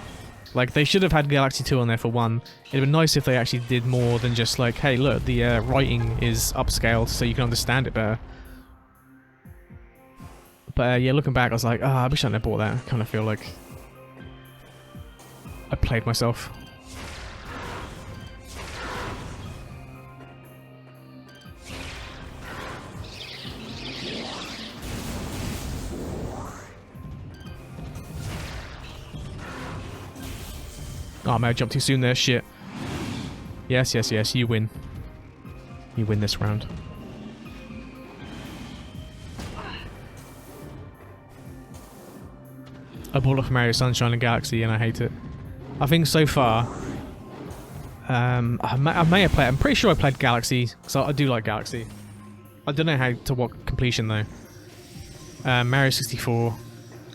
Like, they should have had Galaxy 2 on there for one. It'd been nice if they actually did more than just like, hey look, the writing is upscaled so you can understand it better. But yeah, looking back I was like, ah, I wish I hadn't bought that. I kind of feel like I played myself. Oh man, I jumped too soon there, shit. Yes, yes, yes, you win. You win this round. I bought it for Mario Sunshine and Galaxy and I hate it. I think so far, I may have played, I'm pretty sure I played Galaxy, so I do like Galaxy. I don't know how to what completion though. Mario 64,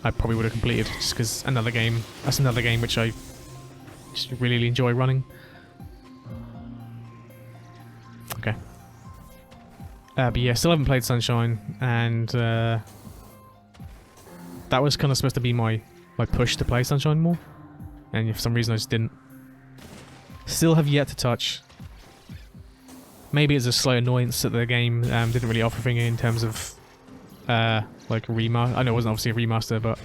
I probably would have completed, just because another game, that's another game which I just really enjoy running. Okay. But yeah, still haven't played Sunshine, and that was kind of supposed to be my push to play Sunshine more, and for some reason I just didn't. Still have yet to touch Maybe it's a slow annoyance that the game didn't really offer anything in terms of like a remaster. I know it wasn't obviously a remaster, but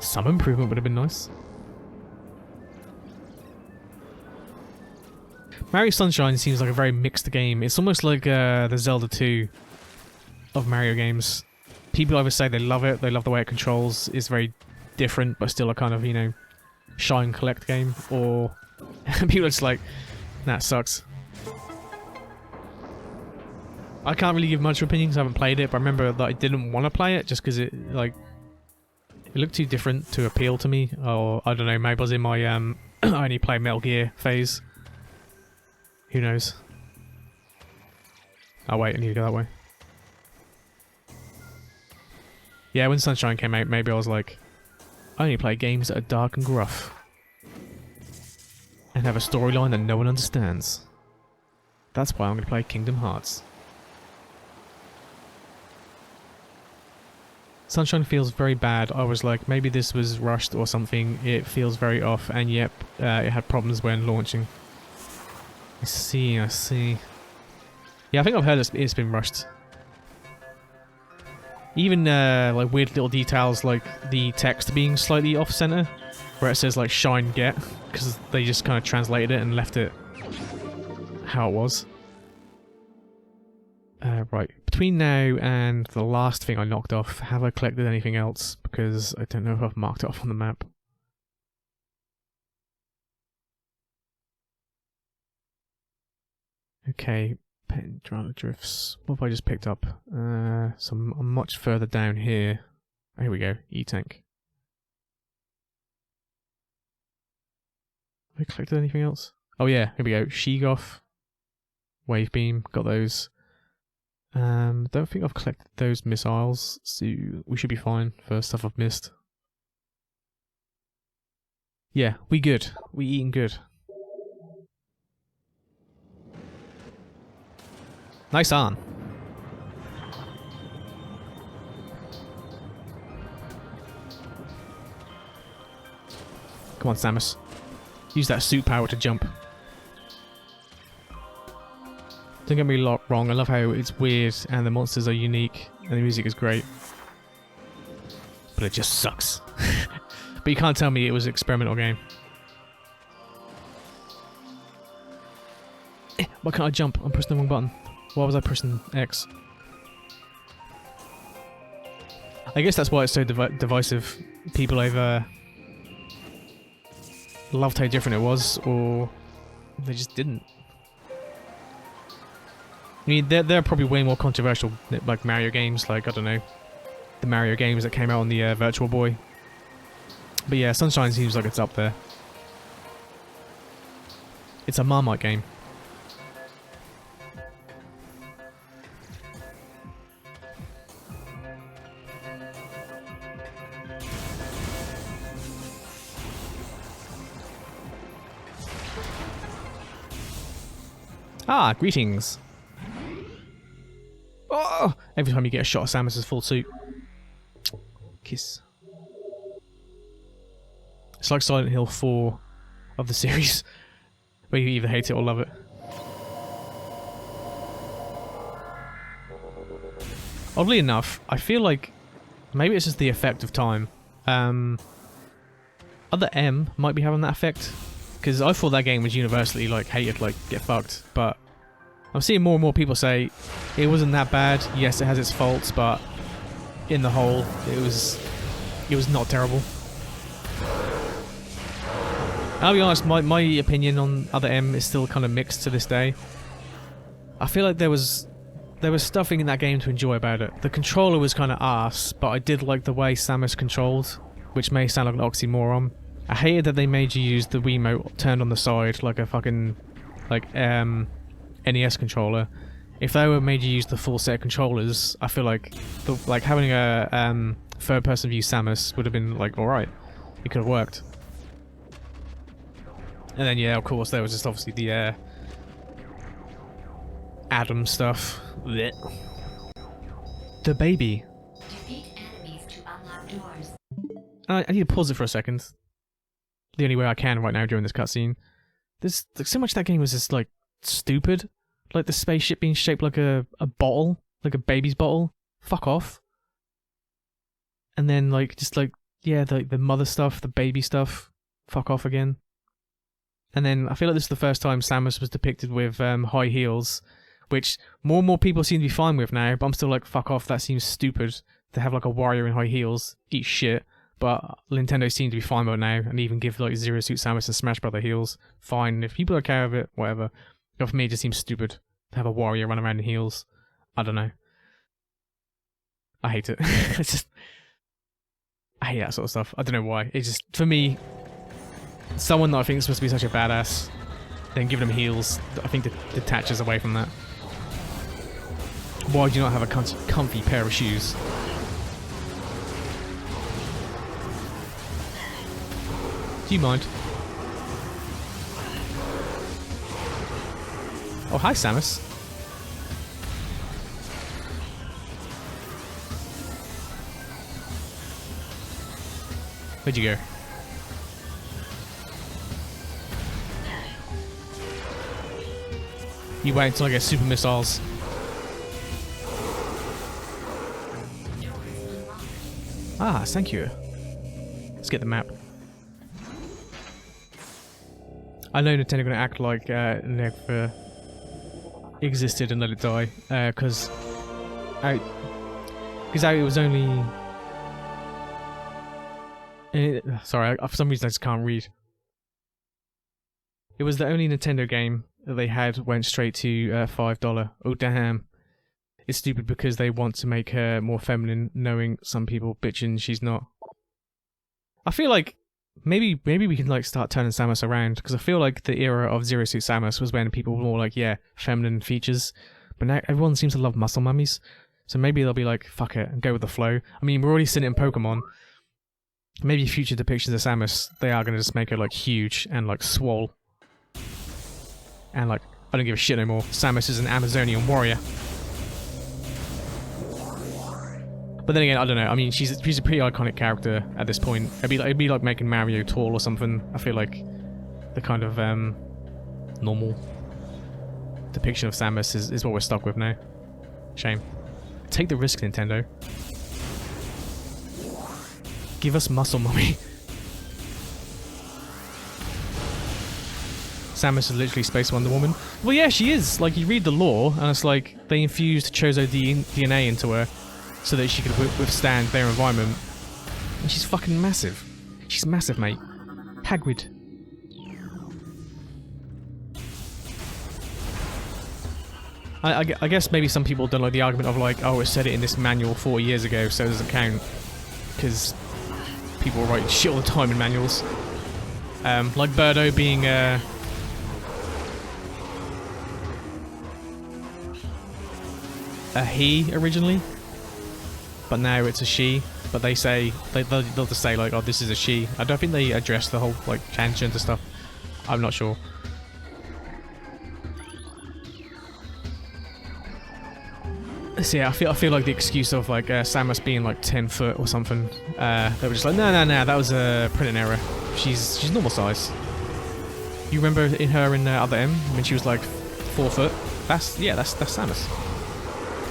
some improvement would have been nice. Mario Sunshine seems like a very mixed game. It's almost like the Zelda 2 of Mario games. People either say they love it, they love the way it controls, it's very different, but still a kind of, you know, shine collect game, or people are just like, nah, it sucks. I can't really give much opinions, I haven't played it, but I remember that I didn't want to play it just because it looked too different to appeal to me, or I don't know, maybe I was in my I only play Metal Gear phase. Who knows? Oh wait, I need to go that way. Yeah, when Sunshine came out, maybe I was like, I only play games that are dark and gruff. And have a storyline that no one understands. That's why I'm going to play Kingdom Hearts. Sunshine feels very bad. I was like, maybe this was rushed or something. It feels very off, and yep, it had problems when launching. I see. Yeah, I think I've heard it's been rushed. Even like weird little details like the text being slightly off-center, where it says like "Shine Get," because they just kind of translated it and left it how it was. Right, between now and the last thing I knocked off, have I collected anything else? Because I don't know if I've marked it off on the map. Okay, Pendrana Drifts. What have I just picked up? So I'm much further down here. Here we go, E-Tank. Have I collected anything else? Oh yeah, here we go. Sheegoth, Wave Beam, got those. Don't think I've collected those missiles, so we should be fine for stuff I've missed. Yeah, we good. We eating good. Nice on. Come on, Samus. Use that suit power to jump. Don't get me wrong, I love how it's weird and the monsters are unique and the music is great. But it just sucks. But you can't tell me it was an experimental game. Why can't I jump? I'm pressing the wrong button. Why was I pressing X? I guess that's why it's so divisive. People either loved how different it was, or they just didn't. I mean, they're probably way more controversial, like Mario games, like, I don't know, the Mario games that came out on the Virtual Boy. But yeah, Sunshine seems like it's up there. It's a Marmite game. Ah, greetings. Oh! Every time you get a shot of Samus's full suit. Kiss. It's like Silent Hill 4 of the series, where you either hate it or love it. Oddly enough, I feel like maybe it's just the effect of time. Other M might be having that effect, because I thought that game was universally like hated, like get fucked, but I'm seeing more and more people say it wasn't that bad. Yes, it has its faults, but in the whole, it was not terrible. I'll be honest, my opinion on Other M is still kind of mixed to this day. I feel like there was stuff in that game to enjoy about it. The controller was kind of arse, but I did like the way Samus controlled, which may sound like an oxymoron. I hated that they made you use the Wiimote turned on the side like a fucking NES controller. If they were made you use the full set of controllers, I feel like having a third-person view Samus would have been like alright. It could have worked. And then yeah, of course, there was just obviously the Adam stuff. Blech. The baby. Defeat enemies to unlock doors. I need to pause it for a second. The only way I can right now during this cutscene. There's like, so much of that game was just like stupid. Like the spaceship being shaped like a bottle, like a baby's bottle. Fuck off. And then like just like yeah, the mother stuff, the baby stuff. Fuck off again. And then I feel like this is the first time Samus was depicted with high heels, which more and more people seem to be fine with now. But I'm still like, fuck off. That seems stupid to have like a warrior in high heels. Eat shit. But Nintendo seems to be fine with it now, and even give like Zero Suit Samus and Smash Brother heels. Fine. If people are okay with it, whatever. But for me, it just seems stupid to have a warrior run around in heels. I don't know. I hate it. It's just, I hate that sort of stuff. I don't know why. It's just, for me, someone that I think is supposed to be such a badass, then give them heels, I think detaches away from that. Why do you not have a comfy pair of shoes? Do you mind? Oh, hi, Samus. Where'd you go? You wait until I get super missiles. Ah, thank you. Let's get the map. I know Nintendo are gonna act like it never existed and let it die, because it was only. Sorry, for some reason I just can't read. It was the only Nintendo game that they had went straight to $5. Oh damn. It's stupid because they want to make her more feminine, knowing some people bitching she's not. I feel like maybe we can like start turning Samus around, because I feel like the era of Zero Suit Samus was when people were more like, yeah, feminine features, but now everyone seems to love muscle mummies, so maybe they'll be like, fuck it, and go with the flow. I mean, we're already seeing it in Pokemon. Maybe future depictions of Samus, they are going to just make her like huge and like swole. And like, I don't give a shit no more. Samus is an Amazonian warrior. But then again, I don't know. I mean, she's a pretty iconic character at this point. It'd be like making Mario tall or something. I feel like the kind of normal depiction of Samus is what we're stuck with now. Shame. Take the risk, Nintendo. Give us muscle, mummy. Samus is literally Space Wonder Woman. Well, yeah, she is. Like, you read the lore, and it's like they infused Chozo DNA into her so that she could withstand their environment. And she's fucking massive. She's massive, mate. Hagrid. I guess maybe some people don't like the argument of like, oh, it said it in this manual 40 years ago, so it doesn't count. Because people write shit all the time in manuals. Like Birdo being a he originally, but now it's a she. But they say they'll just say like, oh, this is a she. I don't think they address the whole like transgender stuff. I'm not sure. So yeah, I feel like the excuse of like Samus being like 10 foot or something. They were just like, no, that was a printing error. She's normal size. You remember her in Other M when she was like 4 foot? That's Samus.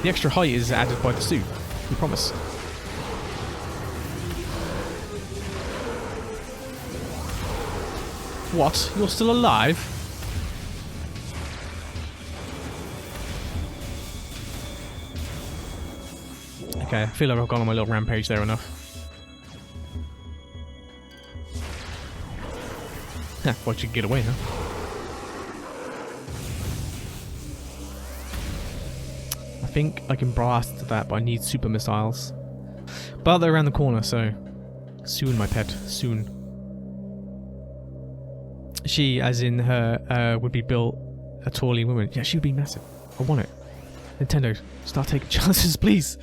The extra height is added by the suit. We promise. What? You're still alive? Okay, I feel like I've gone on my little rampage there enough. Thought you could get away, huh? I think I can blast that, but I need super missiles. But they're around the corner, so soon, my pet, soon. She, as in her, would be built a tally woman. Yeah, she would be massive. I want it. Nintendo, start taking chances, please.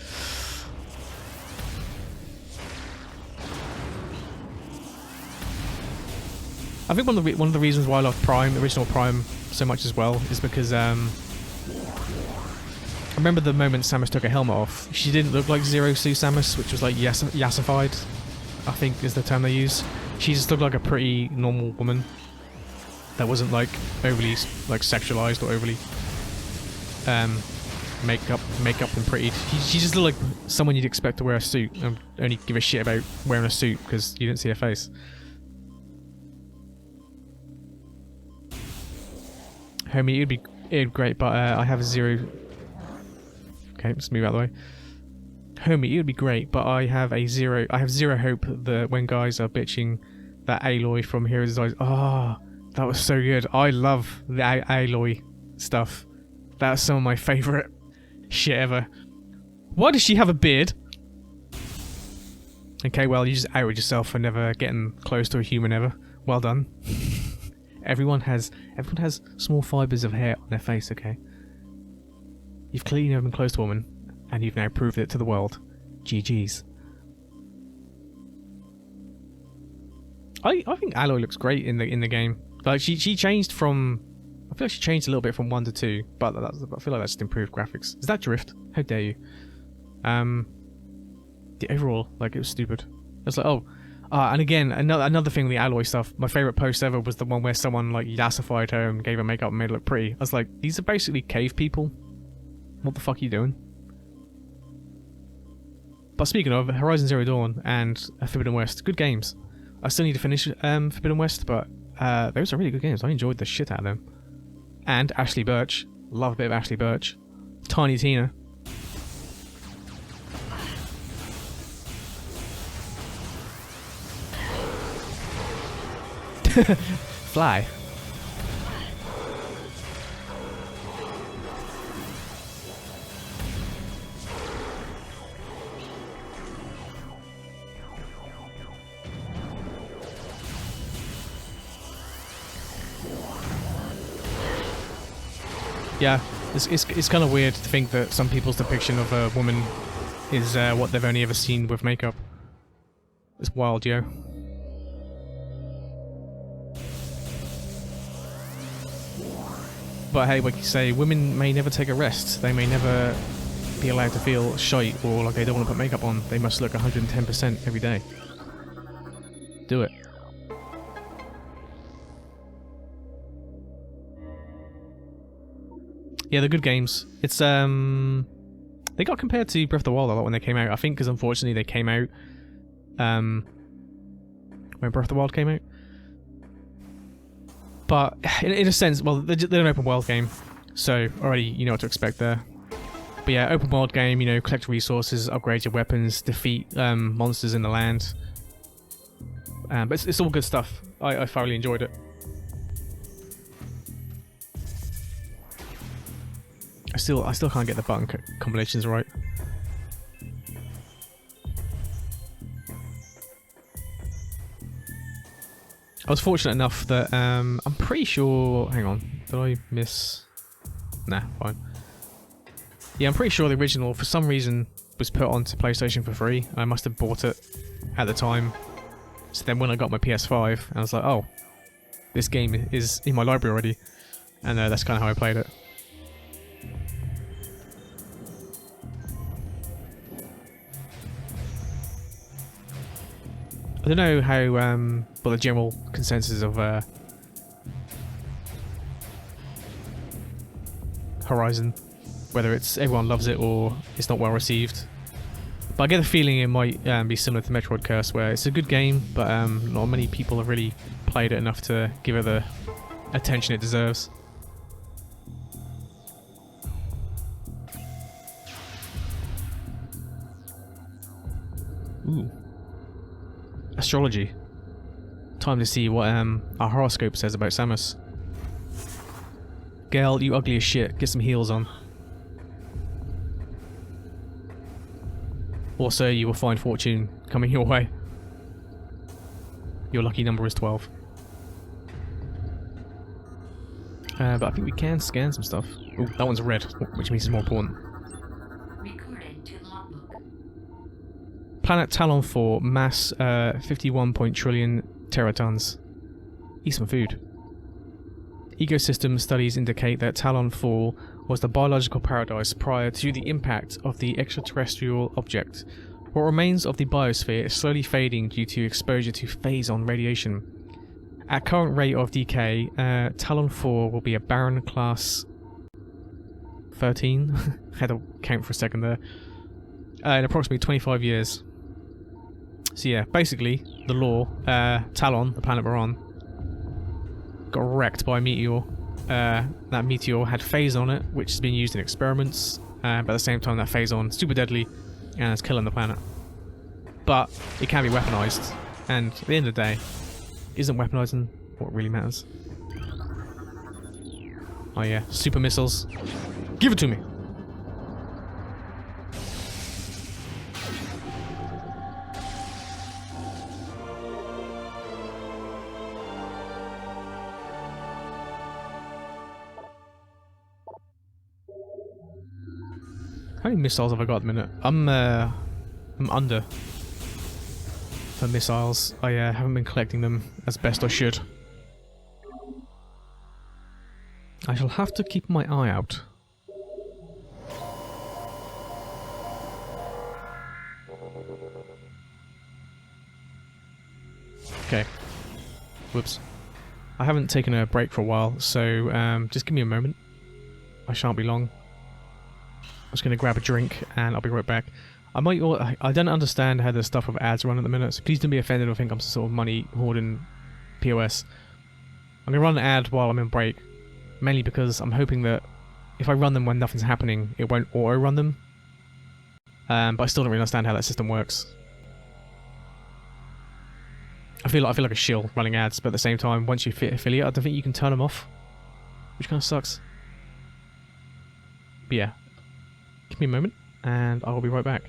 I think one of the reasons why I love Prime, original Prime, so much as well is because I remember the moment Samus took her helmet off. She didn't look like Zero Suit Samus, which was like yassified, I think is the term they use. She just looked like a pretty normal woman that wasn't like overly like sexualized or overly makeup and pretty. She just looked like someone you'd expect to wear a suit and only give a shit about wearing a suit because you didn't see her face. Homie, it'd be great, but I have 0. Okay, let's move out of the way. Homie, it would be great, but I have 0 hope that when guys are bitching that Aloy from Heroes' Eyes. Oh, that was so good. I love the Aloy stuff. That's some of my favourite shit ever. Why does she have a beard? Okay, well, you just outed yourself for never getting close to a human ever. Well done. Everyone has small fibres of hair on their face, okay? You've clearly never been close to a woman, and you've now proved it to the world. GG's. I think Aloy looks great in the game. Like she changed from, I feel like she changed a little bit from 1 to 2, but I feel like that's just improved graphics. Is that drift? How dare you? The overall, like, it was stupid. It's like, oh, and again, another thing with the Aloy stuff. My favorite post ever was the one where someone like yassified her and gave her makeup and made her look pretty. I was like, these are basically cave people. What the fuck are you doing? But speaking of, Horizon Zero Dawn and Forbidden West, good games. I still need to finish Forbidden West, but those are really good games. I enjoyed the shit out of them. And Ashley Birch. Love a bit of Ashley Birch. Tiny Tina. Fly. Yeah, it's kind of weird to think that some people's depiction of a woman is what they've only ever seen with makeup. It's wild, yo. But hey, like you say, women may never take a rest. They may never be allowed to feel shite or like they don't want to put makeup on. They must look 110% every day. Do it. Yeah, they're good games. It's they got compared to Breath of the Wild a lot when they came out. I think because unfortunately they came out when Breath of the Wild came out. But in a sense, well, they're an open world game, so already you know what to expect there. But yeah, open world game, you know, collect resources, upgrade your weapons, defeat monsters in the land. But it's all good stuff. I thoroughly enjoyed it. I still can't get the button combinations right. I was fortunate enough that I'm pretty sure. Hang on, did I miss? Nah, fine. Yeah, I'm pretty sure the original, for some reason, was put onto PlayStation for free. I must have bought it at the time. So then when I got my PS5, I was like, oh, this game is in my library already, and that's kind of how I played it. I don't know how, well, the general consensus of Horizon, whether it's everyone loves it or it's not well received. But I get the feeling it might be similar to Metroid Curse, where it's a good game, but not many people have really played it enough to give it the attention it deserves. Ooh. Astrology. Time to see what our horoscope says about Samus. Girl, you ugly as shit. Get some heels on. Also, you will find fortune coming your way. Your lucky number is 12. But I think we can scan some stuff. Ooh, that one's red, which means it's more important. Recorded to logbook. Planet Talon 4, mass 51 trillion teratons. Eat some food. Ecosystem studies indicate that Talon 4 was the biological paradise prior to the impact of the extraterrestrial object. What remains of the biosphere is slowly fading due to exposure to phase-on radiation. At current rate of decay, Talon 4 will be a barren class 13. Had to count for a second there. In approximately 25 years. So yeah, basically, the lore, Talon, the planet we're on, got wrecked by a meteor. That meteor had phase on it, which has been used in experiments, but at the same time that phase on super deadly and it's killing the planet. But it can be weaponized, and at the end of the day, isn't weaponizing what really matters. Oh yeah, super missiles. Give it to me! How many missiles have I got at the minute? I'm under for missiles. I haven't been collecting them as best I should. I shall have to keep my eye out. Okay. Whoops. I haven't taken a break for a while, so just give me a moment. I shan't be long. I'm just going to grab a drink and I'll be right back. I don't understand how the stuff with ads run at the minute, so please don't be offended or think I'm some sort of money hoarding POS. I'm going to run an ad while I'm in break, mainly because I'm hoping that if I run them when nothing's happening, it won't auto-run them. But I still don't really understand how that system works. I feel like a shill running ads, but at the same time, once you fit affiliate, I don't think you can turn them off, which kind of sucks. But yeah, give me a moment, and I will be right back.